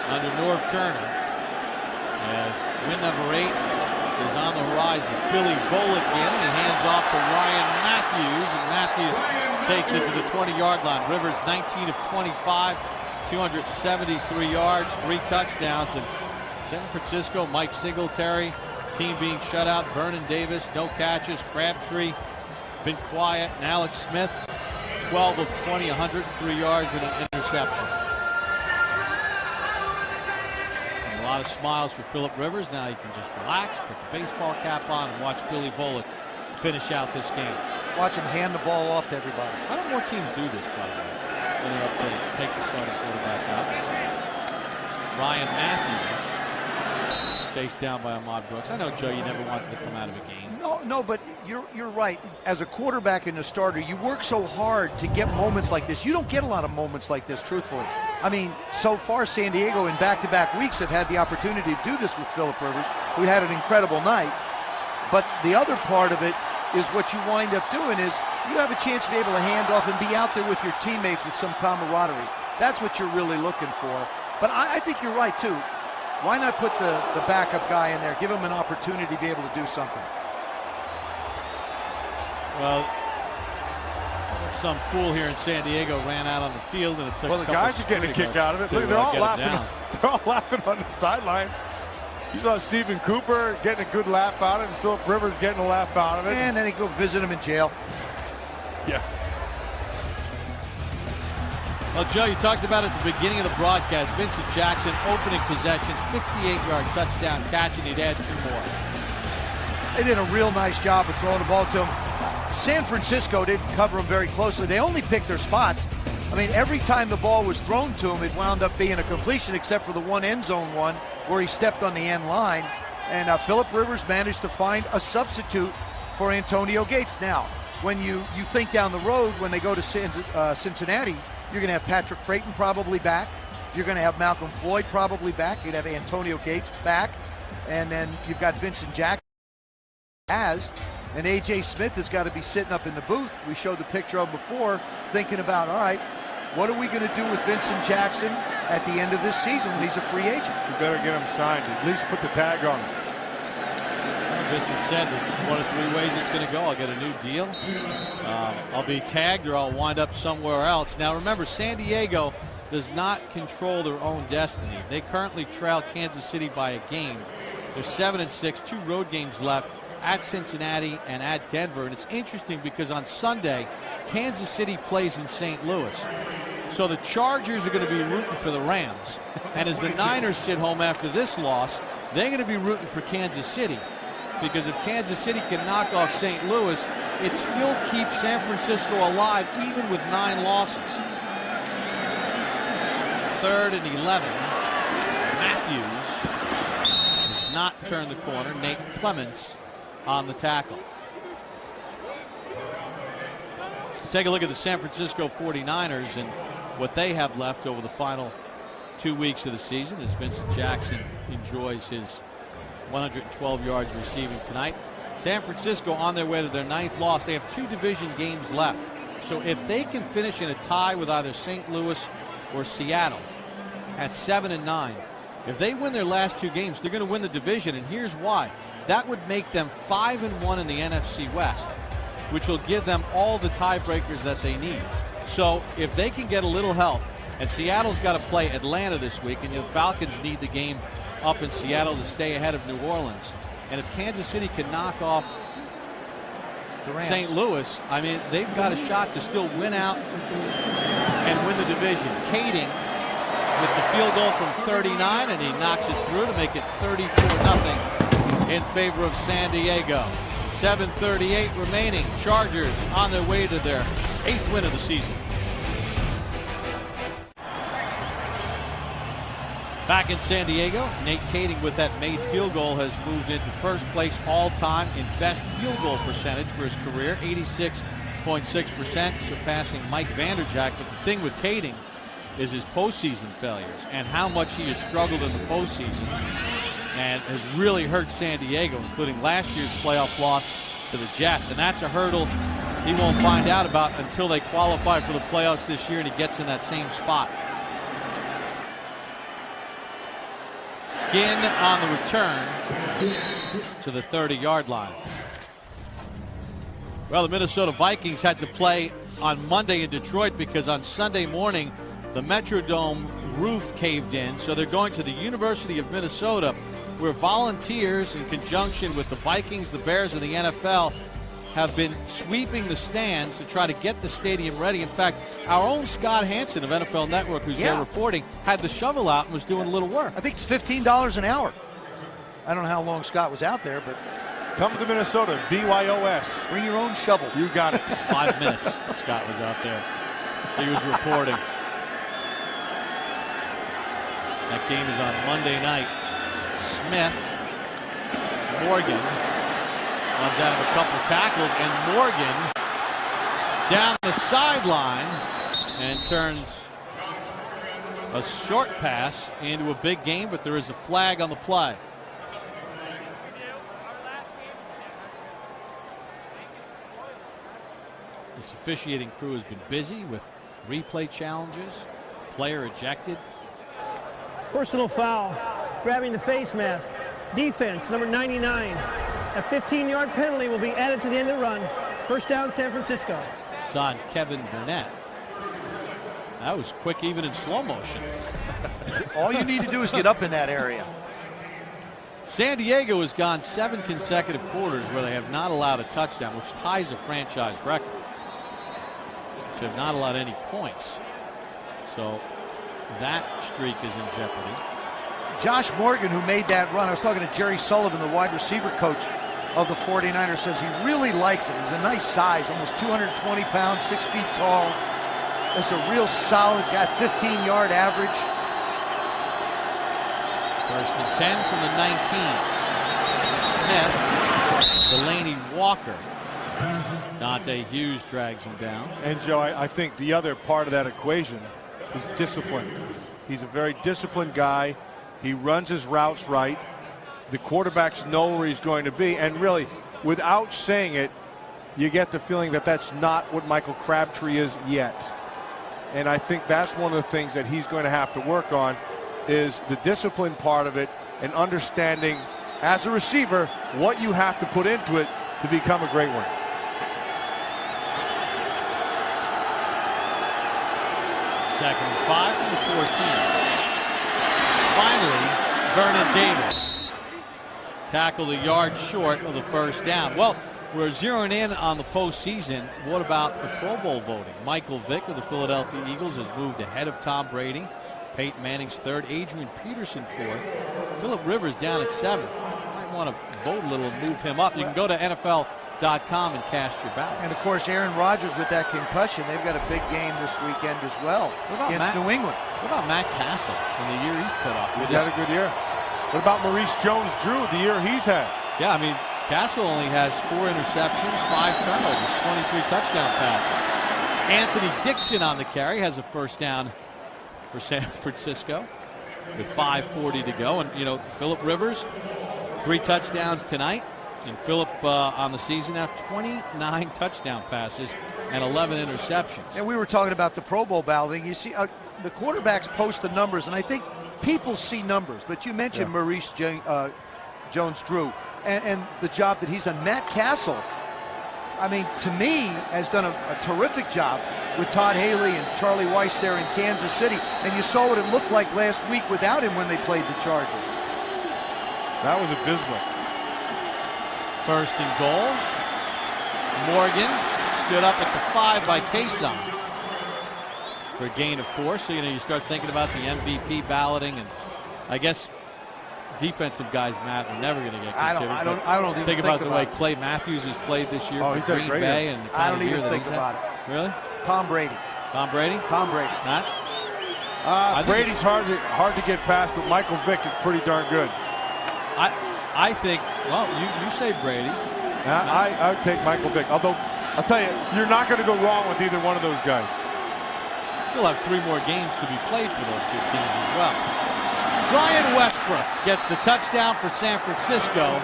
under North Turner. As win number 8 is on the horizon. Billy Volek in, and he hands off to Ryan Matthews, and Matthews takes it to the 20-yard line. Rivers 19 of 25, 273 yards, 3 touchdowns. And San Francisco, Mike Singletary, his team being shut out. Vernon Davis, no catches. Crabtree, been quiet. And Alex Smith, 12 of 20, 103 yards and an interception. And a lot of smiles for Philip Rivers. Now he can just relax, put the baseball cap on, and watch Billy Volek finish out this game. Watch him hand the ball off to everybody. How do more teams do this, by the way? When they're up there, take the starting quarterback out. Ryan Matthews chased down by Ahmad Brooks. I know, Joe, you never wanted to come out of a game. No, but you're right. As a quarterback and a starter, you work so hard to get moments like this. You don't get a lot of moments like this, truthfully. I mean, so far San Diego in back-to-back weeks have had the opportunity to do this with Philip Rivers, who had an incredible night. But the other part of it is what you wind up doing is you have a chance to be able to hand off and be out there with your teammates with some camaraderie. That's what you're really looking for. But I think you're right, too. Why not put the backup guy in there? Give him an opportunity to be able to do something. Well, some fool here in San Diego ran out on the field, and it took. Well, the guys are getting a kick out of it. Look, they're all laughing. They're all laughing on the sideline. You saw Stephen Cooper getting a good laugh out of it, and Philip Rivers getting a laugh out of it. And then he go visit him in jail. Yeah. Well, Joe, you talked about at the beginning of the broadcast, Vincent Jackson opening possession, 58-yard touchdown catch, and he'd add 2 more. They did a real nice job of throwing the ball to him. San Francisco didn't cover him very closely. They only picked their spots. I mean, every time the ball was thrown to him, it wound up being a completion, except for the one end zone one where he stepped on the end line. And Philip Rivers managed to find a substitute for Antonio Gates. Now, when you think down the road, when they go to Cincinnati, you're going to have Patrick Creighton probably back. You're going to have Malcolm Floyd probably back. You'd have Antonio Gates back. And then you've got Vincent Jackson. And A.J. Smith has got to be sitting up in the booth. We showed the picture of him before, thinking about, all right, what are we going to do with Vincent Jackson at the end of this season when he's a free agent? You better get him signed. At least put the tag on him. Vincent said it's one of 3 ways it's going to go. I'll get a new deal. I'll be tagged or I'll wind up somewhere else. Now remember, San Diego does not control their own destiny. They currently trail Kansas City by a game. They're 7-6, 2 road games left at Cincinnati and at Denver. And it's interesting because on Sunday, Kansas City plays in St. Louis. So the Chargers are going to be rooting for the Rams. And as the Niners sit home after this loss, they're going to be rooting for Kansas City. Because if Kansas City can knock off St. Louis, it still keeps San Francisco alive even with 9 losses. 3rd and 11. Matthews does not turn the corner. Nate Clements on the tackle. Take a look at the San Francisco 49ers and what they have left over the final 2 weeks of the season as Vincent Jackson enjoys his 112 yards receiving tonight. San Francisco on their way to their 9th loss. They have 2 division games left. So if they can finish in a tie with either St. Louis or Seattle at 7-9, if they win their last 2 games, they're going to win the division. And here's why. That would make them 5-1 in the NFC West, which will give them all the tiebreakers that they need. So if they can get a little help, and Seattle's got to play Atlanta this week, and the Falcons need the game up in Seattle to stay ahead of New Orleans. And if Kansas City can knock off St. Louis, I mean, they've got a shot to still win out and win the division. Kading with the field goal from 39, and he knocks it through to make it 34-0 in favor of San Diego. 7:38 remaining. Chargers on their way to their 8th win of the season. Back in San Diego, Nate Kading with that made field goal has moved into first place all-time in best field goal percentage for his career, 86.6%, surpassing Mike Vanderjagt. But the thing with Kading is his postseason failures and how much he has struggled in the postseason and has really hurt San Diego, including last year's playoff loss to the Jets. And that's a hurdle he won't find out about until they qualify for the playoffs this year and he gets in that same spot. Ginn on the return to the 30-yard line. Well, the Minnesota Vikings had to play on Monday in Detroit because on Sunday morning the Metrodome roof caved in. So they're going to the University of Minnesota, where volunteers in conjunction with the Vikings, the Bears, and the NFL have been sweeping the stands to try to get the stadium ready. In fact, our own Scott Hansen of NFL Network, who's there reporting, had the shovel out and was doing a little work. I think it's $15 an hour. I don't know how long Scott was out there, but come to Minnesota, BYOS. Bring your own shovel. You got it. 5 minutes Scott was out there. He was reporting. That game is on Monday night. Smith, Morgan runs out of a couple tackles, and Morgan down the sideline and turns a short pass into a big game, but there is a flag on the play. This officiating crew has been busy with replay challenges, player ejected. Personal foul, grabbing the face mask. Defense, number 99. A 15-yard penalty will be added to the end of the run. First down, San Francisco. It's on Kevin Burnett. That was quick even in slow motion. All you need to do is get up in that area. San Diego has gone 7 consecutive quarters where they have not allowed a touchdown, which ties a franchise record. So have not allowed any points. So that streak is in jeopardy. Josh Morgan, who made that run, I was talking to Jerry Sullivan, the wide receiver coach of the 49ers, says he really likes it. He's a nice size, almost 220 pounds, 6 feet tall. That's a real solid guy, 15-yard average. First and 10 from the 19. Smith, Delaney Walker. Dante Hughes drags him down. And Joe, I think the other part of that equation is discipline. He's a very disciplined guy. He runs his routes right. The quarterbacks know where he's going to be. And really, without saying it, you get the feeling that that's not what Michael Crabtree is yet. And I think that's one of the things that he's going to have to work on, is the discipline part of it and understanding as a receiver what you have to put into it to become a great one. Second and 5 from the 14. Finally, Vernon Davis tackled a yard short of the first down. Well, we're zeroing in on the postseason. What about the Pro Bowl voting? Michael Vick of the Philadelphia Eagles has moved ahead of Tom Brady. Peyton Manning's third. Adrian Peterson fourth. Phillip Rivers down at seventh. You might want to vote a little and move him up. You can go to NFL.com and cast your ballot. And of course, Aaron Rodgers with that concussion, they've got a big game this weekend as well against New England. What about Matt Castle and the year he's put up? He's had a good year. What about Maurice Jones-Drew, the year he's had? Yeah, I mean, Castle only has 4 interceptions, 5 turnovers, 23 touchdown passes. Anthony Dixon on the carry has a first down for San Francisco with 5:40 to go. And, you know, Phillip Rivers, 3 touchdowns tonight. And Phillip on the season now, 29 touchdown passes and 11 interceptions. And we were talking about the Pro Bowl balloting. You see, the quarterbacks post the numbers, and I think people see numbers. But you mentioned Maurice Jones-Drew and the job that he's done. Matt Castle, I mean, to me, has done a terrific job with Todd Haley and Charlie Weiss there in Kansas City. And you saw what it looked like last week without him when they played the Chargers. That was abysmal. First and goal. Morgan stood up at the 5 by Kason for a gain of 4. So, you know, you start thinking about the MVP balloting, and I guess defensive guys, Matt, are never going to get considered. I don't even think about the way Clay Matthews has played this year for Green Bay. And I don't even think about it. Really? Tom Brady. Tom Brady? Tom Brady. Matt? Brady's hard to get past, but Michael Vick is pretty darn good. I think, well, you say Brady. I would take Michael Vick. Although, I'll tell you, you're not going to go wrong with either one of those guys. Still have 3 more games to be played for those 2 teams as well. Brian Westbrook gets the touchdown for San Francisco.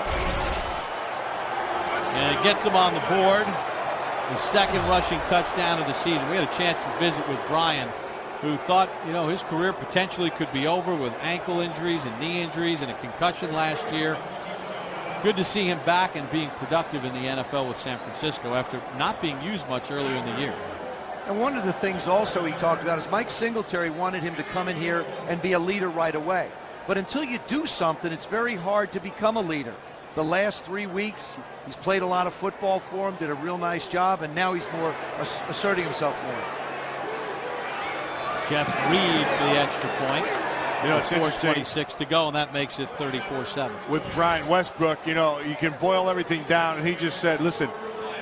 And it gets him on the board. His second rushing touchdown of the season. We had a chance to visit with Brian, who thought, you know, his career potentially could be over with ankle injuries and knee injuries and a concussion last year. Good to see him back and being productive in the NFL with San Francisco after not being used much earlier in the year. And one of the things also he talked about is Mike Singletary wanted him to come in here and be a leader right away. But until you do something, it's very hard to become a leader. The last 3 weeks, he's played a lot of football for him, did a real nice job, and now he's more asserting himself more. Jeff Reed for the extra point. You know, it's 4:26 to go, and that makes it 34-7. With Brian Westbrook, you know, you can boil everything down, and he just said, listen,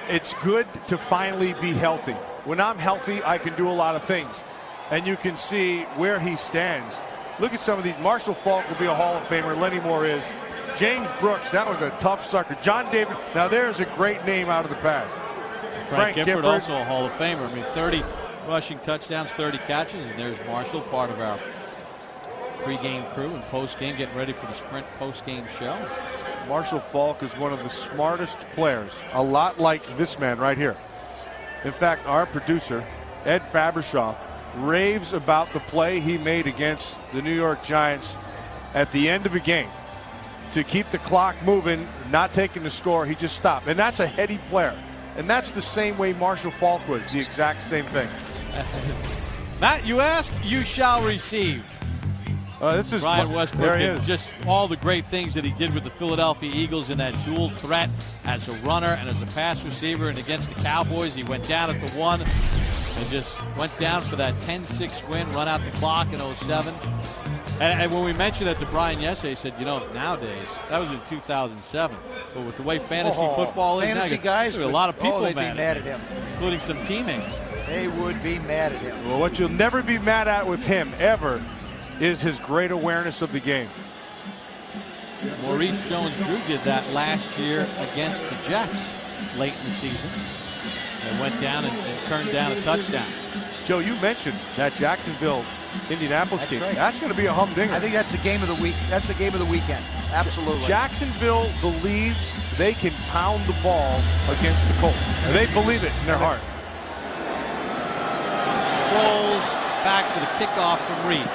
it's good to finally be healthy. When I'm healthy, I can do a lot of things. And you can see where he stands. Look at some of these. Marshall Faulk will be a Hall of Famer. Lenny Moore is. James Brooks, that was a tough sucker. John David, now there's a great name out of the pass. Frank Gifford, also a Hall of Famer. I mean, 30 rushing touchdowns, 30 catches, and there's Marshall, part of our pregame crew and postgame, getting ready for the Sprint postgame show. Marshall Faulk is one of the smartest players, a lot like this man right here. In fact, our producer, Ed Fabershoff, raves about the play he made against the New York Giants at the end of a game. To keep the clock moving, not taking the score, he just stopped. And that's a heady player. And that's the same way Marshall Faulk was, the exact same thing. Matt, you ask, you shall receive. This is Brian Westbrook, there he and is. just all the great things that he did with the Philadelphia Eagles in that dual threat as a runner and as a pass receiver. And against the Cowboys, he went down at the 1 and just went down for that 10-6 win, run out the clock in 07. And when we mentioned that to Brian yesterday, he said, you know, nowadays, that was in 2007. But with the way fantasy football is fantasy now, guys, a lot of people they'd mad, be mad at him, including some teammates. They would be mad at him. Well, what you'll never be mad at with him, ever, is his great awareness of the game. Maurice Jones-Drew did that last year against the Jets late in the season. They went down and turned down a touchdown. Joe, you mentioned that Jacksonville Indianapolis That's game. right. That's going to be a humdinger. I think that's the game of the week. That's the game of the weekend. Absolutely. Jacksonville believes they can pound the ball against the Colts. They believe it in their heart. Sproles back to the kickoff from Reed.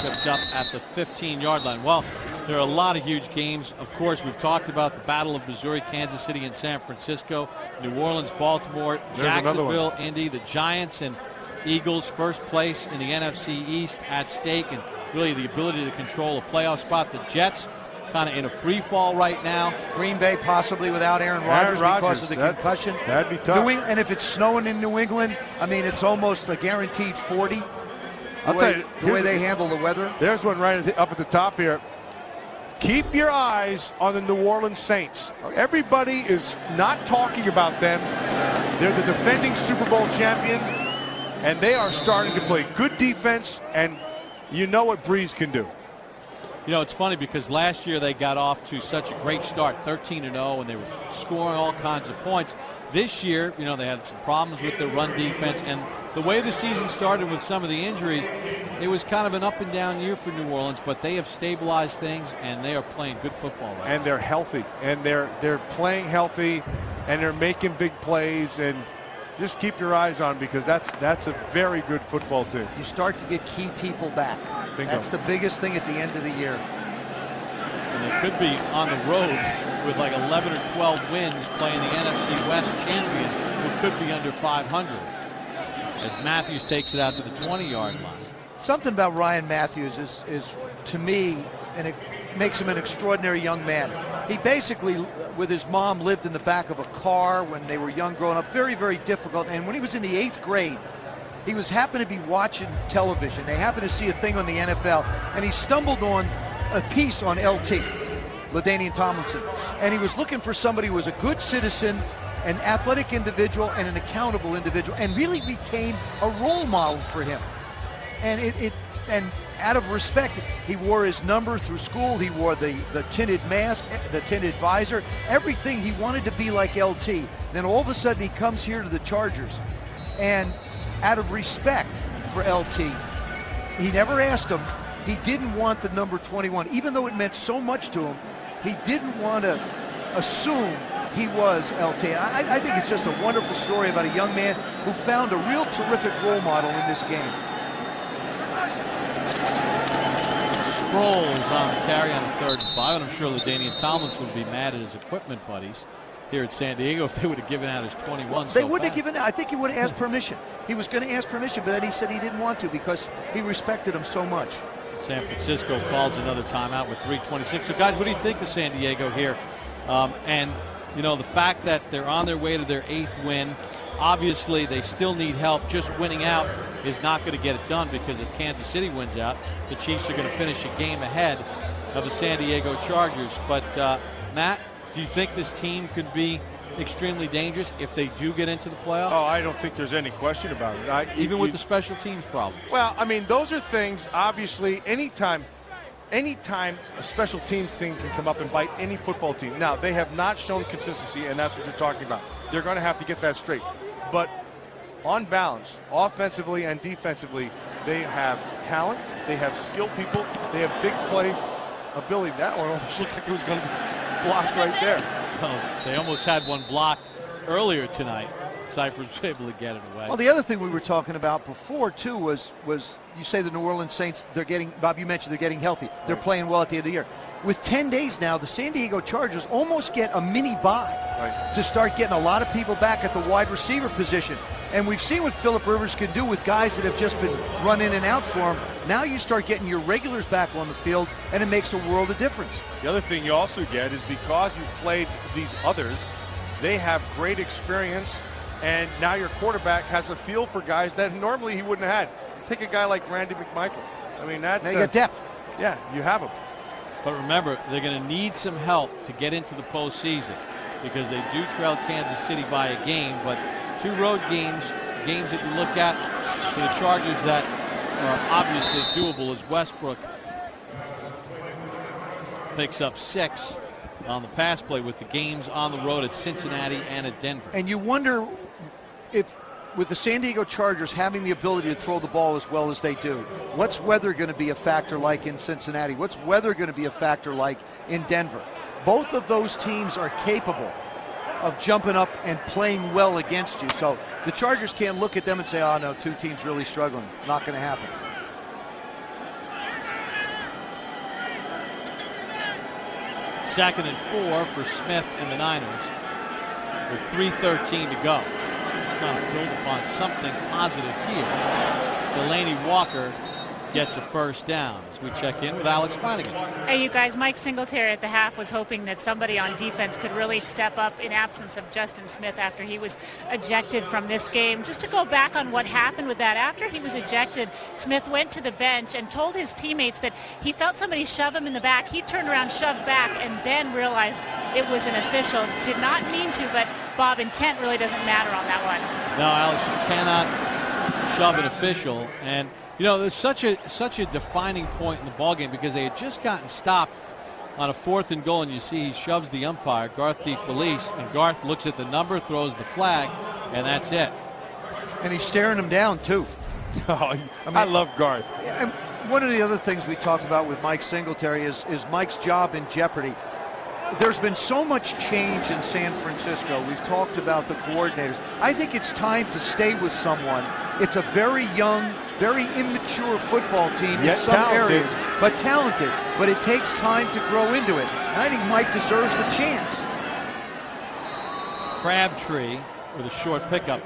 Tripped up at the 15-yard line. Well, there are a lot of huge games. Of course, we've talked about the Battle of Missouri, Kansas City, and San Francisco, New Orleans, Baltimore, Jacksonville, Indy, the Giants and Eagles, first place in the NFC East at stake, and really the ability to control a playoff spot. The Jets kind of in a free fall right now. Green Bay possibly without Aaron Rodgers because of the concussion. That'd be tough. And if it's snowing in New England, I mean, it's almost a guaranteed 40. I'll tell you, the way they handle the weather. There's one right up at the top here. Keep your eyes on the New Orleans Saints. Everybody is not talking about them. They're the defending Super Bowl champion, and they are starting to play good defense, and you know what Breeze can do. You know, it's funny because last year they got off to such a great start, 13-0, and they were scoring all kinds of points. This year, you know, they had some problems with their run defense, and the way the season started with some of the injuries, it was kind of an up and down year for New Orleans, but they have stabilized things, and they are playing good football right now. And they're healthy, and they're playing healthy, and they're making big plays, and just keep your eyes on, because that's a very good football team. You start to get key people back. Bingo. That's the biggest thing at the end of the year. And they could be on the road with like 11 or 12 wins playing the NFC West champion, who could be under 500, as Matthews takes it out to the 20-yard line. Something about Ryan Matthews is to me, and it makes him an extraordinary young man. He basically, with his mom, lived in the back of a car when they were young growing up. Very, very difficult. And when he was in the 8th grade, he happened to be watching television. They happened to see a thing on the NFL, and he stumbled on a piece on LT, LaDainian Tomlinson. And he was looking for somebody who was a good citizen, an athletic individual, and an accountable individual, and really became a role model for him. And and out of respect, he wore his number through school. He wore the tinted mask, the tinted visor, everything. He wanted to be like LT. Then all of a sudden he comes here to the Chargers, and out of respect for LT, he never asked him. He didn't want the number 21, even though it meant so much to him. He didn't want to assume he was LT. I think it's just a wonderful story about a young man who found a real terrific role model in this game. Sproles on the carry on the 3rd and 5, and I'm sure LaDainian Tomlinson would be mad at his equipment buddies here at San Diego if they would have given out his 21. They wouldn't have given. I think he would have asked permission. He was going to ask permission, but then he said he didn't want to because he respected him so much. San Francisco calls another timeout with 3:26. So, guys, what do you think of San Diego here? And, you know, the fact that they're on their way to their 8th win, obviously they still need help. Just winning out is not going to get it done, because if Kansas City wins out, the Chiefs are going to finish a game ahead of the San Diego Chargers. But, Matt, do you think this team could be extremely dangerous if they do get into the playoffs? Oh, I don't think there's any question about it. Even with the special teams problem. Well, I mean, those are things, obviously, anytime a special teams thing can come up and bite any football team. Now, they have not shown consistency, and that's what you're talking about. They're going to have to get that straight. But on balance, offensively and defensively, they have talent, they have skilled people, they have big play ability. That one almost looked like it was going to be blocked right there. Well, they almost had one blocked earlier tonight. Cyphers was able to get it away. Well, the other thing we were talking about before, too, was you say the New Orleans Saints, they're getting, Bob, you mentioned they're getting healthy. They're playing well at the end of the year. With 10 days now, the San Diego Chargers almost get a mini bye to start getting a lot of people back at the wide receiver position. And we've seen what Phillip Rivers can do with guys that have just been run in and out for him. Now you start getting your regulars back on the field, and it makes a world of difference. The other thing you also get is because you've played these others, they have great experience, and now your quarterback has a feel for guys that normally he wouldn't have had. Take a guy like Randy McMichael. I mean, that. Now you got depth. Yeah, you have him. But remember, they're going to need some help to get into the postseason, because they do trail Kansas City by a game, but 2 road games that you look at for the Chargers that are obviously doable, as Westbrook picks up 6 on the pass play with the games on the road at Cincinnati and at Denver. And you wonder if with the San Diego Chargers having the ability to throw the ball as well as they do, what's weather going to be a factor like in Cincinnati? What's weather going to be a factor like in Denver? Both of those teams are capable of jumping up and playing well against you. So the Chargers can't look at them and say, oh, no, two teams really struggling. Not going to happen. Second and 4 for Smith and the Niners with 3:13 to go. Trying to build upon something positive here. Delaney Walker gets a first down as we check in with Alex Flanagan. Hey, you guys, Mike Singletary at the half was hoping that somebody on defense could really step up in absence of Justin Smith after he was ejected from this game. Just to go back on what happened with that, after he was ejected, Smith went to the bench and told his teammates that he felt somebody shove him in the back. He turned around, shoved back, and then realized it was an official. Did not mean to, but Bob, intent really doesn't matter on that one. No, Alex, you cannot shove an official. And you know, there's such a defining point in the ballgame because they had just gotten stopped on a 4th and goal, and you see he shoves the umpire, Garth DeFelice, and Garth looks at the number, throws the flag, and that's it. And he's staring him down, too. I love Garth. And one of the other things we talked about with Mike Singletary is Mike's job in jeopardy. There's been so much change in San Francisco. We've talked about the coordinators. I think it's time to stay with someone. It's a very young, very immature football team in some areas, but talented. But it takes time to grow into it. And I think Mike deserves the chance. Crabtree with a short pickup.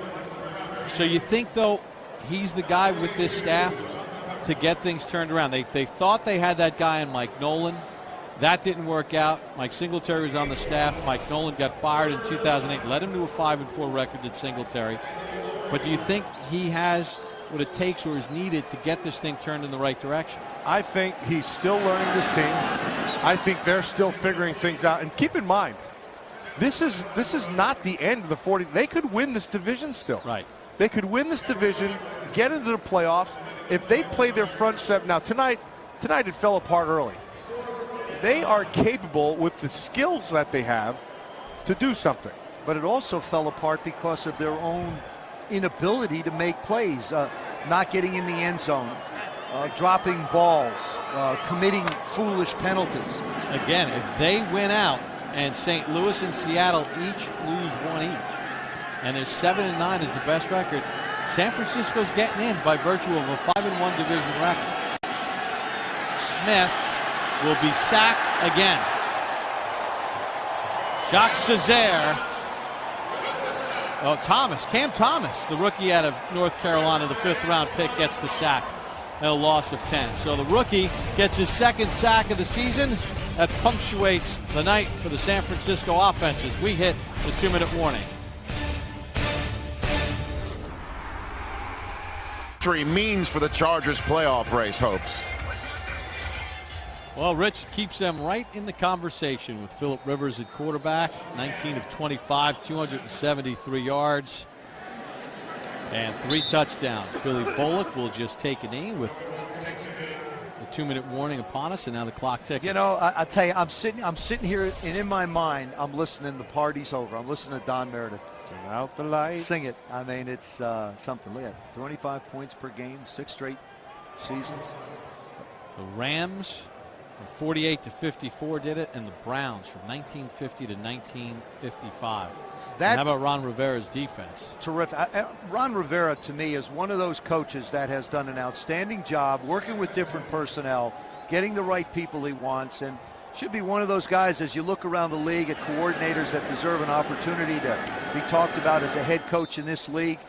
So you think, though, he's the guy with this staff to get things turned around? They thought they had that guy in Mike Nolan. That didn't work out. Mike Singletary was on the staff. Mike Nolan got fired in 2008, led him to a 5-4 record at Singletary. But do you think he has what it takes or is needed to get this thing turned in the right direction? I think he's still learning this team. I think they're still figuring things out. And keep in mind, this is not the end of the 40. They could win this division still. Right. They could win this division, get into the playoffs. If they play their front seven. Now, tonight it fell apart early. They are capable with the skills that they have to do something. But it also fell apart because of their own inability to make plays, not getting in the end zone, dropping balls, committing foolish penalties. Again, if they win out and St. Louis and Seattle each lose one each, and their 7-9 is the best record, San Francisco's getting in by virtue of a 5-1 division record. Smith will be sacked again. Jacques Cesaire. Oh, Cam Thomas, the rookie out of North Carolina, the 5th-round pick, gets the sack at a loss of 10. So the rookie gets his 2nd sack of the season. That punctuates the night for the San Francisco offenses. We hit the 2-minute warning. Means for the Chargers playoff race hopes. Well, Rich, keeps them right in the conversation with Phillip Rivers at quarterback. 19 of 25, 273 yards, and 3 touchdowns. Billy Bullock will just take a knee with the 2-minute warning upon us, and now the clock ticking. You know, I tell you, I'm sitting here, and in my mind, I'm listening. The party's over. I'm listening to Don Meredith. Turn out the lights. Sing it. I mean, it's something. Look at 25 points per game, 6 straight seasons. The Rams from 48 to 54 did it, and the Browns from 1950 to 1955. And how about Ron Rivera's defense? Terrific. Ron Rivera, to me, is one of those coaches that has done an outstanding job working with different personnel, getting the right people he wants, and should be one of those guys, as you look around the league at coordinators that deserve an opportunity to be talked about as a head coach in this league.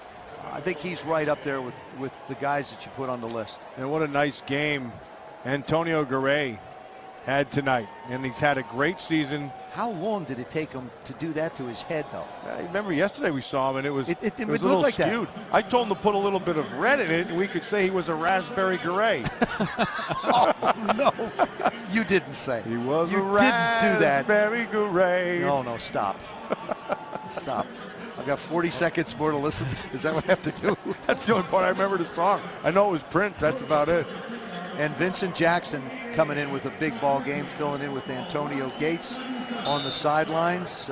I think he's right up there with the guys that you put on the list. And what a nice game Antonio Garay had tonight. And he's had a great season. How long did it take him to do that to his head, though? I remember yesterday we saw him, and it was it a would little look like skewed. that. I told him to put a little bit of red in it, and we could say he was a raspberry Garay. Oh, no. You didn't say. He was you a raspberry Garay. No, stop. Stop. I've got 40 seconds more to listen. Is that what I have to do? That's the only part I remember the song. I know it was Prince. That's about it. And Vincent Jackson coming in with a big ball game, filling in with Antonio Gates on the sidelines.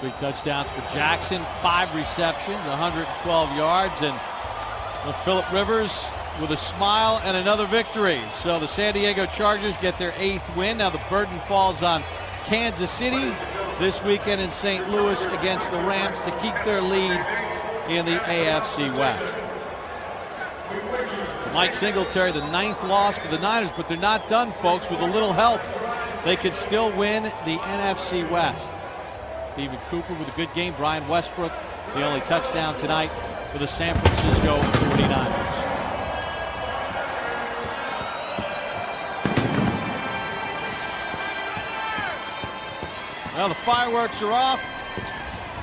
Big touchdowns for Jackson, 5 receptions, 112 yards, and Philip Rivers with a smile and another victory. So the San Diego Chargers get their 8th win. Now the burden falls on Kansas City this weekend in St. Louis against the Rams to keep their lead in the AFC West. For Mike Singletary, the 9th loss for the Niners, but they're not done, folks. With a little help, they could still win the NFC West. Stephen Cooper with a good game. Brian Westbrook, the only touchdown tonight for the San Francisco 49ers. Well, the fireworks are off.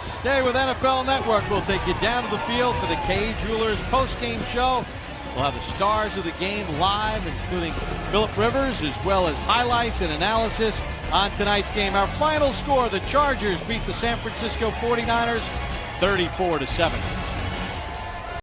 Stay with NFL Network. We'll take you down to the field for the Kay Jewelers post-game show. We'll have the stars of the game live, including Philip Rivers, as well as highlights and analysis on tonight's game. Our final score, the Chargers beat the San Francisco 49ers 34-7.